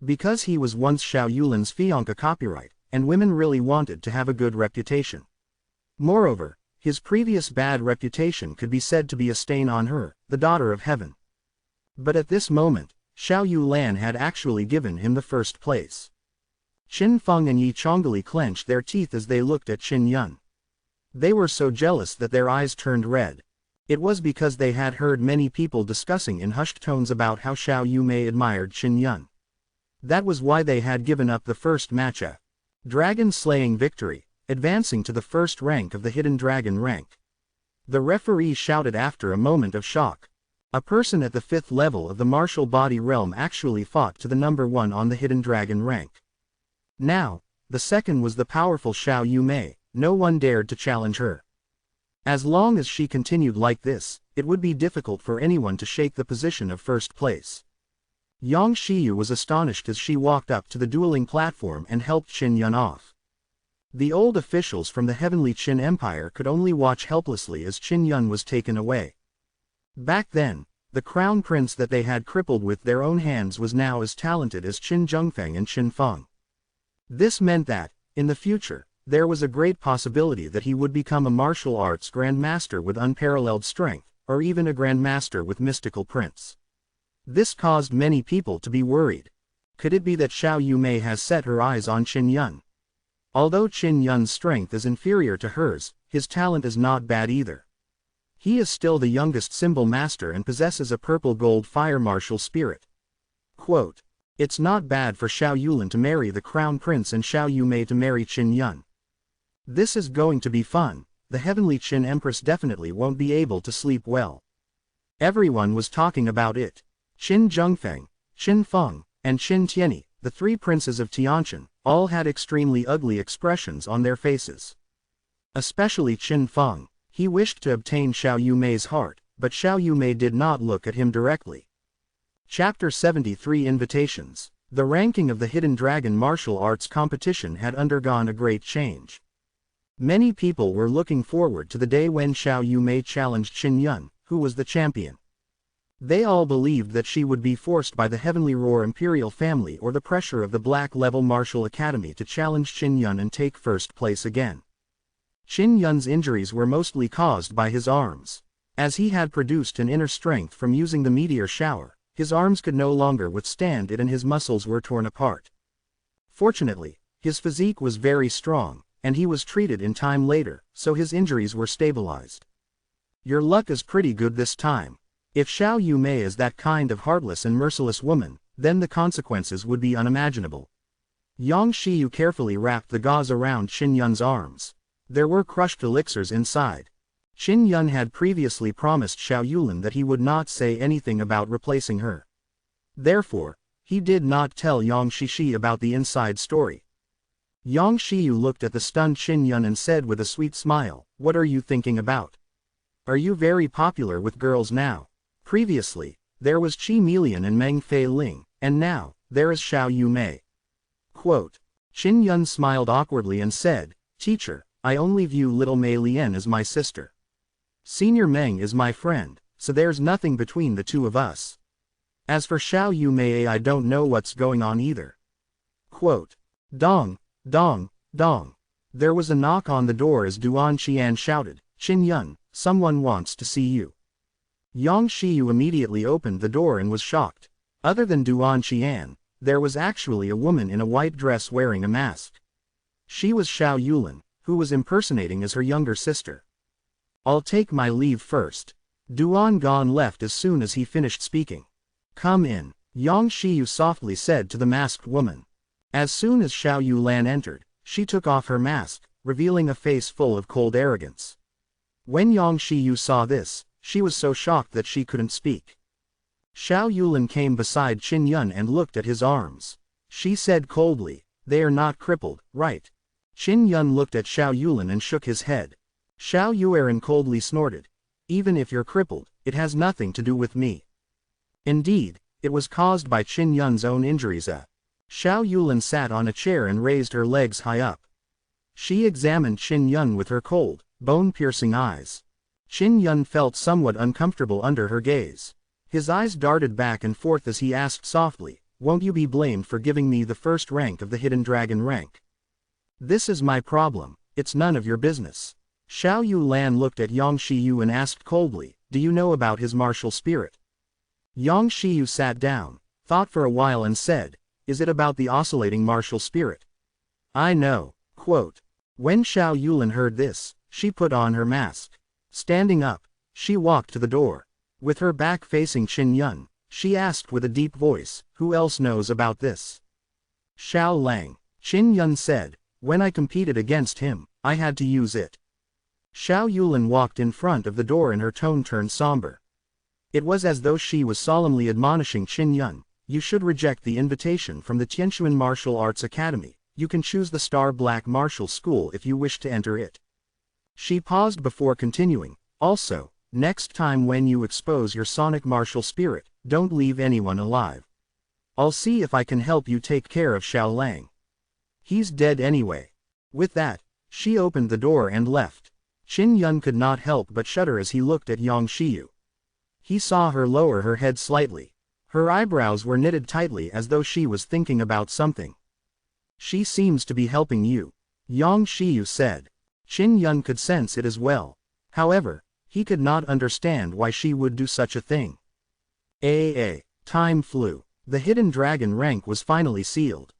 [SPEAKER 1] Because he was once Xiao Yulin's fiancé copyright, and women really wanted to have a good reputation. Moreover, his previous bad reputation could be said to be a stain on her, the daughter of heaven. But at this moment, Xiao Yulan had actually given him the first place. Qin Feng and Yi Chongali clenched their teeth as they looked at Qin Yun. They were so jealous that their eyes turned red. It was because they had heard many people discussing in hushed tones about how Xiao Yumei admired Qin Yun. That was why they had given up the first match, a dragon-slaying victory, advancing to the first rank of the Hidden Dragon rank. The referee shouted after a moment of shock. A person at the 5th level of the martial body realm actually fought to the number 1 on the Hidden Dragon rank. Now, the second was the powerful Xiao Yumei. No one dared to challenge her. As long as she continued like this, it would be difficult for anyone to shake the position of first place. Yang Shiyu was astonished as she walked up to the dueling platform and helped Qin Yun off. The old officials from the heavenly Qin Empire could only watch helplessly as Qin Yun was taken away. Back then, the crown prince that they had crippled with their own hands was now as talented as Qin Zhengfeng and Qin Feng. This meant that, in the future, there was a great possibility that he would become a martial arts grandmaster with unparalleled strength, or even a grandmaster with mystical prince. This caused many people to be worried. Could it be that Xiao Yumei has set her eyes on Qin Yun? Although Qin Yun's strength is inferior to hers, his talent is not bad either. He is still the youngest symbol master and possesses a purple-gold fire martial spirit. Quote, "It's not bad for Xiao Yulin to marry the crown prince and Xiao Yumei to marry Qin Yun. This is going to be fun. The heavenly Qin Empress definitely won't be able to sleep well." Everyone was talking about it. Qin Zhengfeng, Qin Feng, and Qin Tianyi, the 3 princes of Tianqian, all had extremely ugly expressions on their faces. Especially Qin Feng. He wished to obtain Xiao Yumei's heart, but Xiao Yumei did not look at him directly. Chapter 73 Invitations. The ranking of the Hidden Dragon martial arts competition had undergone a great change. Many people were looking forward to the day when Xiao Yumei challenged Qin Yun, who was the champion. They all believed that she would be forced by the Heavenly Roar imperial family or the pressure of the Black Level Martial Academy to challenge Qin Yun and take first place again. Qin Yun's injuries were mostly caused by his arms. As he had produced an inner strength from using the meteor shower, his arms could no longer withstand it and his muscles were torn apart. Fortunately, his physique was very strong, and he was treated in time later, so his injuries were stabilized. Your luck is pretty good this time. If Xiao Yumei is that kind of heartless and merciless woman, then the consequences would be unimaginable. Yang Shiyu carefully wrapped the gauze around Qin Yun's arms. There were crushed elixirs inside. Qin Yun had previously promised Xiao Yulin that he would not say anything about replacing her. Therefore, he did not tell Yang Shishi about the inside story. Yang Shiyu looked at the stunned Qin Yun and said with a sweet smile, "What are you thinking about? Are you very popular with girls now? Previously, there was Qi Milian and Meng Fei Ling, and now, there is Xiao Yumei." Quote. Qin Yun smiled awkwardly and said, "Teacher, I only view little Mei Lian as my sister. Senior Meng is my friend, so there's nothing between the two of us. As for Xiao Yumei, I don't know what's going on either." Quote. Dong, dong, dong. There was a knock on the door as Duan Qian shouted, "Qin Yun, someone wants to see you." Yang Shiyu immediately opened the door and was shocked. Other than Duan Qian, there was actually a woman in a white dress wearing a mask. She was Xiao Yulin, who was impersonating as her younger sister. "I'll take my leave first." Duan Gan left as soon as he finished speaking. "Come in," Yang Shiyu softly said to the masked woman. As soon as Xiao Yulan entered, she took off her mask, revealing a face full of cold arrogance. When Yang Shiyu saw this, she was so shocked that she couldn't speak. Xiao Yulin came beside Qin Yun and looked at his arms. She said coldly, "They are not crippled, right?" Qin Yun looked at Xiao Yulin and shook his head. Xiao Yuan coldly snorted, "Even if you're crippled, it has nothing to do with me." Indeed, it was caused by Qin Yun's own injuries. Xiao Yulin sat on a chair and raised her legs high up. She examined Qin Yun with her cold, bone-piercing eyes. Qin Yun felt somewhat uncomfortable under her gaze. His eyes darted back and forth as he asked softly, "Won't you be blamed for giving me the first rank of the Hidden Dragon rank? This is my problem, it's none of your business." Xiao Yulan looked at Yang Shiyu and asked coldly, "Do you know about his martial spirit?" Yang Shiyu sat down, thought for a while and said, "Is it about the oscillating martial spirit?" "I know." Quote. When Xiao Yulin heard this, she put on her mask. Standing up, she walked to the door. With her back facing Qin Yun, she asked with a deep voice, "Who else knows about this?" "Xiao Lang," Qin Yun said. "When I competed against him, I had to use it." Xiao Yulin walked in front of the door and her tone turned somber. It was as though she was solemnly admonishing Qin Yun, "You should reject the invitation from the Tianquan Martial Arts Academy. You can choose the Star Black Martial School if you wish to enter it." She paused before continuing, "Also, next time when you expose your sonic martial spirit, don't leave anyone alive. I'll see if I can help you take care of Xiao Lang. He's dead anyway." With that, she opened the door and left. Qin Yun could not help but shudder as he looked at Yang Shiyu. He saw her lower her head slightly. Her eyebrows were knitted tightly as though she was thinking about something. "She seems to be helping you," Yang Shiyu said. Qin Yun could sense it as well. However, he could not understand why she would do such a thing. Time flew. The Hidden Dragon rank was finally sealed.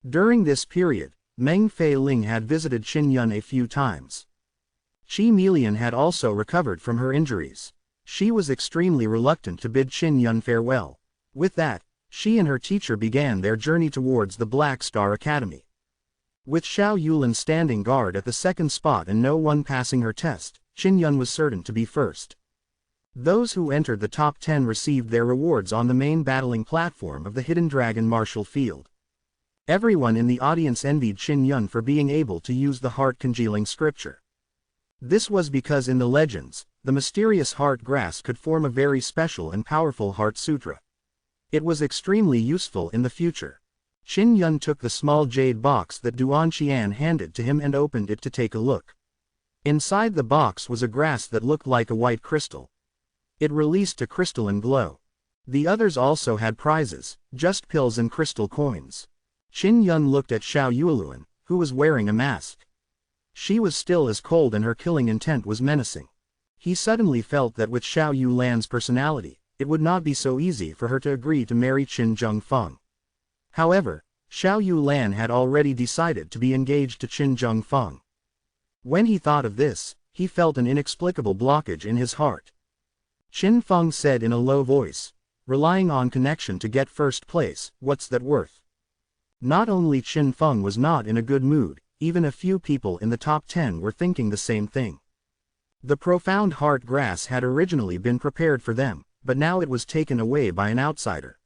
[SPEAKER 1] During this period, Meng Fei Ling had visited Qin Yun a few times. Qi Milian had also recovered from her injuries. She was extremely reluctant to bid Qin Yun farewell. With that, she and her teacher began their journey towards the Black Star Academy. With Xiao Yulin standing guard at the second spot and no one passing her test, Qin Yun was certain to be first. Those who entered the top 10 received their rewards on the main battling platform of the Hidden Dragon Martial Field. Everyone in the audience envied Qin Yun for being able to use the heart-congealing scripture. This was because in the legends, the mysterious heart grass could form a very special and powerful heart sutra. It was extremely useful in the future. Qin Yun took the small jade box that Duan Qian handed to him and opened it to take a look. Inside the box was a grass that looked like a white crystal. It released a crystalline glow. The others also had prizes, just pills and crystal coins. Qin Yun looked at Xiao Yueluan, who was wearing a mask. She was still as cold and her killing intent was menacing. He suddenly felt that with Xiao Yulan's personality, it would not be so easy for her to agree to marry Qin Zhengfeng. However, Xiao Yulan had already decided to be engaged to Qin Zhengfeng. When he thought of this, he felt an inexplicable blockage in his heart. Qin Feng said in a low voice, relying on connection to get first place, what's that worth? Not only Qin Feng was not in a good mood, even a few people in the top 10 were thinking the same thing. The profound heart grass had originally been prepared for them, but now it was taken away by an outsider.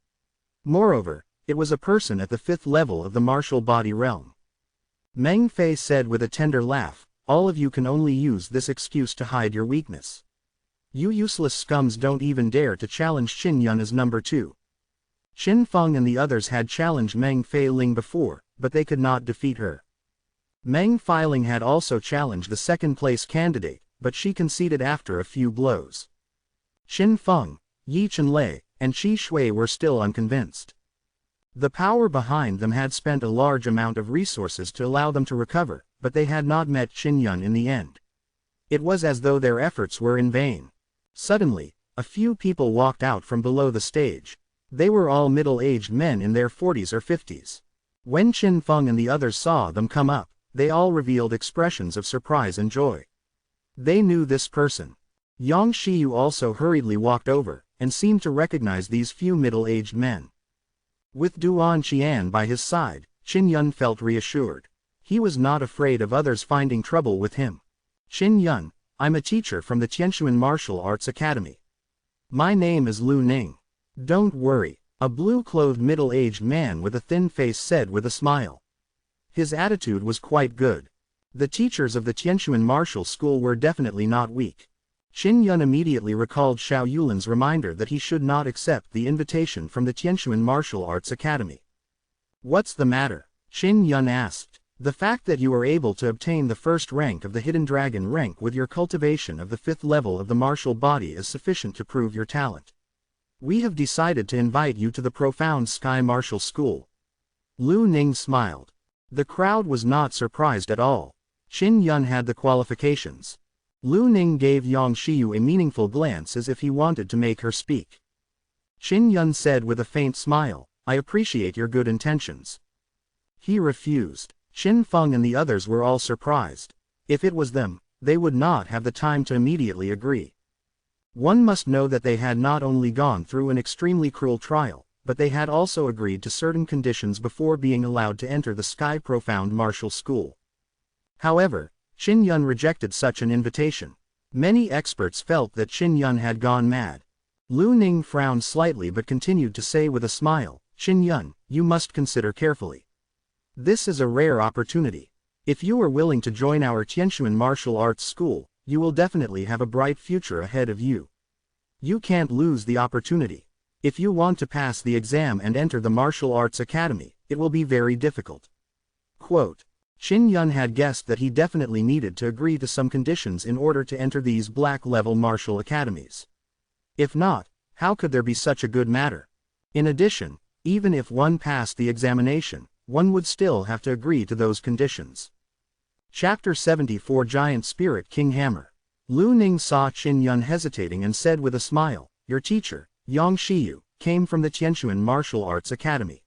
[SPEAKER 1] Moreover, it was a person at the 5th level of the martial body realm. Meng Fei said with a tender laugh, all of you can only use this excuse to hide your weakness. You useless scums don't even dare to challenge Qin Yun as number 2. Qin Feng and the others had challenged Meng Fei Ling before, but they could not defeat her. Meng Feiling had also challenged the second-place candidate, but she conceded after a few blows. Qin Feng, Yi Chenlei, and Qi Shui were still unconvinced. The power behind them had spent a large amount of resources to allow them to recover, but they had not met Qin Yun in the end. It was as though their efforts were in vain. Suddenly, a few people walked out from below the stage. They were all middle-aged men in their 40s or 50s. When Qin Feng and the others saw them come up, they all revealed expressions of surprise and joy. They knew this person. Yang Shiyu also hurriedly walked over, and seemed to recognize these few middle-aged men. With Duan Qian by his side, Qin Yun felt reassured. He was not afraid of others finding trouble with him. Qin Yun, I'm a teacher from the Tianquan Martial Arts Academy. My name is Lu Ning. Don't worry, a blue-clothed middle-aged man with a thin face said with a smile. His attitude was quite good. The teachers of the Tianquan Martial School were definitely not weak. Qin Yun immediately recalled Xiao Yulan's reminder that he should not accept the invitation from the Tianquan Martial Arts Academy. What's the matter? Qin Yun asked. The fact that you are able to obtain the first rank of the Hidden Dragon rank with your cultivation of the 5th level of the martial body is sufficient to prove your talent. We have decided to invite you to the Profound Sky Martial School. Lu Ning smiled. The crowd was not surprised at all. Qin Yun had the qualifications. Lu Ning gave Yang Shiyu a meaningful glance as if he wanted to make her speak. Qin Yun said with a faint smile, I appreciate your good intentions. He refused. Qin Feng and the others were all surprised. If it was them, they would not have the time to immediately agree. One must know that they had not only gone through an extremely cruel trial, but they had also agreed to certain conditions before being allowed to enter the Sky Profound Martial School. However, Qin Yun rejected such an invitation. Many experts felt that Qin Yun had gone mad. Lu Ning frowned slightly but continued to say with a smile, Qin Yun, you must consider carefully. This is a rare opportunity. If you are willing to join our Tianquan Martial Arts School, you will definitely have a bright future ahead of you. You can't lose the opportunity. If you want to pass the exam and enter the Martial Arts Academy, it will be very difficult. Quote. Qin Yun had guessed that he definitely needed to agree to some conditions in order to enter these black-level martial academies. If not, how could there be such a good matter? In addition, even if one passed the examination, one would still have to agree to those conditions. Chapter 74 Giant Spirit King Hammer. Lu Ning saw Qin Yun hesitating and said with a smile, your teacher, Yang Shiyu, came from the Tianquan Martial Arts Academy.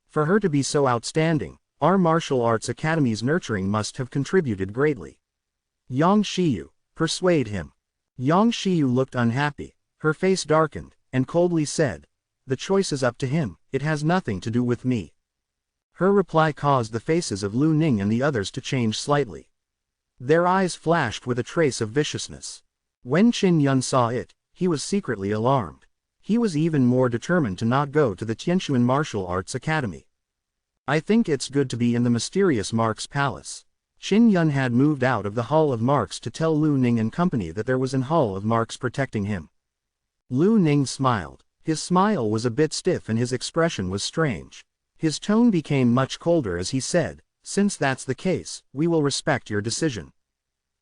[SPEAKER 1] For her to be so outstanding, our Martial Arts Academy's nurturing must have contributed greatly. Yang Shiyu, persuade him. Yang Shiyu looked unhappy, her face darkened, and coldly said, the choice is up to him, it has nothing to do with me. Her reply caused the faces of Lu Ning and the others to change slightly. Their eyes flashed with a trace of viciousness. When Qin Yun saw it, he was secretly alarmed. He was even more determined to not go to the Tianquan Martial Arts Academy. I think it's good to be in the mysterious Mark's palace. Qin Yun had moved out of the Hall of Marks to tell Lu Ning and company that there was an Hall of Marks protecting him. Lu Ning smiled. His smile was a bit stiff and his expression was strange. His tone became much colder as he said, since that's the case, we will respect your decision.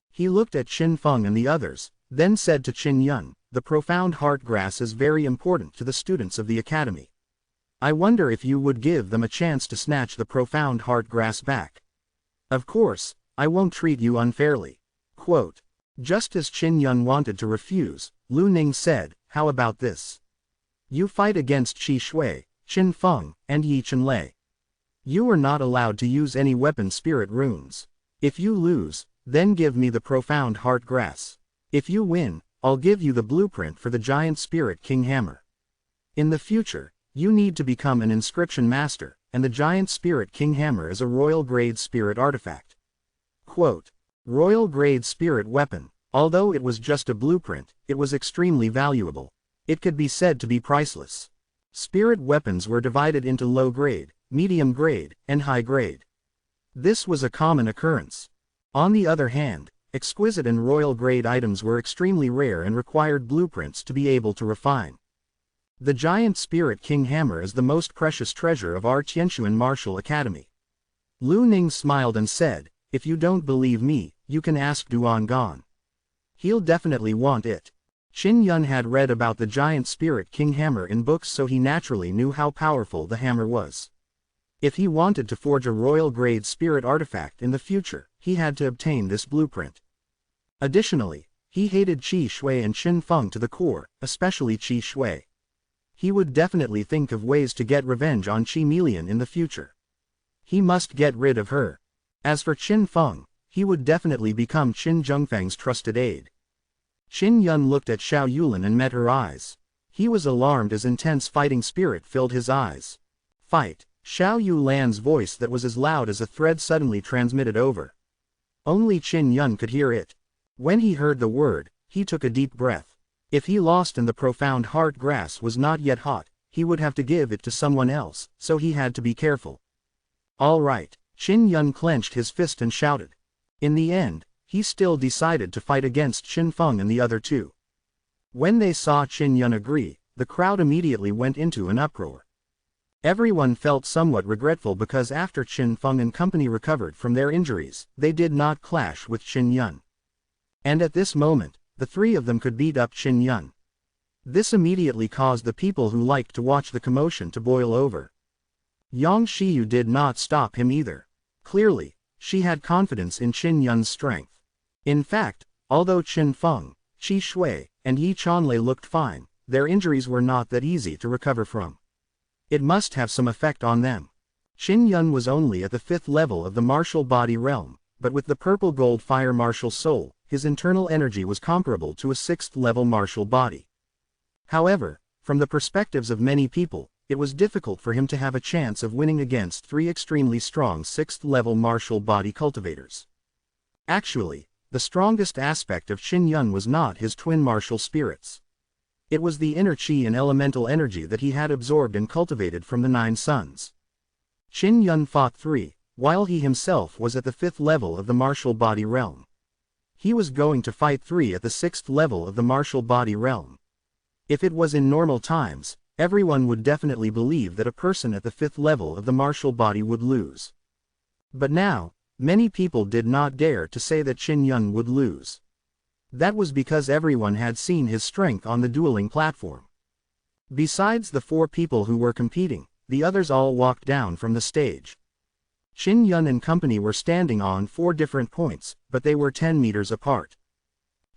[SPEAKER 1] He looked at Qin Feng and the others, then said to Qin Yun, "The profound heart grass is very important to the students of the academy. I wonder if you would give them a chance to snatch the profound heart grass back. Of course, I won't treat you unfairly." Quote. Just as Qin Yun wanted to refuse, Lu Ning said, "How about this? You fight against Qi Shui, Qin Feng, and Yi Chenlei. You are not allowed to use any weapon spirit runes. If you lose, then give me the profound heart grass. If you win, I'll give you the blueprint for the giant spirit king hammer. In the future, you need to become an inscription master, and the giant spirit king hammer is a royal grade spirit artifact." Quote. Royal grade spirit weapon. Although it was just a blueprint, it was extremely valuable. It could be said to be priceless. Spirit weapons were divided into low grade, medium grade, and high grade. This was a common occurrence. On the other hand, exquisite and royal grade items were extremely rare and required blueprints to be able to refine. The giant spirit king hammer is the most precious treasure of our Tianquan Martial Academy. Lu Ning smiled and said, "If you don't believe me, you can ask Duan Gan. He'll definitely want it." Qin Yun had read about the giant spirit king hammer in books, so he naturally knew how powerful the hammer was. If he wanted to forge a royal grade spirit artifact in the future, he had to obtain this blueprint. Additionally, he hated Qi Shui and Qin Feng to the core, especially Qi Shui. He would definitely think of ways to get revenge on Qi Melian in the future. He must get rid of her. As for Qin Feng, he would definitely become Qin Zhengfeng's trusted aide. Qin Yun looked at Xiao Yulin and met her eyes. He was alarmed as intense fighting spirit filled his eyes. "Fight!" Xiao Yulan's voice that was as loud as a thread suddenly transmitted over. Only Qin Yun could hear it. When he heard the word, he took a deep breath. If he lost and the profound heart grass was not yet hot, he would have to give it to someone else, so he had to be careful. "All right." Qin Yun clenched his fist and shouted. In the end, he still decided to fight against Qin Feng and the other two. When they saw Qin Yun agree, the crowd immediately went into an uproar. Everyone felt somewhat regretful because after Qin Feng and company recovered from their injuries, they did not clash with Qin Yun. And at this moment, the three of them could beat up Qin Yun. This immediately caused the people who liked to watch the commotion to boil over. Yang Shiyu did not stop him either. Clearly, she had confidence in Qin Yun's strength. In fact, although Qin Feng, Qi Shui, and Yi Chanlei looked fine, their injuries were not that easy to recover from. It must have some effect on them. Qin Yun was only at the 5th level of the martial body realm, but with the purple gold fire martial soul, his internal energy was comparable to a 6th level martial body. However, from the perspectives of many people, it was difficult for him to have a chance of winning against 3 extremely strong 6th level martial body cultivators. Actually, the strongest aspect of Qin Yun was not his twin martial spirits. It was the inner qi and elemental energy that he had absorbed and cultivated from the 9 suns. Qin Yun fought 3, while he himself was at the 5th level of the martial body realm. He was going to fight 3 at the 6th level of the martial body realm. If it was in normal times, everyone would definitely believe that a person at the 5th level of the martial body would lose. But now, many people did not dare to say that Qin Yun would lose. That was because everyone had seen his strength on the dueling platform. Besides the 4 people who were competing, the others all walked down from the stage. Qin Yun and company were standing on 4 different points, but they were 10 meters apart.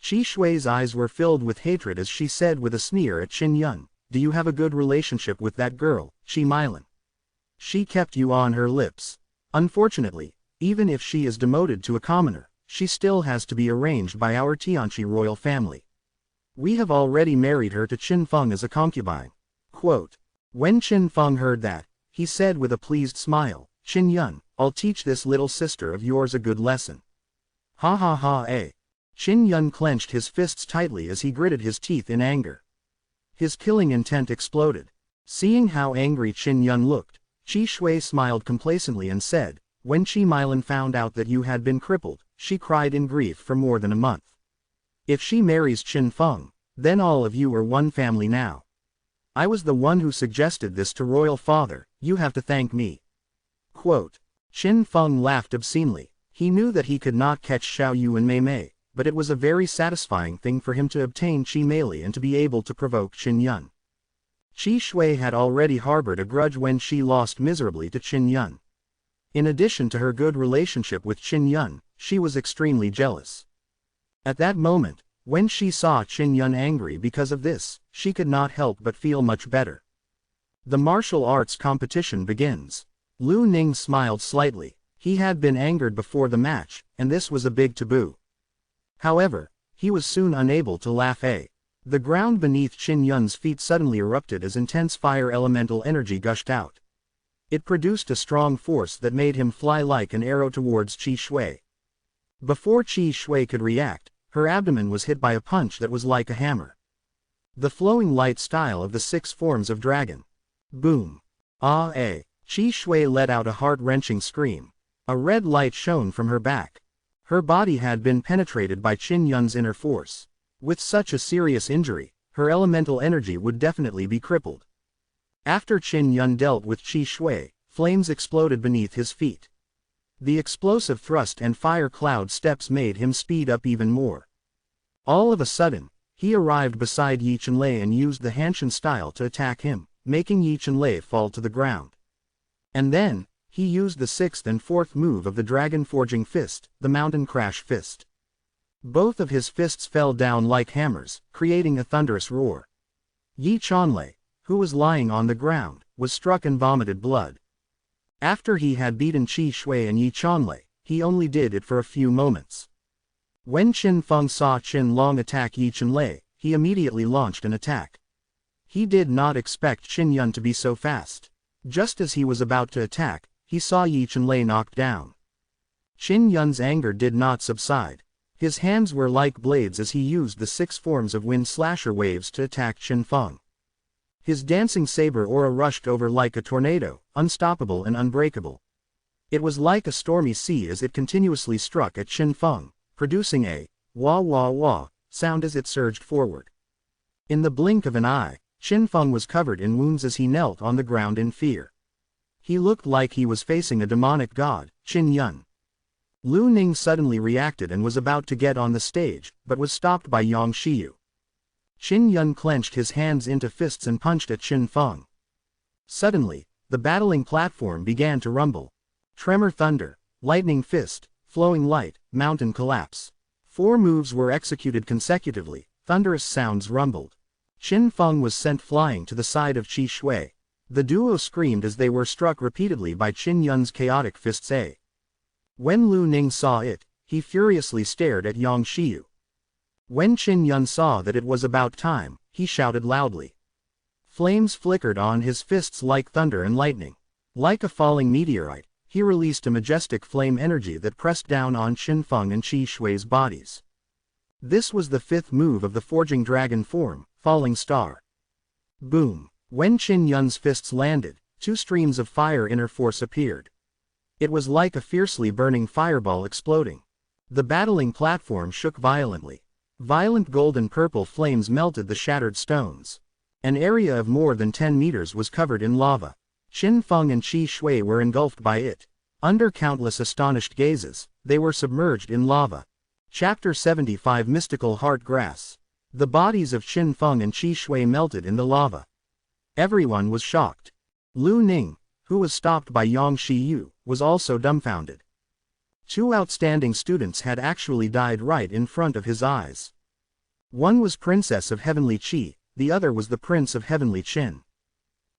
[SPEAKER 1] Qi Shui's eyes were filled with hatred as she said with a sneer at Qin Yun, "Do you have a good relationship with that girl, Qi Meilan? She kept you on her lips. Unfortunately, even if she is demoted to a commoner, she still has to be arranged by our Tianqi royal family. We have already married her to Qin Feng as a concubine." Quote. When Qin Feng heard that, he said with a pleased smile, "Qin Yun, I'll teach this little sister of yours a good lesson." Ha ha ha eh. Qin Yun clenched his fists tightly as he gritted his teeth in anger. His killing intent exploded. Seeing how angry Qin Yun looked, Qi Shui smiled complacently and said, "When Qi Meilan found out that you had been crippled, she cried in grief for more than a month. If she marries Qin Feng, then all of you are one family now. I was the one who suggested this to royal father, you have to thank me." Quote. Qin Feng laughed obscenely. He knew that he could not catch Xiao Yu and Mei Mei, but it was a very satisfying thing for him to obtain Qi Meili and to be able to provoke Qin Yun. Qi Shui had already harbored a grudge when she lost miserably to Qin Yun. In addition to her good relationship with Qin Yun, she was extremely jealous. At that moment, when she saw Qin Yun angry because of this, she could not help but feel much better. The martial arts competition begins. Lu Ning smiled slightly. He had been angered before the match, and this was a big taboo. However, he was soon unable to laugh. The ground beneath Qin Yun's feet suddenly erupted as intense fire elemental energy gushed out. It produced a strong force that made him fly like an arrow towards Qi Shui. Before Qi Shui could react, her abdomen was hit by a punch that was like a hammer. The flowing light style of the 6 forms of dragon. Boom. Qi Shui let out a heart-wrenching scream. A red light shone from her back. Her body had been penetrated by Qin Yun's inner force. With such a serious injury, her elemental energy would definitely be crippled. After Qin Yun dealt with Qi Shui, flames exploded beneath his feet. The explosive thrust and fire cloud steps made him speed up even more. All of a sudden, he arrived beside Yi Chenlei and used the Hanshin style to attack him, making Yi Chenlei fall to the ground. And then, he used the 6th and 4th move of the Dragon Forging Fist, the Mountain Crash Fist. Both of his fists fell down like hammers, creating a thunderous roar. Yi Chenlei, who was lying on the ground, was struck and vomited blood. After he had beaten Qi Shui and Yi Chenlei, he only did it for a few moments. When Qin Feng saw Qin Long attack Yi Chenlei, he immediately launched an attack. He did not expect Qin Yun to be so fast. Just as he was about to attack, he saw Yi Chenlei knocked down. Qin Yun's anger did not subside. His hands were like blades as he used the 6 forms of wind slasher waves to attack Qin Feng. His dancing saber aura rushed over like a tornado, unstoppable and unbreakable. It was like a stormy sea as it continuously struck at Qin Feng, producing a wah wah wah sound as it surged forward. In the blink of an eye, Qin Feng was covered in wounds as he knelt on the ground in fear. He looked like he was facing a demonic god, Qin Yun. Lu Ning suddenly reacted and was about to get on the stage, but was stopped by Yang Xiyu. Qin Yun clenched his hands into fists and punched at Qin Feng. Suddenly, the battling platform began to rumble. Tremor thunder, lightning fist, flowing light, mountain collapse. 4 moves were executed consecutively, thunderous sounds rumbled. Qin Feng was sent flying to the side of Qi Shui. The duo screamed as they were struck repeatedly by Qin Yun's chaotic fists. When Lu Ning saw it, he furiously stared at Yang Xiyu. When Qin Yun saw that it was about time, he shouted loudly. Flames flickered on his fists like thunder and lightning. Like a falling meteorite, he released a majestic flame energy that pressed down on Qin Feng and Qi Shui's bodies. This was the 5th move of the Forging Dragon form, Falling Star. Boom! When Qin Yun's fists landed, 2 streams of fire inner force appeared. It was like a fiercely burning fireball exploding. The battling platform shook violently. Violent golden-purple flames melted the shattered stones. An area of more than 10 meters was covered in lava. Qin Feng and Qi Shui were engulfed by it. Under countless astonished gazes, they were submerged in lava. Chapter 75 Mystical Heart Grass. The bodies of Qin Feng and Qi Shui melted in the lava. Everyone was shocked. Lu Ning, who was stopped by Yang Xiyu, was also dumbfounded. 2 outstanding students had actually died right in front of his eyes. One was Princess of Heavenly Qi, the other was the Prince of Heavenly Qin.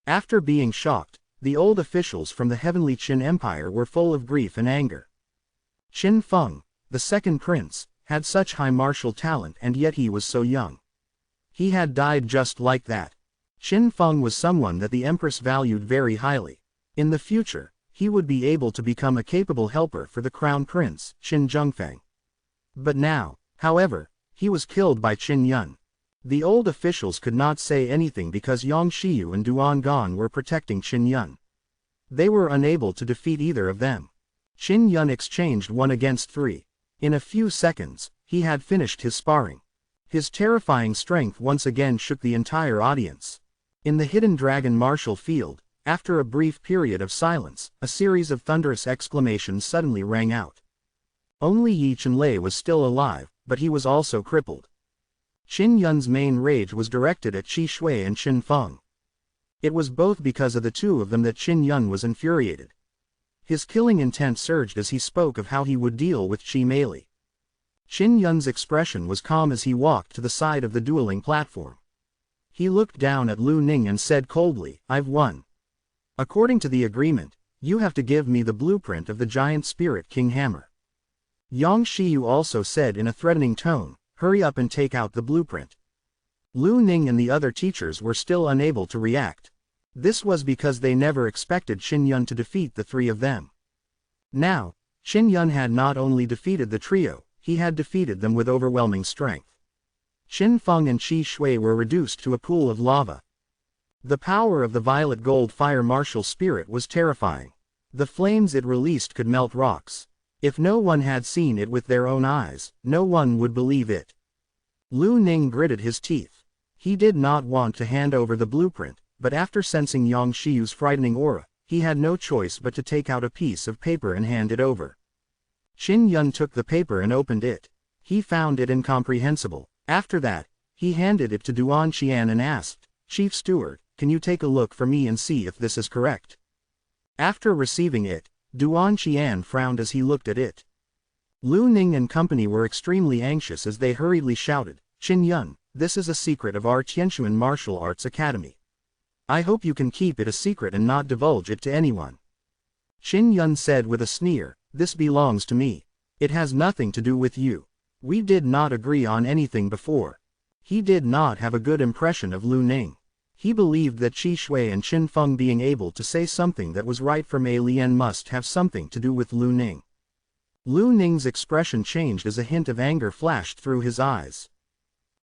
[SPEAKER 1] After being shocked, the old officials from the Heavenly Qin Empire were full of grief and anger. Qin Feng, the second prince, had such high martial talent and yet he was so young. He had died just like that. Qin Feng was someone that the Empress valued very highly. In the future, he would be able to become a capable helper for the Crown Prince, Qin Zhengfeng. But now, however, he was killed by Qin Yun. The old officials could not say anything because Yang Xiyu and Duan Gan were protecting Qin Yun. They were unable to defeat either of them. Qin Yun exchanged 1 against 3. In a few seconds, he had finished his sparring. His terrifying strength once again shook the entire audience. In the hidden dragon martial field, after a brief period of silence, a series of thunderous exclamations suddenly rang out. Only Yi Chenlei was still alive, but he was also crippled. Qin Yun's main rage was directed at Qi Shui and Qin Feng. It was both because of the two of them that Qin Yun was infuriated. His killing intent surged as he spoke of how he would deal with Qi Meili. Qin Yun's expression was calm as he walked to the side of the dueling platform. He looked down at Lu Ning and said coldly, "I've won. According to the agreement, you have to give me the blueprint of the giant spirit king hammer." Yang Shiyu also said in a threatening tone, "Hurry up and take out the blueprint." Lu Ning and the other teachers were still unable to react. This was because they never expected Qin Yun to defeat the three of them. Now, Qin Yun had not only defeated the trio, he had defeated them with overwhelming strength. Qin Feng and Qi Shui were reduced to a pool of lava. The power of the violet gold fire martial spirit was terrifying. The flames it released could melt rocks. If no one had seen it with their own eyes, no one would believe it. Lu Ning gritted his teeth. He did not want to hand over the blueprint, but after sensing Yang Shiyu's frightening aura, he had no choice but to take out a piece of paper and hand it over. Qin Yun took the paper and opened it. He found it incomprehensible. After that, he handed it to Duan Qian and asked, "Chief Steward, can you take a look for me and see if this is correct?" After receiving it, Duan Qian frowned as he looked at it. Lu Ning and company were extremely anxious as they hurriedly shouted, "Qin Yun, this is a secret of our Tianquan Martial Arts Academy. I hope you can keep it a secret and not divulge it to anyone." Qin Yun said with a sneer, "This belongs to me. It has nothing to do with you. We did not agree on anything before." He did not have a good impression of Lu Ning. He believed that Qi Shui and Qin Feng being able to say something that was right for Mei Lian must have something to do with Lu Ning. Lu Ning's expression changed as a hint of anger flashed through his eyes.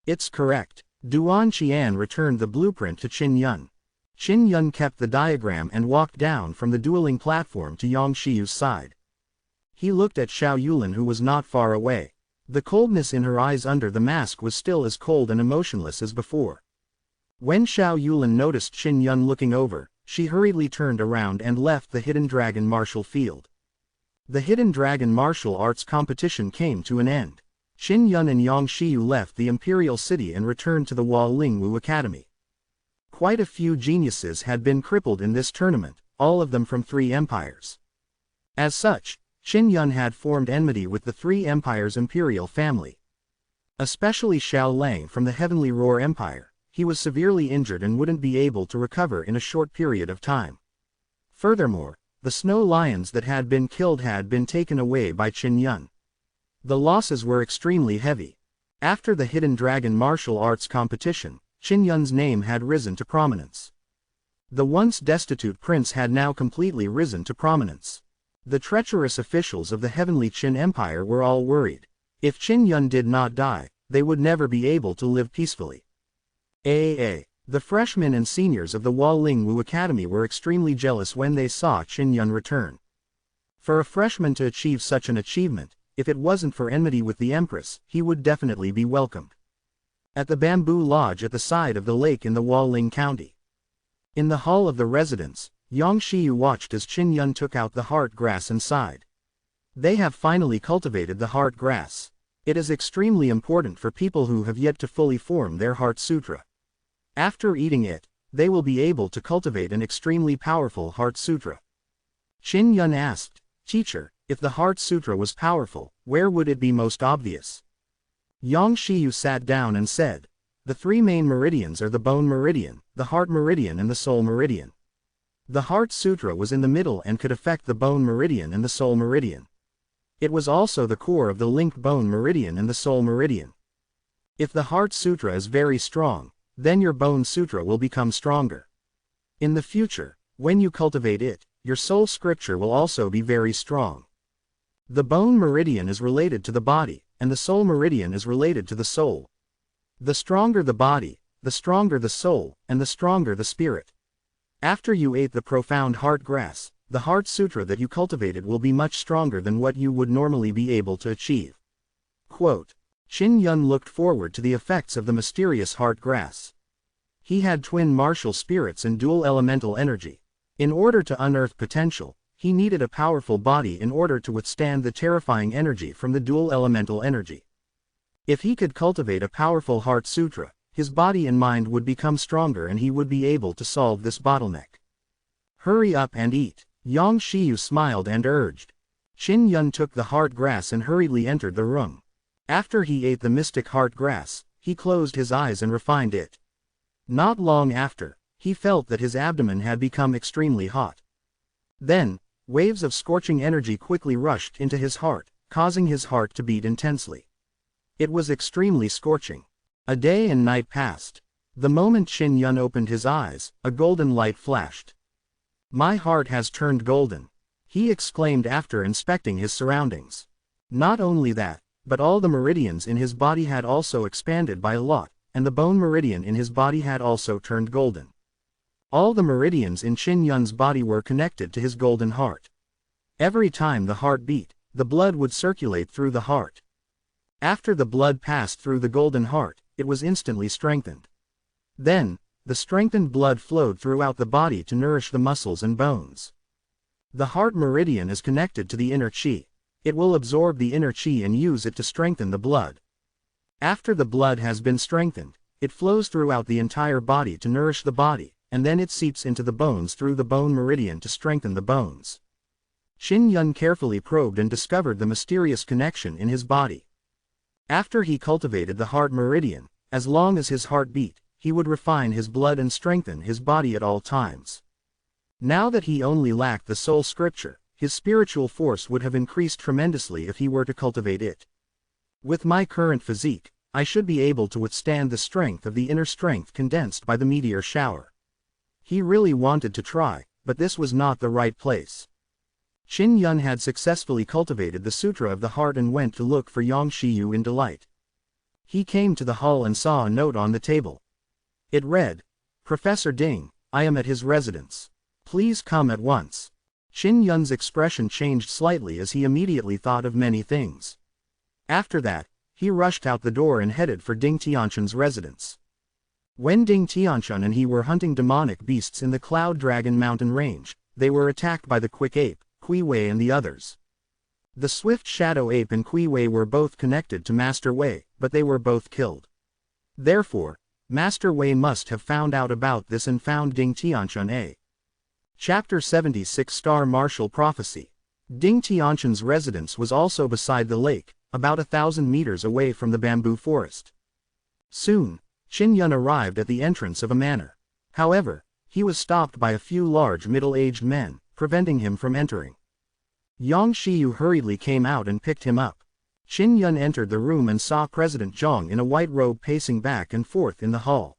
[SPEAKER 1] "It's correct." Duan Qian returned the blueprint to Qin Yun. Qin Yun kept the diagram and walked down from the dueling platform to Yang Shiyu's side. He looked at Xiao Yulin, who was not far away. The coldness in her eyes under the mask was still as cold and emotionless as before. When Xiao Yulin noticed Qin Yun looking over, she hurriedly turned around and left the Hidden Dragon martial field. The Hidden Dragon martial arts competition came to an end. Qin Yun and Yang Shiyu left the Imperial City and returned to the Hua Lingwu Academy. Quite a few geniuses had been crippled in this tournament, all of them from 3 empires. As such, Qin Yun had formed enmity with the 3 empires' imperial family. Especially Xiao Lang from the Heavenly Roar Empire. He was severely injured and wouldn't be able to recover in a short period of time. Furthermore, the snow lions that had been killed had been taken away by Qin Yun. The losses were extremely heavy. After the Hidden Dragon martial arts competition, Qin Yun's name had risen to prominence. The once destitute prince had now completely risen to prominence. The treacherous officials of the Heavenly Qin Empire were all worried. If Qin Yun did not die, they would never be able to live peacefully. The freshmen and seniors of the Hua Lingwu Academy were extremely jealous when they saw Qin Yun return. For a freshman to achieve such an achievement, if it wasn't for enmity with the Empress, he would definitely be welcomed. At the bamboo lodge at the side of the lake in the Hualing County. In the hall of the residence, Yang Shiyu watched as Qin Yun took out the heart grass and sighed. They have finally cultivated the heart grass. It is extremely important for people who have yet to fully form their heart sutra. After eating it, they will be able to cultivate an extremely powerful heart sutra. Qin Yun asked, "Teacher, if the heart sutra was powerful, where would it be most obvious?" Yang Shiyu sat down and said, "The 3 main meridians are the bone meridian, the heart meridian and the soul meridian. The heart sutra was in the middle and could affect the bone meridian and the soul meridian. It was also the core of the linked bone meridian and the soul meridian. If the heart sutra is very strong, then your bone sutra will become stronger. In the future, when you cultivate it, your soul scripture will also be very strong. The bone meridian is related to the body, and the soul meridian is related to the soul. The stronger the body, the stronger the soul, and the stronger the spirit. After you ate the profound heart grass, the heart sutra that you cultivated will be much stronger than what you would normally be able to achieve." Quote. Qin Yun looked forward to the effects of the mysterious heart grass. He had twin martial spirits and dual elemental energy. In order to unearth potential, he needed a powerful body in order to withstand the terrifying energy from the dual elemental energy. If he could cultivate a powerful heart sutra, his body and mind would become stronger and he would be able to solve this bottleneck. Hurry up and eat, Yang Shiyu smiled and urged. Qin Yun took the heart grass and hurriedly entered the room. After he ate the mystic heart grass, he closed his eyes and refined it. Not long after, he felt that his abdomen had become extremely hot. Then, waves of scorching energy quickly rushed into his heart, causing his heart to beat intensely. It was extremely scorching. A day and night passed. The moment Qin Yun opened his eyes, a golden light flashed. "My heart has turned golden," he exclaimed after inspecting his surroundings. Not only that, but all the meridians in his body had also expanded by a lot, and the bone meridian in his body had also turned golden. All the meridians in Qin Yun's body were connected to his golden heart. Every time the heart beat, the blood would circulate through the heart. After the blood passed through the golden heart, it was instantly strengthened. Then, the strengthened blood flowed throughout the body to nourish the muscles and bones. The heart meridian is connected to the inner qi. It will absorb the inner qi and use it to strengthen the blood. After the blood has been strengthened, it flows throughout the entire body to nourish the body, and then it seeps into the bones through the bone meridian to strengthen the bones. Qin Yun carefully probed and discovered the mysterious connection in his body. After he cultivated the heart meridian, as long as his heart beat, he would refine his blood and strengthen his body at all times. Now that he only lacked the soul scripture, his spiritual force would have increased tremendously if he were to cultivate it. With my current physique, I should be able to withstand the strength of the inner strength condensed by the meteor shower. He really wanted to try, but this was not the right place. Qin Yun had successfully cultivated the Sutra of the Heart and went to look for Yang Shiyu in delight. He came to the hall and saw a note on the table. It read, "Professor Ding, I am at his residence. Please come at once." Qin Yun's expression changed slightly as he immediately thought of many things. After that, he rushed out the door and headed for Ding Tianchun's residence. When Ding Tianchun and he were hunting demonic beasts in the Cloud Dragon Mountain Range, they were attacked by the Quick Ape, Kui Wei and the others. The Swift Shadow Ape and Kui Wei were both connected to Master Wei, but they were both killed. Therefore, Master Wei must have found out about this and found Ding Tianchun a. Chapter 76 Star Martial Prophecy. Ding Tianchun's residence was also beside the lake, about 1,000 meters away from the bamboo forest. Soon, Qin Yun arrived at the entrance of a manor. However, he was stopped by a few large middle-aged men, preventing him from entering. Yang Shiyu hurriedly came out and picked him up. Qin Yun entered the room and saw President Zhang in a white robe pacing back and forth in the hall.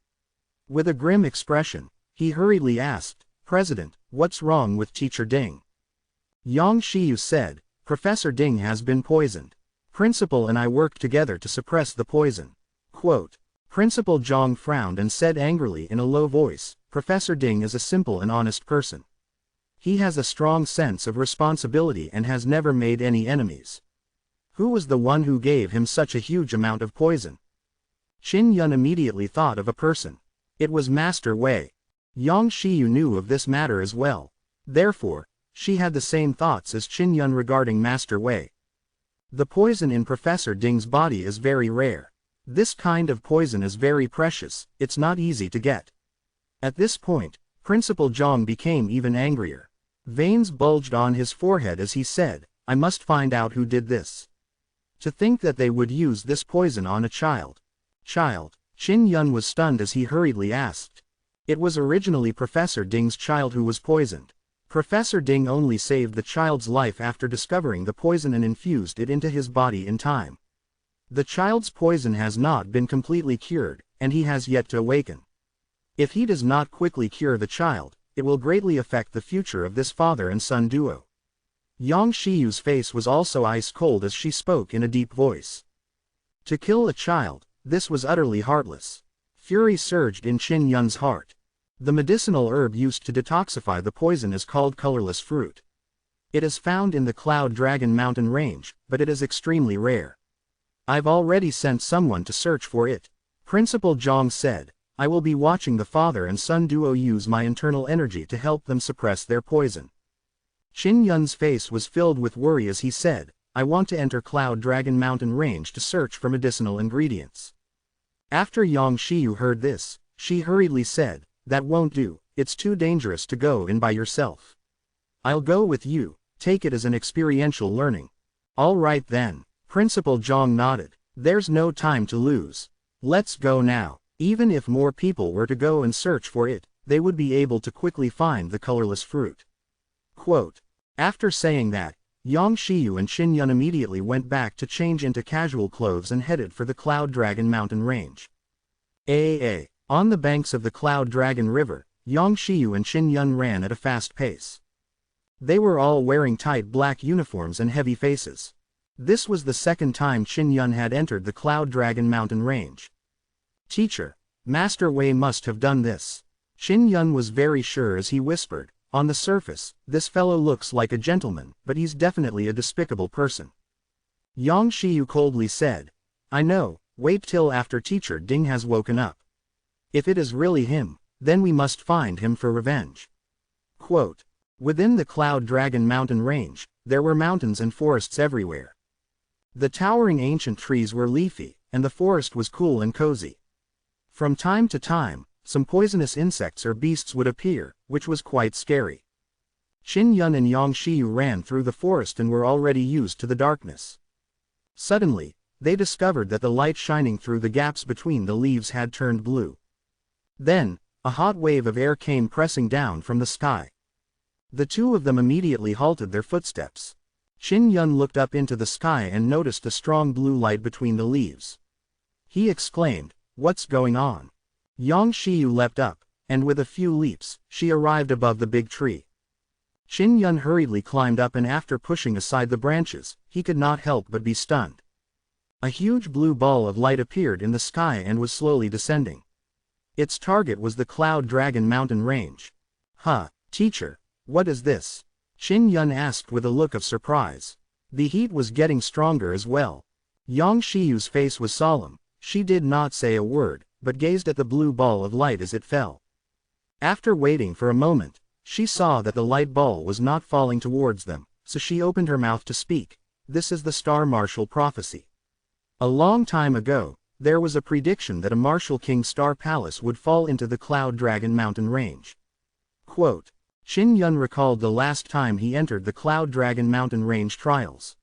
[SPEAKER 1] With a grim expression, he hurriedly asked, "President, what's wrong with Teacher Ding?" Yang Shiyu said, "Professor Ding has been poisoned. Principal and I worked together to suppress the poison." Quote. Principal Zhang frowned and said angrily in a low voice, "Professor Ding is a simple and honest person. He has a strong sense of responsibility and has never made any enemies. Who was the one who gave him such a huge amount of poison?" Qin Yun immediately thought of a person. It was Master Wei. Yang Shiyu knew of this matter as well. Therefore, she had the same thoughts as Qin Yun regarding Master Wei. The poison in Professor Ding's body is very rare. This kind of poison is very precious, it's not easy to get. At this point, Principal Zhang became even angrier. Veins bulged on his forehead as he said, "I must find out who did this. To think that they would use this poison on a child." Child? Qin Yun was stunned as he hurriedly asked. It was originally Professor Ding's child who was poisoned. Professor Ding only saved the child's life after discovering the poison and infused it into his body in time. The child's poison has not been completely cured, and he has yet to awaken. If he does not quickly cure the child, it will greatly affect the future of this father and son duo. Yang Shiyu's face was also ice cold as she spoke in a deep voice. To kill a child, this was utterly heartless. Fury surged in Qin Yun's heart. The medicinal herb used to detoxify the poison is called colorless fruit. It is found in the Cloud Dragon Mountain Range, but it is extremely rare. I've already sent someone to search for it. Principal Zhang said, "I will be watching the father and son duo use my internal energy to help them suppress their poison." Qin Yun's face was filled with worry as he said, I want to enter Cloud Dragon Mountain Range to search for medicinal ingredients. After Yang Shiyu heard this, she hurriedly said, that won't do, it's too dangerous to go in by yourself. I'll go with you, take it as an experiential learning. All right then, Principal Zhang nodded, there's no time to lose. Let's go now. Even if more people were to go and search for it, they would be able to quickly find the colorless fruit. Quote. After saying that, Yang Shiyu and Qin Yun immediately went back to change into casual clothes and headed for the Cloud Dragon Mountain Range. On the banks of the Cloud Dragon River, Yang Shiyu and Qin Yun ran at a fast pace. They were all wearing tight black uniforms and heavy faces. This was the second time Qin Yun had entered the Cloud Dragon Mountain Range. Teacher, Master Wei must have done this. Qin Yun was very sure as he whispered, on the surface, this fellow looks like a gentleman, but he's definitely a despicable person. Yang Shiyu coldly said, I know, wait till after Teacher Ding has woken up. If it is really him, then we must find him for revenge. Quote. Within the Cloud Dragon Mountain Range, there were mountains and forests everywhere. The towering ancient trees were leafy, and the forest was cool and cozy. From time to time, some poisonous insects or beasts would appear, which was quite scary. Qin Yun and Yang Shiyu ran through the forest and were already used to the darkness. Suddenly, they discovered that the light shining through the gaps between the leaves had turned blue. Then, a hot wave of air came pressing down from the sky. The two of them immediately halted their footsteps. Qin Yun looked up into the sky and noticed a strong blue light between the leaves. He exclaimed, what's going on? Yang Shiyu leapt up, and with a few leaps, she arrived above the big tree. Qin Yun hurriedly climbed up and after pushing aside the branches, he could not help but be stunned. A huge blue ball of light appeared in the sky and was slowly descending. Its target was the Cloud Dragon Mountain Range. Teacher, what is this? Qin Yun asked with a look of surprise. The heat was getting stronger as well. Yang Shiyu's face was solemn. She did not say a word, but gazed at the blue ball of light as it fell. After waiting for a moment, she saw that the light ball was not falling towards them, so she opened her mouth to speak. This is the Star Martial Prophecy. A long time ago, there was a prediction that a Martial King Star Palace would fall into the Cloud Dragon Mountain Range. Quote. Qin Yun recalled the last time he entered the Cloud Dragon Mountain Range trials.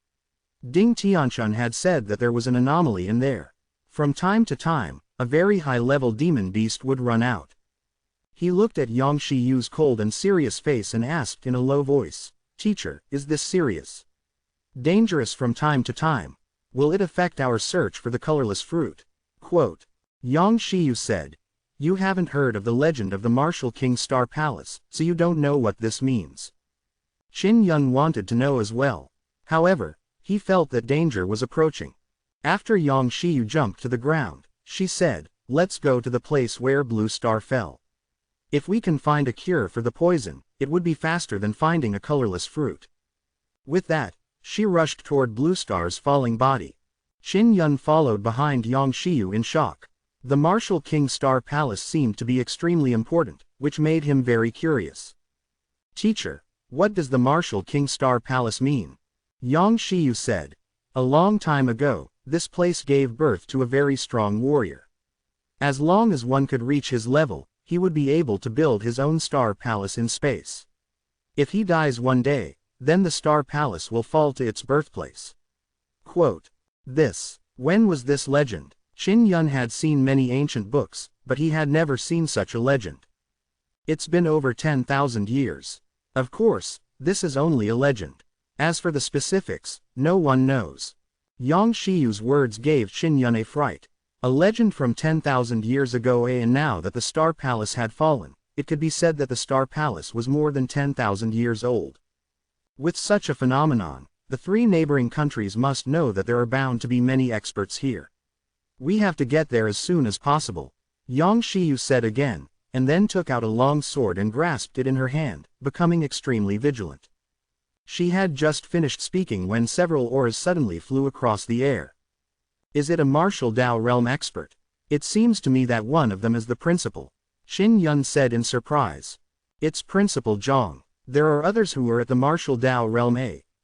[SPEAKER 1] Ding Tianxun had said that there was an anomaly in there. From time to time, a very high-level demon beast would run out. He looked at Yang Shiyu's cold and serious face and asked in a low voice, Teacher, is this serious? Dangerous from time to time. Will it affect our search for the colorless fruit? Quote. Yang Shiyu said, You haven't heard of the legend of the Martial King Star Palace, so you don't know what this means. Qin Yun wanted to know as well. However, he felt that danger was approaching. After Yang Shiyu jumped to the ground, she said, Let's go to the place where Blue Star fell. If we can find a cure for the poison, it would be faster than finding a colorless fruit. With that, she rushed toward Blue Star's falling body. Qin Yun followed behind Yang Shiyu in shock. The Martial King Star Palace seemed to be extremely important, which made him very curious. Teacher, what does the Martial King Star Palace mean? Yang Shiyu said. A long time ago, this place gave birth to a very strong warrior. As long as one could reach his level, he would be able to build his own star palace in space. If he dies one day, then the star palace will fall to its birthplace. Quote. When was this legend? Qin Yun had seen many ancient books, but he had never seen such a legend. It's been over 10,000 years. Of course, this is only a legend. As for the specifics, no one knows. Yang Shiyu's words gave Qin Yun a fright. A legend from 10,000 years ago, and now that the Star Palace had fallen, it could be said that the Star Palace was more than 10,000 years old. With such a phenomenon, the three neighboring countries must know that there are bound to be many experts here. We have to get there as soon as possible, Yang Shiyu said again, and then took out a long sword and grasped it in her hand, becoming extremely vigilant. She had just finished speaking when several oars suddenly flew across the air. Is it a martial Dao realm expert? It seems to me that one of them is the principal, Qin Yun said in surprise. It's Principal Zhang. There are others who are at the martial Dao realm.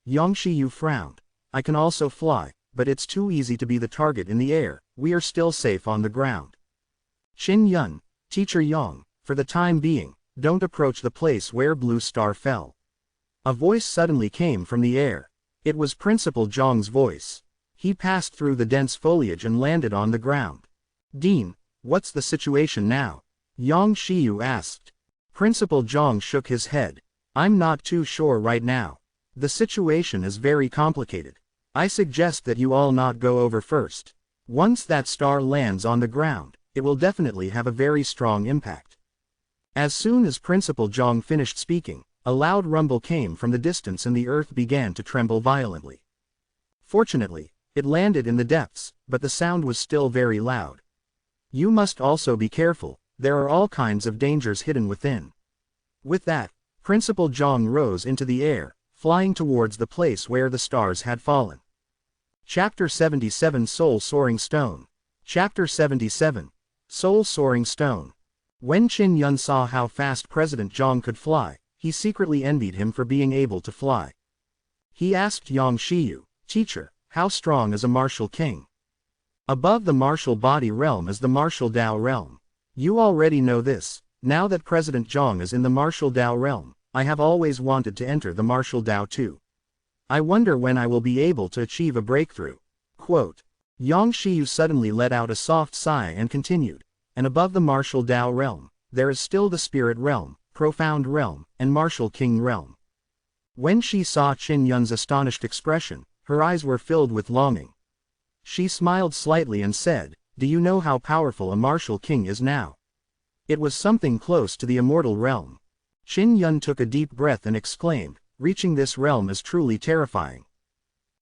[SPEAKER 1] Yang Shiyu frowned. I can also fly, but it's too easy to be the target in the air, we are still safe on the ground. Qin Yun, Teacher Yang, for the time being, don't approach the place where Blue Star fell. A voice suddenly came from the air. It was Principal Zhang's voice. He passed through the dense foliage and landed on the ground. Dean, what's the situation now? Yang Shiyu asked. Principal Zhang shook his head. I'm not too sure right now. The situation is very complicated. I suggest that you all not go over first. Once that star lands on the ground, it will definitely have a very strong impact. As soon as Principal Zhang finished speaking, a loud rumble came from the distance and the earth began to tremble violently. Fortunately, it landed in the depths, but the sound was still very loud. You must also be careful, there are all kinds of dangers hidden within. With that, Principal Zhang rose into the air, flying towards the place where the stars had fallen. Chapter 77 Soul Soaring Stone. Chapter 77 Soul Soaring Stone. When Qin Yun saw how fast President Zhang could fly, he secretly envied him for being able to fly. He asked Yang Shiyu, Teacher, how strong is a martial king? Above the martial body realm is the martial Dao realm. You already know this. Now that President Zhang is in the martial Dao realm, I have always wanted to enter the martial Dao too. I wonder when I will be able to achieve a breakthrough. Quote. Yang Shiyu suddenly let out a soft sigh and continued, and above the martial Dao realm, there is still the spirit realm, profound realm, and martial king realm. When she saw Qin Yun's astonished expression, her eyes were filled with longing. She smiled slightly and said, Do you know how powerful a martial king is now? It was something close to the immortal realm. Qin Yun took a deep breath and exclaimed, Reaching this realm is truly terrifying.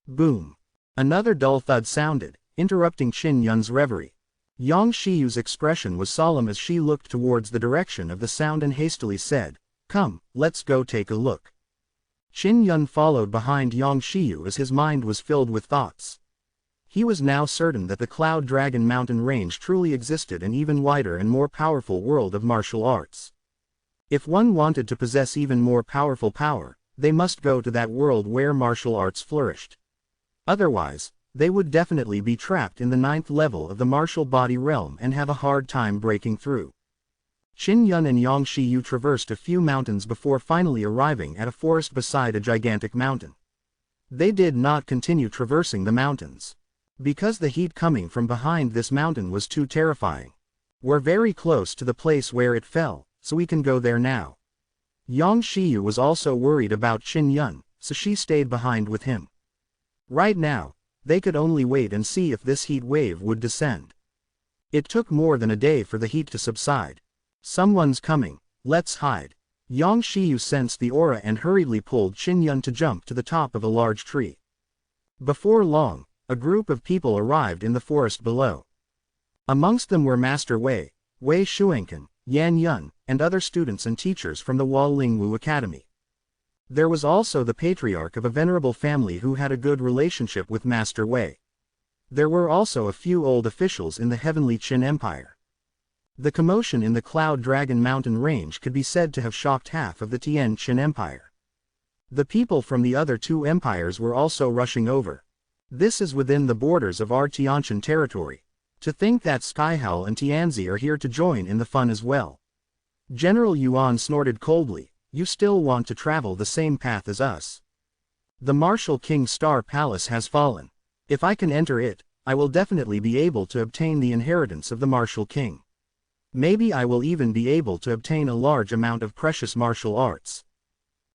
[SPEAKER 1] Boom. Another dull thud sounded, interrupting Qin Yun's reverie. Yang Shiyu's expression was solemn as she looked towards the direction of the sound and hastily said, Come, let's go take a look. Qin Yun followed behind Yang Shiyu as his mind was filled with thoughts. He was now certain that the Cloud Dragon Mountain Range truly existed an even wider and more powerful world of martial arts. If one wanted to possess even more powerful power, they must go to that world where martial arts flourished. Otherwise, they would definitely be trapped in the 9th level of the martial body realm and have a hard time breaking through. Qin Yun and Yang Shiyu traversed a few mountains before finally arriving at a forest beside a gigantic mountain. They did not continue traversing the mountains, because the heat coming from behind this mountain was too terrifying. We're very close to the place where it fell, so we can go there now. Yang Shiyu was also worried about Qin Yun, so she stayed behind with him. Right now, they could only wait and see if this heat wave would descend. It took more than a day for the heat to subside. Someone's coming, let's hide. Yang Shiyu sensed the aura and hurriedly pulled Qin Yun to jump to the top of a large tree. Before long, a group of people arrived in the forest below. Amongst them were Master Wei, Wei Shuankan, Yan Yun, and other students and teachers from the Wall Lingwu Academy. There was also the patriarch of a venerable family who had a good relationship with Master Wei. There were also a few old officials in the heavenly Qin Empire. The commotion in the Cloud Dragon Mountain Range could be said to have shocked half of the Tian Qin Empire. The people from the other two empires were also rushing over. This is within the borders of our Tianqian territory. To think that Skyhowl and Tianzi are here to join in the fun as well. General Yuan snorted coldly, You still want to travel the same path as us? The Martial King Star Palace has fallen. If I can enter it, I will definitely be able to obtain the inheritance of the Martial King. Maybe I will even be able to obtain a large amount of precious martial arts.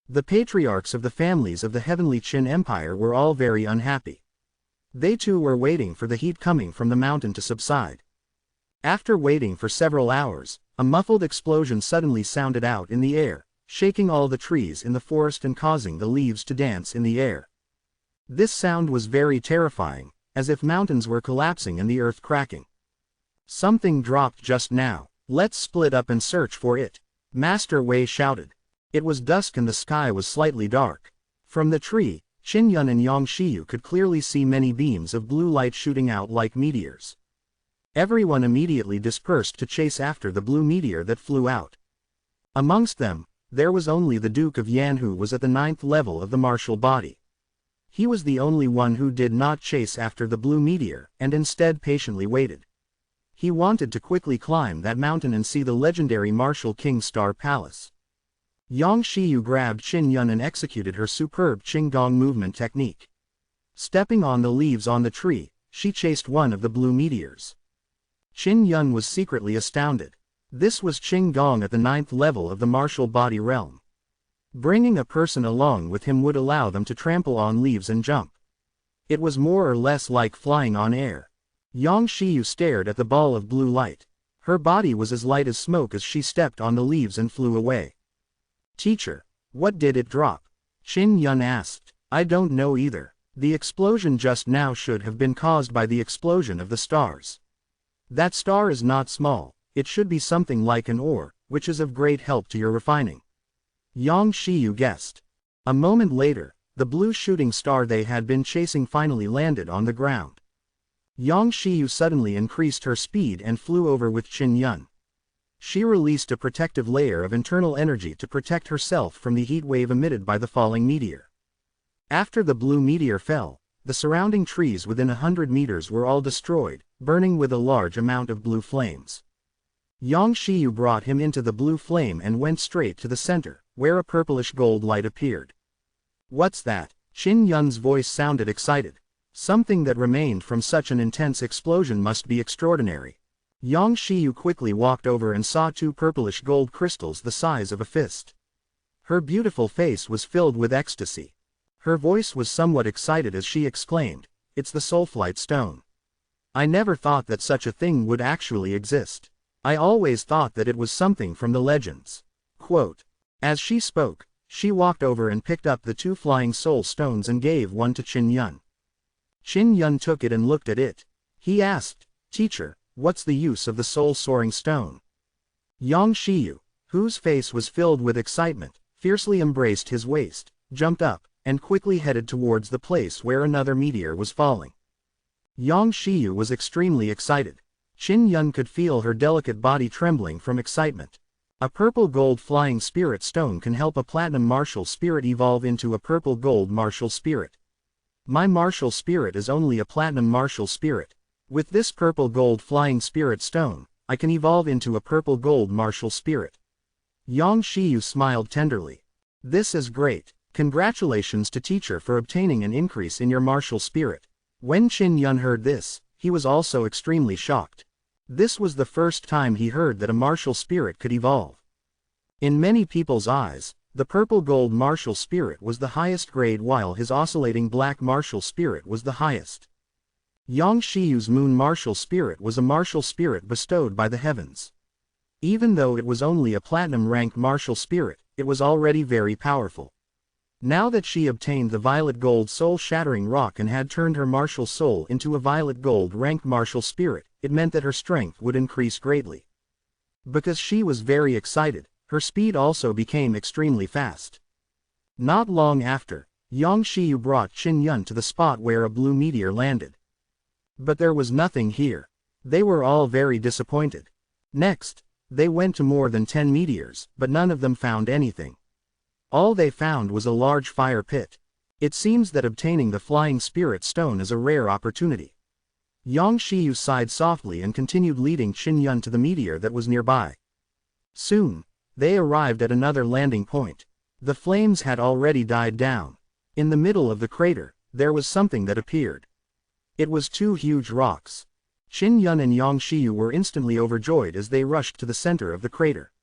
[SPEAKER 1] The patriarchs of the families of the heavenly Qin Empire were all very unhappy. They too were waiting for the heat coming from the mountain to subside. After waiting for several hours, a muffled explosion suddenly sounded out in the air, shaking all the trees in the forest and causing the leaves to dance in the air. This sound was very terrifying, as if mountains were collapsing and the earth cracking. Something dropped just now, let's split up and search for it, Master Wei shouted. It was dusk and the sky was slightly dark. From the tree, Qin Yun and Yang Shiyu could clearly see many beams of blue light shooting out like meteors. Everyone immediately dispersed to chase after the blue meteor that flew out. Amongst them, there was only the Duke of Yan who was at the 9th level of the martial body. He was the only one who did not chase after the blue meteor, and instead patiently waited. He wanted to quickly climb that mountain and see the legendary Martial King's Star Palace. Yang Shiyu grabbed Qin Yun and executed her superb Qinggong movement technique. Stepping on the leaves on the tree, she chased one of the blue meteors. Qin Yun was secretly astounded. This was Qinggong at the 9th level of the martial body realm. Bringing a person along with him would allow them to trample on leaves and jump. It was more or less like flying on air. Yang Shiyu stared at the ball of blue light. Her body was as light as smoke as she stepped on the leaves and flew away. "Teacher, what did it drop?" Qin Yun asked. "I don't know either. The explosion just now should have been caused by the explosion of the stars. That star is not small, it should be something like an ore, which is of great help to your refining." Yang Shiyu guessed. A moment later, the blue shooting star they had been chasing finally landed on the ground. Yang Shiyu suddenly increased her speed and flew over with Qin Yun. She released a protective layer of internal energy to protect herself from the heat wave emitted by the falling meteor. After the blue meteor fell, the surrounding trees within 100 meters were all destroyed, burning with a large amount of blue flames. Yang Shiyu brought him into the blue flame and went straight to the center, where a purplish gold light appeared. "What's that?" Qin Yun's voice sounded excited. Something that remained from such an intense explosion must be extraordinary. Yang Shiyu quickly walked over and saw two purplish gold crystals the size of a fist. Her beautiful face was filled with ecstasy. Her voice was somewhat excited as she exclaimed, "It's the Soulflight Stone. I never thought that such a thing would actually exist. I always thought that it was something from the legends." Quote. As she spoke, she walked over and picked up the two flying soul stones and gave one to Qin Yun. Qin Yun took it and looked at it. He asked, "Teacher, what's the use of the soul-soaring stone?" Yang Shiyu, whose face was filled with excitement, fiercely embraced his waist, jumped up, and quickly headed towards the place where another meteor was falling. Yang Shiyu was extremely excited. Qin Yun could feel her delicate body trembling from excitement. A purple gold flying spirit stone can help a platinum martial spirit evolve into a purple gold martial spirit. My martial spirit is only a platinum martial spirit. With this purple gold flying spirit stone, I can evolve into a purple gold martial spirit. Yang Shiyu smiled tenderly. "This is great. Congratulations to teacher for obtaining an increase in your martial spirit." When Qin Yun heard this, he was also extremely shocked. This was the first time he heard that a martial spirit could evolve. In many people's eyes, the purple gold martial spirit was the highest grade while his oscillating black martial spirit was the highest. Yang Shiyu's moon martial spirit was a martial spirit bestowed by the heavens. Even though it was only a platinum rank martial spirit, it was already very powerful. Now that she obtained the violet gold soul-shattering rock and had turned her martial soul into a violet gold rank martial spirit, it meant that her strength would increase greatly. Because she was very excited, her speed also became extremely fast. Not long after, Yang Shiyu brought Qin Yun to the spot where a blue meteor landed. But there was nothing here. They were all very disappointed. Next, they went to more than 10 meteors, but none of them found anything. All they found was a large fire pit. It seems that obtaining the flying spirit stone is a rare opportunity. Yang Shiyu sighed softly and continued leading Qin Yun to the meteor that was nearby. Soon, they arrived at another landing point. The flames had already died down. In the middle of the crater, there was something that appeared. It was two huge rocks. Qin Yun and Yang Shiyu were instantly overjoyed as they rushed to the center of the crater.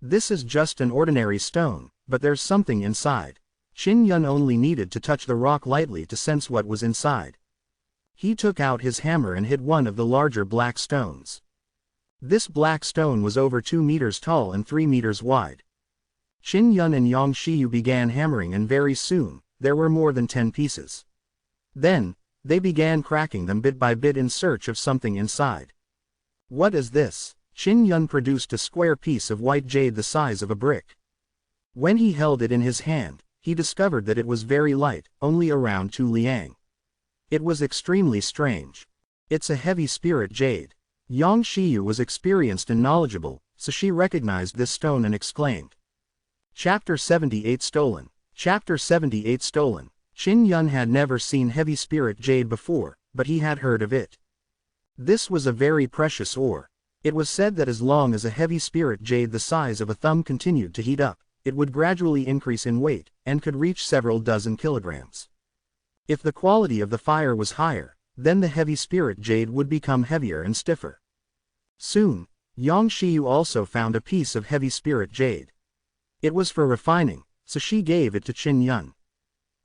[SPEAKER 1] "This is just an ordinary stone, but there's something inside." Qin Yun only needed to touch the rock lightly to sense what was inside. He took out his hammer and hit one of the larger black stones. This black stone was over 2 meters tall and 3 meters wide. Qin Yun and Yang Shiyu began hammering and very soon, there were more than 10 pieces. Then, they began cracking them bit by bit in search of something inside. "What is this?" Qin Yun produced a square piece of white jade the size of a brick. When he held it in his hand, he discovered that it was very light, only around 2 liang. It was extremely strange. "It's a heavy spirit jade." Yang Shiyu was experienced and knowledgeable, so she recognized this stone and exclaimed. Chapter 78 Stolen. Chapter 78 Stolen. Qin Yun had never seen heavy spirit jade before, but he had heard of it. This was a very precious ore. It was said that as long as a heavy spirit jade the size of a thumb continued to heat up, it would gradually increase in weight, and could reach several dozen kilograms. If the quality of the fire was higher, then the heavy spirit jade would become heavier and stiffer. Soon, Yang Shiyu also found a piece of heavy spirit jade. It was for refining, so she gave it to Qin Yun.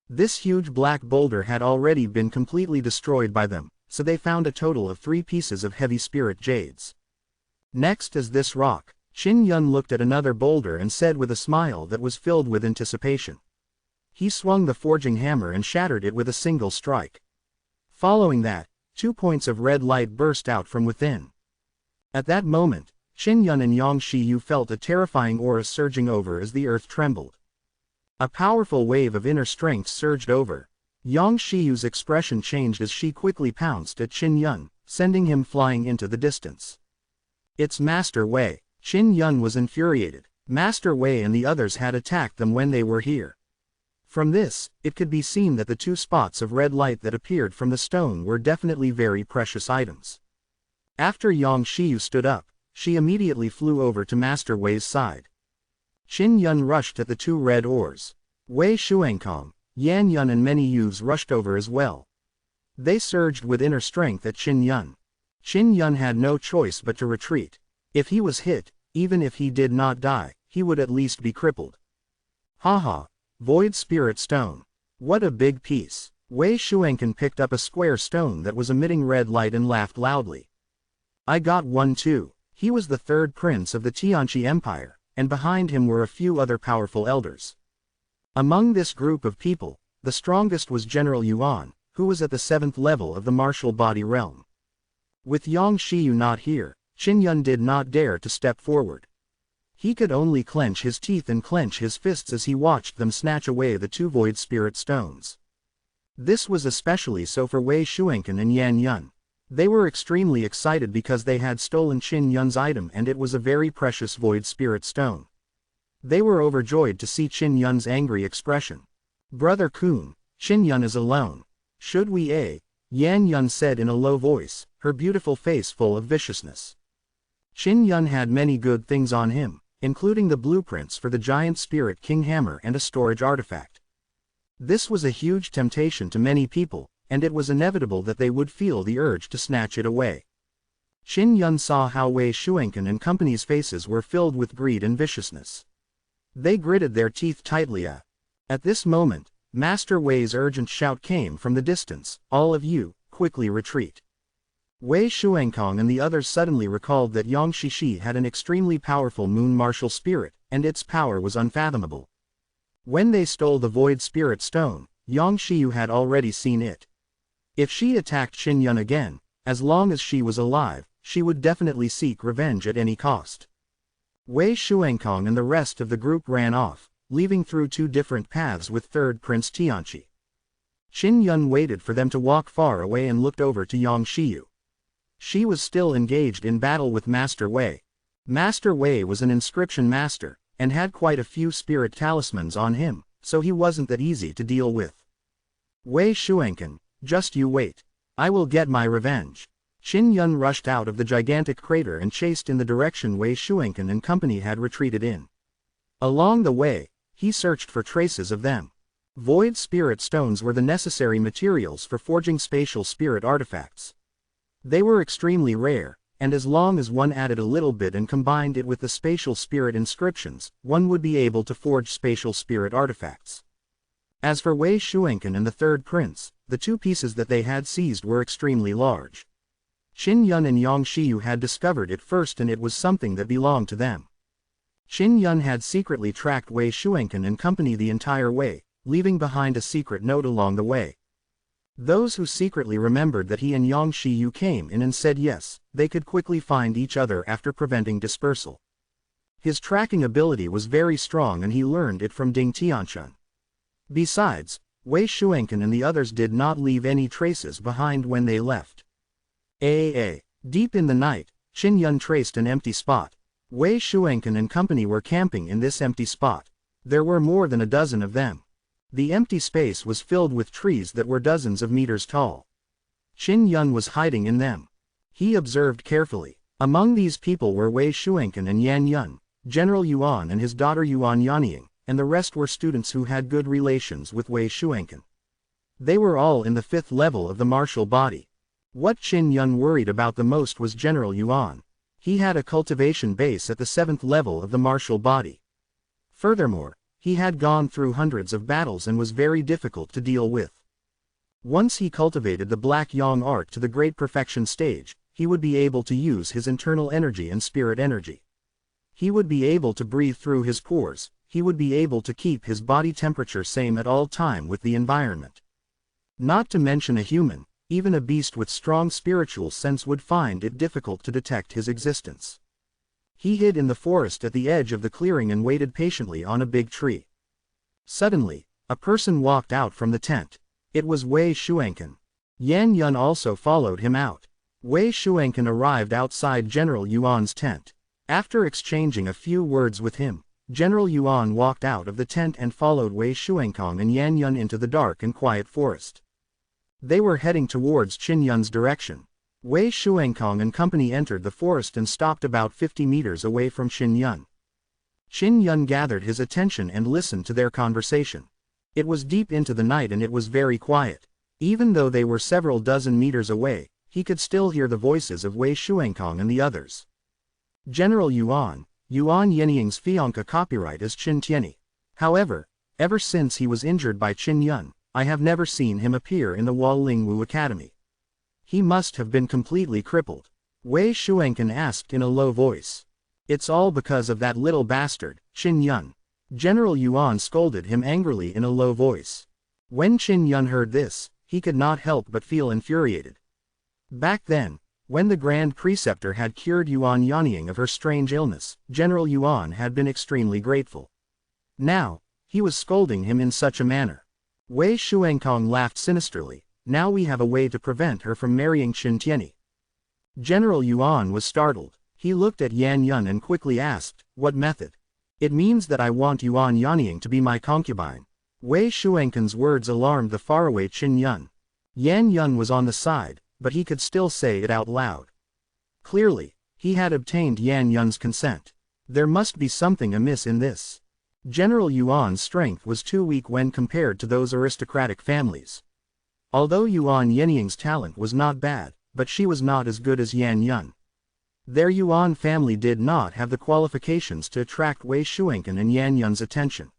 [SPEAKER 1] This huge black boulder had already been completely destroyed by them, so they found a total of 3 pieces of heavy spirit jades. Next is this rock. Qin Yun looked at another boulder and said with a smile that was filled with anticipation. He swung the forging hammer and shattered it with a single strike. Following that, 2 points of red light burst out from within. At that moment, Qin Yun and Yang Shiyu felt a terrifying aura surging over as the earth trembled. A powerful wave of inner strength surged over. Yang Shiyu's expression changed as she quickly pounced at Qin Yun, sending him flying into the distance. It's Master Wei. Qin Yun was infuriated. Master Wei and the others had attacked them when they were here. From this, it could be seen that the 2 spots of red light that appeared from the stone were definitely very precious items. After Yang Shiyu stood up, she immediately flew over to Master Wei's side. Qin Yun rushed at the 2 red ores. Wei Xuankong, Yan Yun and many youths rushed over as well. They surged with inner strength at Qin Yun. Qin Yun had no choice but to retreat. If he was hit, even if he did not die, he would at least be crippled. Haha, Void Spirit Stone. What a big piece. Wei Xuankong picked up a square stone that was emitting red light and laughed loudly. I got one too. He was the 3rd prince of the Tianqi Empire, and behind him were a few other powerful elders. Among this group of people, the strongest was General Yuan, who was at the 7th level of the martial body realm. With Yang Shiyu not here, Qin Yun did not dare to step forward. He could only clench his teeth and clench his fists as he watched them snatch away the 2 void spirit stones. This was especially so for Wei Xuankong and Yan Yun. They were extremely excited because they had stolen Qin Yun's item and it was a very precious void spirit stone. They were overjoyed to see Qin Yun's angry expression. Brother Kun, Qin Yun is alone. Should we? Yan Yun said in a low voice, her beautiful face full of viciousness. Qin Yun had many good things on him, including the blueprints for the giant spirit king hammer and a storage artifact. This was a huge temptation to many people, and it was inevitable that they would feel the urge to snatch it away. Qin Yun saw how Wei Xuankong and company's faces were filled with greed and viciousness. They gritted their teeth tightly. At this moment, Master Wei's urgent shout came from the distance, all of you, quickly retreat. Wei Xuankong and the others suddenly recalled that Yang Shishi had an extremely powerful moon martial spirit, and its power was unfathomable. When they stole the void spirit stone, Yang Shiyu had already seen it. If she attacked Qin Yun again, as long as she was alive, she would definitely seek revenge at any cost. Wei Xuankong and the rest of the group ran off, leaving through 2 different paths with 3rd Prince Tianqi. Qin Yun waited for them to walk far away and looked over to Yang Shiyu. She was still engaged in battle with Master Wei. Master Wei was an inscription master, and had quite a few spirit talismans on him, so he wasn't that easy to deal with. Wei Xuankong, just you wait. I will get my revenge. Qin Yun rushed out of the gigantic crater and chased in the direction Wei Xuankong and company had retreated in. Along the way, he searched for traces of them. Void spirit stones were the necessary materials for forging spatial spirit artifacts. They were extremely rare, and as long as one added a little bit and combined it with the spatial spirit inscriptions, one would be able to forge spatial spirit artifacts. As for Wei Xuankong and the 3rd prince, the 2 pieces that they had seized were extremely large. Qin Yun and Yang Shiyu had discovered it first and it was something that belonged to them. Qin Yun had secretly tracked Wei Xuankong and company the entire way, leaving behind a secret note along the way. Those who secretly remembered that he and Yang Shiyu came in and said yes, they could quickly find each other after preventing dispersal. His tracking ability was very strong and he learned it from Ding Tianchun. Besides, Wei Xuankong and the others did not leave any traces behind when they left. Deep in the night, Qin Yun traced an empty spot. Wei Xuankong and company were camping in this empty spot. There were more than a dozen of them. The empty space was filled with trees that were dozens of meters tall. Qin Yun was hiding in them. He observed carefully. Among these people were Wei Shuankan and Yan Yun, General Yuan and his daughter Yuan Yanying, and the rest were students who had good relations with Wei Shuankan. They were all in the 5th level of the martial body. What Qin Yun worried about the most was General Yuan. He had a cultivation base at the 7th level of the martial body. Furthermore, he had gone through hundreds of battles and was very difficult to deal with. Once he cultivated the Black Yang art to the great perfection stage, he would be able to use his internal energy and spirit energy. He would be able to breathe through his pores, he would be able to keep his body temperature same at all time with the environment. Not to mention a human, even a beast with strong spiritual sense would find it difficult to detect his existence. He hid in the forest at the edge of the clearing and waited patiently on a big tree. Suddenly, a person walked out from the tent. It was Wei Shuankan. Yan Yun also followed him out. Wei Shuankan arrived outside General Yuan's tent. After exchanging a few words with him, General Yuan walked out of the tent and followed Wei Shuankang and Yan Yun into the dark and quiet forest. They were heading towards Qin Yun's direction. Wei Shuankang and company entered the forest and stopped about 50 meters away from Qin Yun. Qin Yun gathered his attention and listened to their conversation. It was deep into the night and it was very quiet. Even though they were several dozen meters away, he could still hear the voices of Wei Shuankang and the others. General Yuan Yenying's fiancé copyright is Qin Tianyi. However, ever since he was injured by Qin Yun, I have never seen him appear in the Walingwu Academy. He must have been completely crippled. Wei Shuankan asked in a low voice. It's all because of that little bastard, Qin Yun. General Yuan scolded him angrily in a low voice. When Qin Yun heard this, he could not help but feel infuriated. Back then, when the Grand Preceptor had cured Yuan Yanying of her strange illness, General Yuan had been extremely grateful. Now, he was scolding him in such a manner. Wei Shuankang laughed sinisterly. Now we have a way to prevent her from marrying Qin Tianyi. General Yuan was startled. He looked at Yan Yun and quickly asked, what method? It means that I want Yuan Yanying to be my concubine. Wei Shuankan's words alarmed the faraway Qin Yun. Yan Yun was on the side, but he could still say it out loud. Clearly, he had obtained Yan Yun's consent. There must be something amiss in this. General Yuan's strength was too weak when compared to those aristocratic families. Although Yuan Yenying's talent was not bad, but she was not as good as Yan Yun. Their Yuan family did not have the qualifications to attract Wei Shuankan and Yan Yun's attention.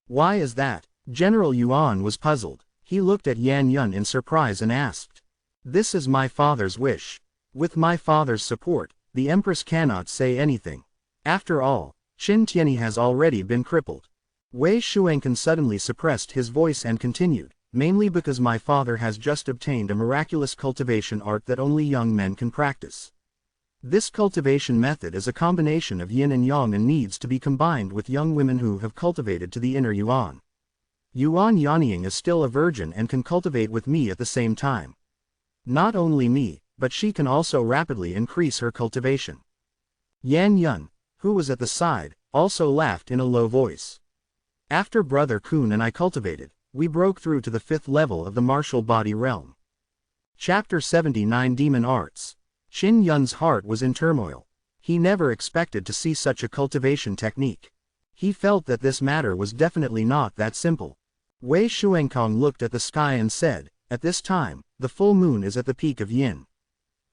[SPEAKER 1] Why is that? General Yuan was puzzled. He looked at Yan Yun in surprise and asked. This is my father's wish. With my father's support, the Empress cannot say anything. After all, Qin Tianyi has already been crippled. Wei Shuankan suddenly suppressed his voice and continued, mainly because my father has just obtained a miraculous cultivation art that only young men can practice. This cultivation method is a combination of yin and yang and needs to be combined with young women who have cultivated to the inner Yuan. Yuan Yanying is still a virgin and can cultivate with me at the same time. Not only me, but she can also rapidly increase her cultivation. Yan Yun, who was at the side, also laughed in a low voice. After Brother Kun and I cultivated, we broke through to the 5th level of the martial body realm. Chapter 79 Demon Arts. Qin Yun's heart was in turmoil. He never expected to see such a cultivation technique. He felt that this matter was definitely not that simple. Wei Shuankang looked at the sky and said, at this time, the full moon is at the peak of yin.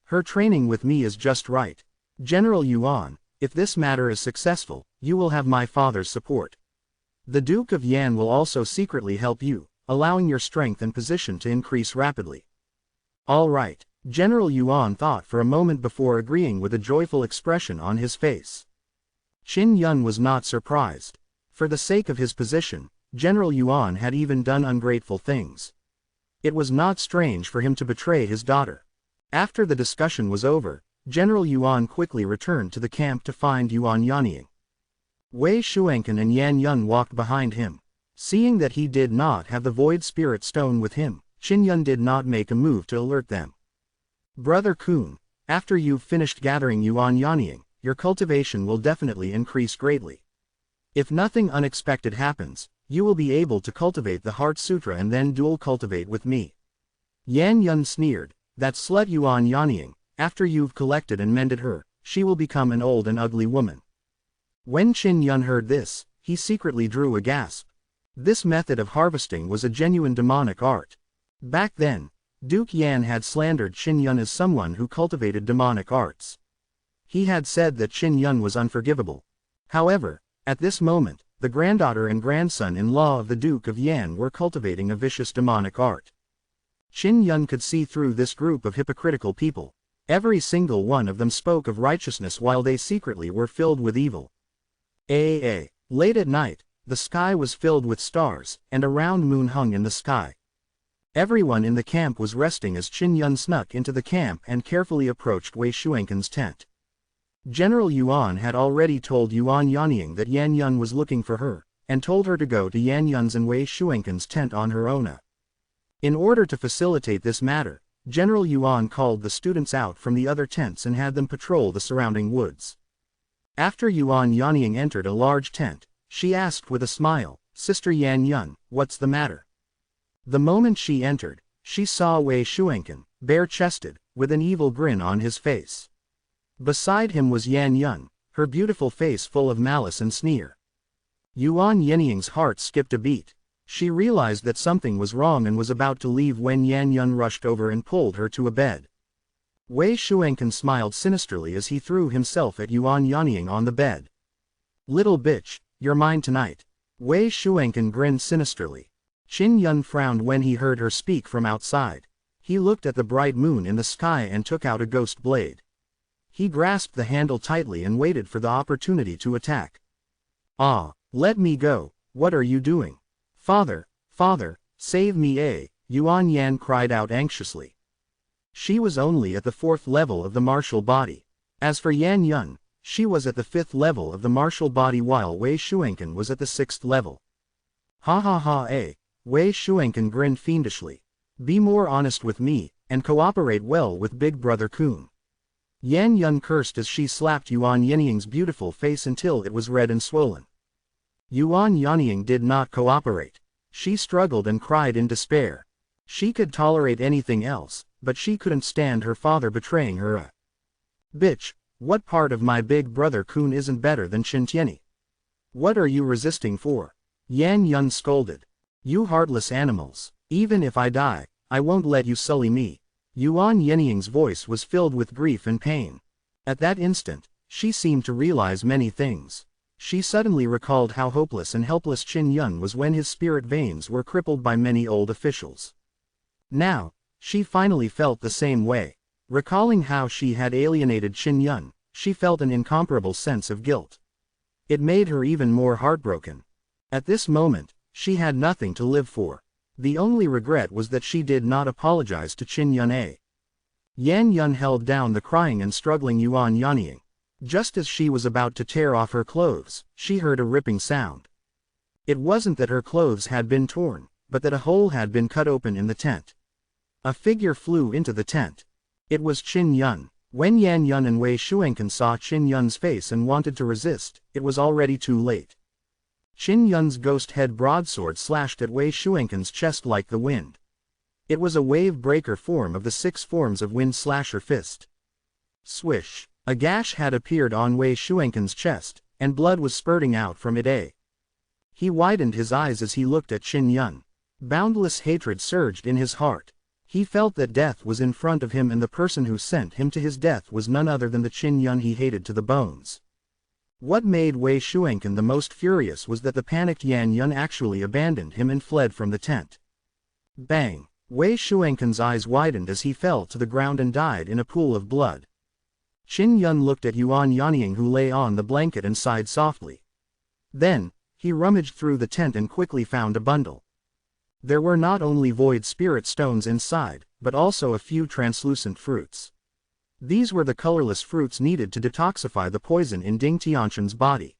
[SPEAKER 1] Her training with me is just right. General Yuan, if this matter is successful, you will have my father's support. The Duke of Yan will also secretly help you, allowing your strength and position to increase rapidly. All right. General Yuan thought for a moment before agreeing with a joyful expression on his face. Qin Yun was not surprised. For the sake of his position, General Yuan had even done ungrateful things. It was not strange for him to betray his daughter. After the discussion was over, General Yuan quickly returned to the camp to find Yuan Yanying. Wei Shuankan and Yan Yun walked behind him. Seeing that he did not have the Void Spirit Stone with him, Qin Yun did not make a move to alert them. Brother Kun, after you've finished gathering Yuan Yanying, your cultivation will definitely increase greatly. If nothing unexpected happens, You will be able to cultivate the Heart Sutra and then dual cultivate with me. Yan Yun sneered, that slut Yuan Yanying, after you've collected and mended her, she will become an old and ugly woman. When Qin Yun heard this, he secretly drew a gasp. This method of harvesting was a genuine demonic art. Back then, Duke Yan had slandered Qin Yun as someone who cultivated demonic arts. He had said that Qin Yun was unforgivable. However, at this moment, the granddaughter and grandson-in-law of the Duke of Yan were cultivating a vicious demonic art. Qin Yun could see through this group of hypocritical people. Every single one of them spoke of righteousness while they secretly were filled with evil. Late at night, the sky was filled with stars, and a round moon hung in the sky. Everyone in the camp was resting as Qin Yun snuck into the camp and carefully approached Wei Shuenken's tent. General Yuan had already told Yuan Yanying that Yan Yun was looking for her, and told her to go to Yan Yun's and Wei Shuenken's tent on her own. In order to facilitate this matter, General Yuan called the students out from the other tents and had them patrol the surrounding woods. After Yuan Yanying entered a large tent, she asked with a smile, "Sister Yan Yun, what's the matter?" The moment she entered, she saw Wei Shuenken, bare-chested, with an evil grin on his face. Beside him was Yan Yun, her beautiful face full of malice and sneer. Yuan Yanying's heart skipped a beat. She realized that something was wrong and was about to leave when Yan Yun rushed over and pulled her to a bed. Wei Shuenken smiled sinisterly as he threw himself at Yuan Yanying on the bed. "Little bitch, you're mine tonight." Wei Shuenken grinned sinisterly. Qin Yun frowned when he heard her speak from outside. He looked at the bright moon in the sky and took out a ghost blade. He grasped the handle tightly and waited for the opportunity to attack. "Ah, let me go, what are you doing? Father, save me!" Yuan Yan cried out anxiously. She was only at the 4th level of the martial body. As for Yan Yun, she was at the 5th level of the martial body while Wei Shuenken was at the 6th level. Ha! Wei Shuenken grinned fiendishly. "Be more honest with me, and cooperate well with Big Brother Kun." Yan Yun cursed as she slapped Yuan Yanying's beautiful face until it was red and swollen. Yuan Yanying did not cooperate. She struggled and cried in despair. She could tolerate anything else, but she couldn't stand her father betraying her. "Bitch, what part of my Big Brother Kun isn't better than Shintieni? What are you resisting for?" Yan Yun scolded. "You heartless animals, even if I die, I won't let you sully me." Yuan Yanying's voice was filled with grief and pain. At that instant, she seemed to realize many things. She suddenly recalled how hopeless and helpless Qin Yun was when his spirit veins were crippled by many old officials. Now, she finally felt the same way. Recalling how she had alienated Qin Yun, she felt an incomparable sense of guilt. It made her even more heartbroken. At this moment, she had nothing to live for. The only regret was that she did not apologize to Qin Yun. Yan Yun held down the crying and struggling Yuan Yanying. Just as she was about to tear off her clothes, she heard a ripping sound. It wasn't that her clothes had been torn, but that a hole had been cut open in the tent. A figure flew into the tent. It was Qin Yun. When Yan Yun and Wei Shuenken saw Qin Yun's face and wanted to resist, it was already too late. Qin Yun's ghost head broadsword slashed at Wei Shuenken's chest like the wind. It was a wave-breaker form of the 6 forms of Wind Slasher Fist. Swish! A gash had appeared on Wei Shuenken's chest, and blood was spurting out from it. He widened his eyes as he looked at Qin Yun. Boundless hatred surged in his heart. He felt that death was in front of him and the person who sent him to his death was none other than the Qin Yun he hated to the bones. What made Wei Shuenken the most furious was that the panicked Yan Yun actually abandoned him and fled from the tent. Bang! Wei Shuenken's eyes widened as he fell to the ground and died in a pool of blood. Qin Yun looked at Yuan Yanying who lay on the blanket and sighed softly. Then, he rummaged through the tent and quickly found a bundle. There were not only void spirit stones inside, but also a few translucent fruits. These were the colorless fruits needed to detoxify the poison in Ding Tianshan's body.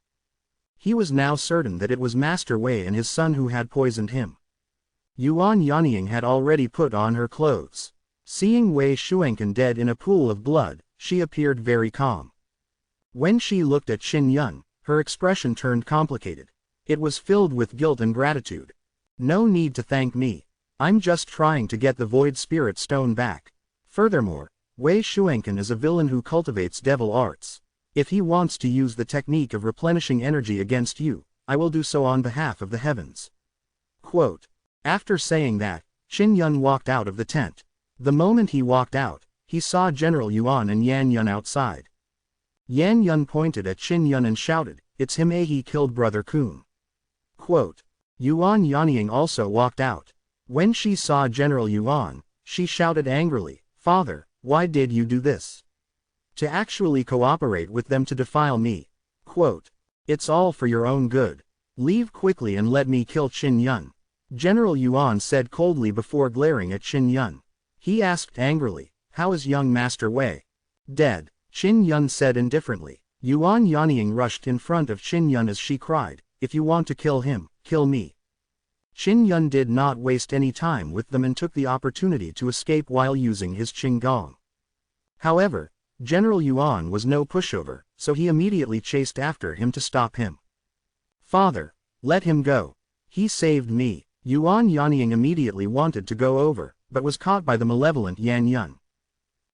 [SPEAKER 1] He was now certain that it was Master Wei and his son who had poisoned him. Yuan Yanying had already put on her clothes. Seeing Wei Shuenken dead in a pool of blood, she appeared very calm. When she looked at Qin Yun, her expression turned complicated. It was filled with guilt and gratitude. No need to thank me. I'm just trying to get the Void Spirit Stone back. Furthermore, Wei Shuanken is a villain who cultivates devil arts. If he wants to use the technique of replenishing energy against you, I will do so on behalf of the heavens. Quote. After saying that, Qin Yun walked out of the tent. The moment he walked out, he saw General Yuan and Yan Yun outside. Yan Yun pointed at Qin Yun and shouted, "It's him, he killed Brother Kun." Quote. Yuan Yanying also walked out. When she saw General Yuan, she shouted angrily, "Father, why did you do this? To actually cooperate with them to defile me." Quote. It's all for your own good. Leave quickly and let me kill Qin Yun. General Yuan said coldly before glaring at Qin Yun. He asked angrily, "How is young Master Wei?" "Dead," Qin Yun said indifferently. Yuan Yanying rushed in front of Qin Yun as she cried, "If you want to kill him, kill me." Qin Yun did not waste any time with them and took the opportunity to escape while using his Qinggong. However, General Yuan was no pushover, so he immediately chased after him to stop him. "Father, let him go. He saved me." Yuan Yanying immediately wanted to go over, but was caught by the malevolent Yan Yun.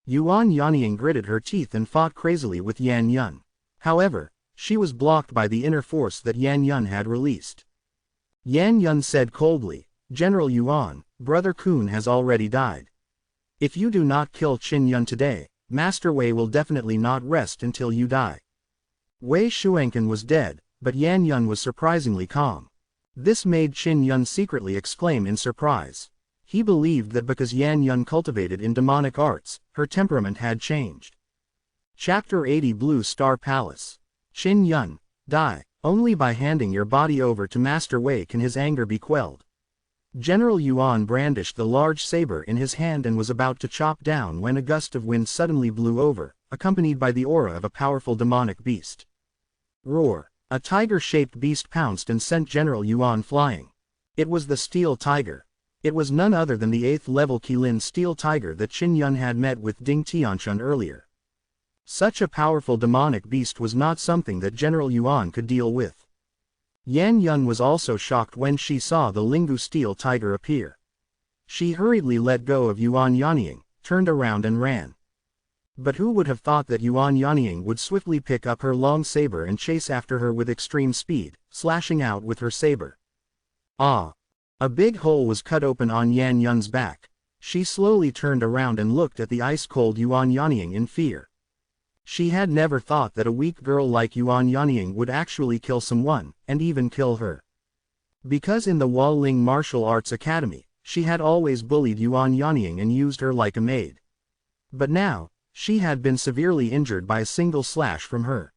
[SPEAKER 1] Yuan Yanying gritted her teeth and fought crazily with Yan Yun. However, she was blocked by the inner force that Yan Yun had released. Yan Yun said coldly, "General Yuan, Brother Kun has already died. If you do not kill Qin Yun today, Master Wei will definitely not rest until you die." Wei Shuanken was dead, but Yan Yun was surprisingly calm. This made Qin Yun secretly exclaim in surprise. He believed that because Yan Yun cultivated in demonic arts, her temperament had changed. Chapter 80 Blue Star Palace. Qin Yun, die. Only by handing your body over to Master Wei can his anger be quelled. General Yuan brandished the large saber in his hand and was about to chop down when a gust of wind suddenly blew over, accompanied by the aura of a powerful demonic beast. Roar! A tiger-shaped beast pounced and sent General Yuan flying. It was the Steel Tiger. It was none other than the 8th-level Qilin Steel Tiger that Qin Yun had met with Ding Tianchun earlier. Such a powerful demonic beast was not something that General Yuan could deal with. Yan Yun was also shocked when she saw the Lingu Steel Tiger appear. She hurriedly let go of Yuan Yanying, turned around and ran. But who would have thought that Yuan Yanying would swiftly pick up her long saber and chase after her with extreme speed, slashing out with her saber. Ah! A big hole was cut open on Yan Yun's back. She slowly turned around and looked at the ice-cold Yuan Yanying in fear. She had never thought that a weak girl like Yuan Yanying would actually kill someone, and even kill her. Because in the Walling Martial Arts Academy, she had always bullied Yuan Yanying and used her like a maid. But now, she had been severely injured by a single slash from her.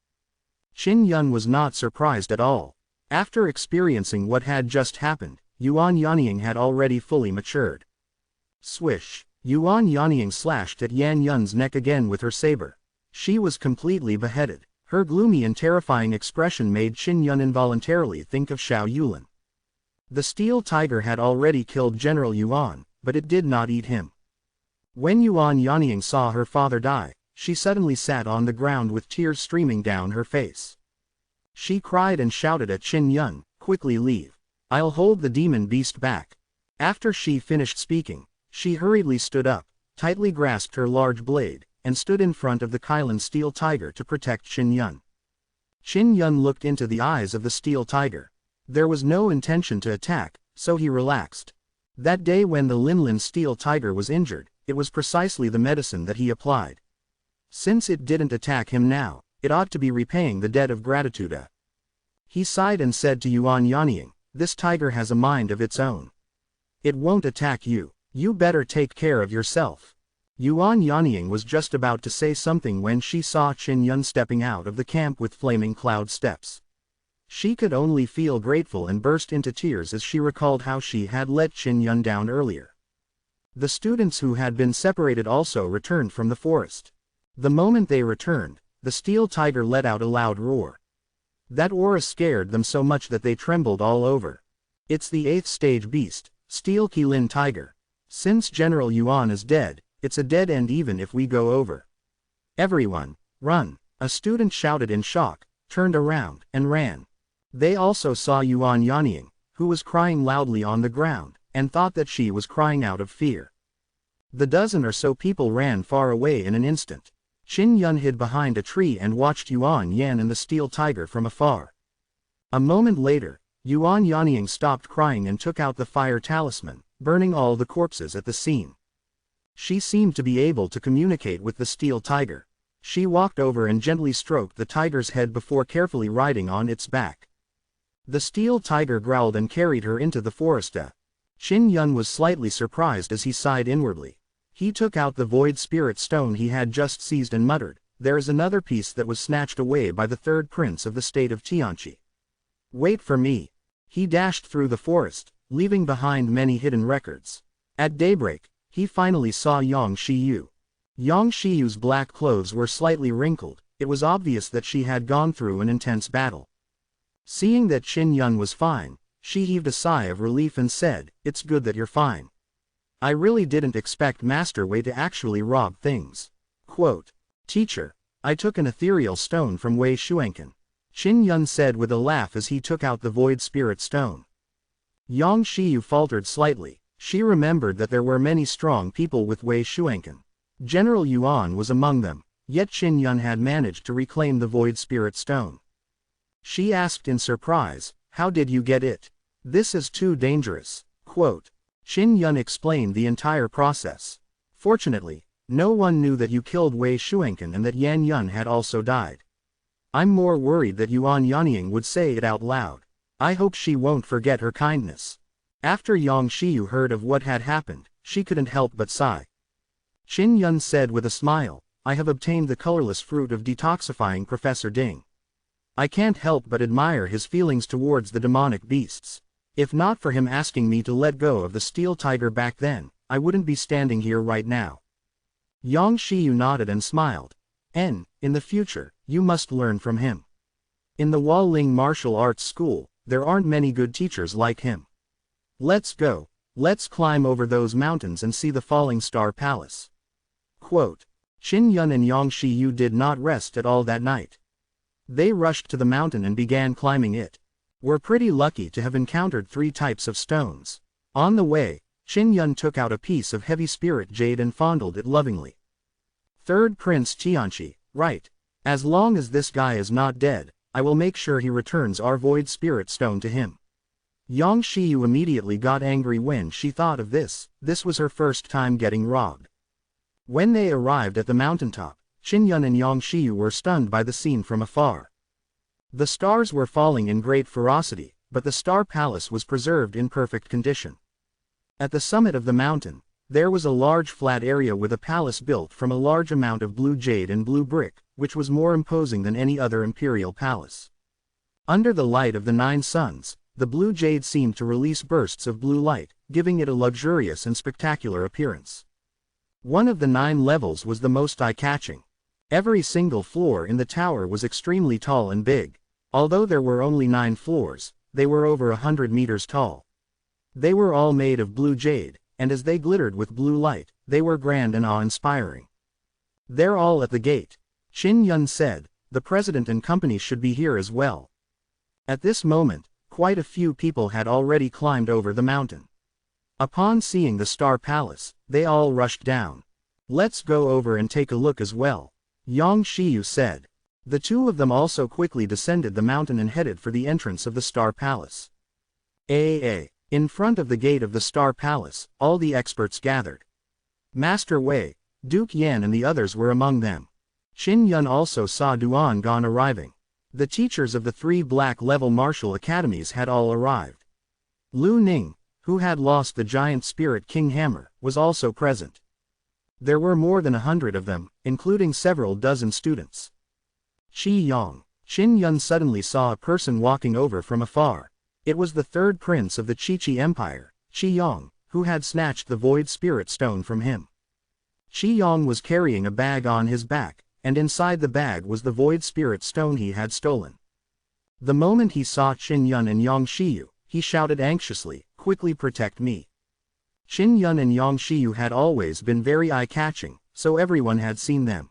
[SPEAKER 1] Qin Yun was not surprised at all. After experiencing what had just happened, Yuan Yanying had already fully matured. Swish! Yuan Yanying slashed at Yan Yun's neck again with her saber. She was completely beheaded. Her gloomy and terrifying expression made Qin Yun involuntarily think of Xiao Yulin. The Steel Tiger had already killed General Yuan, but it did not eat him. When Yuan Yanying saw her father die, she suddenly sat on the ground with tears streaming down her face. She cried and shouted at Qin Yun, "Quickly leave. I'll hold the demon beast back." After she finished speaking, she hurriedly stood up, tightly grasped her large blade, and stood in front of the Qilin Steel Tiger to protect Qin Yun. Qin Yun looked into the eyes of the Steel Tiger. There was no intention to attack, so he relaxed. That day when the Linlin Steel Tiger was injured, it was precisely the medicine that he applied. Since it didn't attack him now, it ought to be repaying the debt of gratitude. He sighed and said to Yuan Yanying, "This tiger has a mind of its own. It won't attack you. You better take care of yourself." Yuan Yanying was just about to say something when she saw Qin Yun stepping out of the camp with flaming cloud steps. She could only feel grateful and burst into tears as she recalled how she had let Qin Yun down earlier. The students who had been separated also returned from the forest. The moment they returned, the Steel Tiger let out a loud roar. That aura scared them so much that they trembled all over. It's the 8th stage beast, Steel Qilin Tiger. Since General Yuan is dead, it's a dead end even if we go over. Everyone, run! A student shouted in shock, turned around, and ran. They also saw Yuan Yanying, who was crying loudly on the ground, and thought that she was crying out of fear. The dozen or so people ran far away in an instant. Qin Yun hid behind a tree and watched Yuan Yan and the steel tiger from afar. A moment later, Yuan Yanying stopped crying and took out the fire talisman, burning all the corpses at the scene. She seemed to be able to communicate with the steel tiger. She walked over and gently stroked the tiger's head before carefully riding on its back. The steel tiger growled and carried her into the forest. Qin Yun was slightly surprised as he sighed inwardly. He took out the void spirit stone he had just seized and muttered, "There is another piece that was snatched away by the third prince of the state of Tianqi. Wait for me." He dashed through the forest, leaving behind many hidden records. At daybreak, he finally saw Yang Shiyu. Yang Shiyu's black clothes were slightly wrinkled. It was obvious that she had gone through an intense battle. Seeing that Qin Yun was fine, she heaved a sigh of relief and said, "It's good that you're fine. I really didn't expect Master Wei to actually rob things." Quote, "Teacher, I took an ethereal stone from Wei Shuanken," Qin Yun said with a laugh as he took out the void spirit stone. Yang Shiyu faltered slightly. She remembered that there were many strong people with Wei Shuanken. General Yuan was among them, yet Qin Yun had managed to reclaim the void spirit stone. She asked in surprise, "How did you get it? This is too dangerous." Quote, Qin Yun explained the entire process. "Fortunately, no one knew that you killed Wei Shuanken and that Yan Yun had also died. I'm more worried that Yuan Yanying would say it out loud. I hope she won't forget her kindness." After Yang Shiyu heard of what had happened, she couldn't help but sigh. Qin Yun said with a smile, "I have obtained the colorless fruit of detoxifying Professor Ding. I can't help but admire his feelings towards the demonic beasts. If not for him asking me to let go of the steel tiger back then, I wouldn't be standing here right now." Yang Shiyu nodded and smiled. "In the future, you must learn from him. In the Waling Martial Arts School, there aren't many good teachers like him. Let's go. Let's climb over those mountains and see the Falling Star Palace." Quote, Qin Yun and Yang Shiyu did not rest at all that night. They rushed to the mountain and began climbing it. We're pretty lucky to have encountered 3 types of stones. On the way, Qin Yun took out a piece of heavy spirit jade and fondled it lovingly. "Third Prince Tianqi, right. As long as this guy is not dead, I will make sure he returns our void spirit stone to him." Yang Shiyu immediately got angry when she thought of this. This was her first time getting robbed. When they arrived at the mountaintop, Qin Yun and Yang Shiyu were stunned by the scene from afar. The stars were falling in great ferocity, but the Star Palace was preserved in perfect condition. At the summit of the mountain, there was a large flat area with a palace built from a large amount of blue jade and blue brick, which was more imposing than any other imperial palace. Under the light of the 9 suns, the blue jade seemed to release bursts of blue light, giving it a luxurious and spectacular appearance. One of the 9 levels was the most eye-catching. Every single floor in the tower was extremely tall and big. Although there were only 9 floors, they were over 100 meters tall. They were all made of blue jade, and as they glittered with blue light, they were grand and awe-inspiring. "They're all at the gate," Qin Yun said. "The president and company should be here as well." At this moment, quite a few people had already climbed over the mountain. Upon seeing the Star Palace, they all rushed down. "Let's go over and take a look as well," Yang Shiyu said. The 2 of them also quickly descended the mountain and headed for the entrance of the Star Palace. In front of the gate of the Star Palace, all the experts gathered. Master Wei, Duke Yan and the others were among them. Qin Yun also saw Duan Gan arriving. The teachers of the 3 black-level martial academies had all arrived. Lu Ning, who had lost the giant spirit King Hammer, was also present. There were more than 100 of them, including several dozen students. Qi Yang. Qin Yun suddenly saw a person walking over from afar. It was the 3rd prince of the Qi Empire, Qi Yang, who had snatched the void spirit stone from him. Qi Yang was carrying a bag on his back, and inside the bag was the void spirit stone he had stolen. The moment he saw Qin Yun and Yang Shiyu, he shouted anxiously, "Quickly protect me." Qin Yun and Yang Shiyu had always been very eye-catching, so everyone had seen them.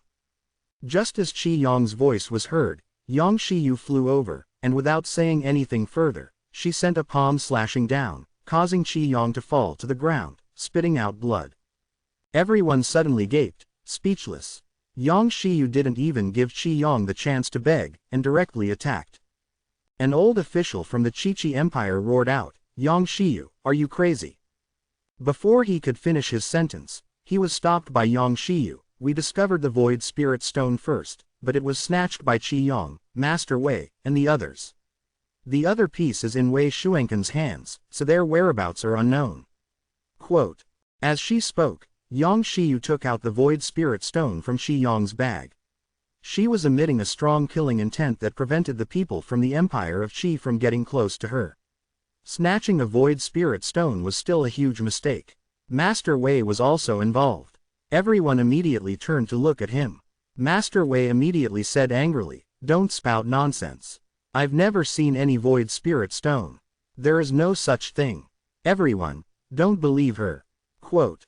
[SPEAKER 1] Just as Qi Yang's voice was heard, Yang Shiyu flew over, and without saying anything further, she sent a palm slashing down, causing Qi Yong to fall to the ground, spitting out blood. Everyone suddenly gaped, speechless. Yang Shiyu didn't even give Qi Yong the chance to beg, and directly attacked. An old official from the Qiqi Empire roared out, "Yang Shiyu, are you crazy?" Before he could finish his sentence, he was stopped by Yang Shiyu. "We discovered the Void Spirit Stone first, but it was snatched by Qi Yong, Master Wei, and the others. The other piece is in Wei Shuenken's hands, so their whereabouts are unknown." Quote. As she spoke, Yang Shiyu took out the Void Spirit Stone from Qi Yong's bag. She was emitting a strong killing intent that prevented the people from the Empire of Qi from getting close to her. Snatching a Void Spirit Stone was still a huge mistake. Master Wei was also involved. Everyone immediately turned to look at him. Master Wei immediately said angrily, "Don't spout nonsense. I've never seen any Void Spirit Stone. There is no such thing. Everyone, don't believe her." Quote.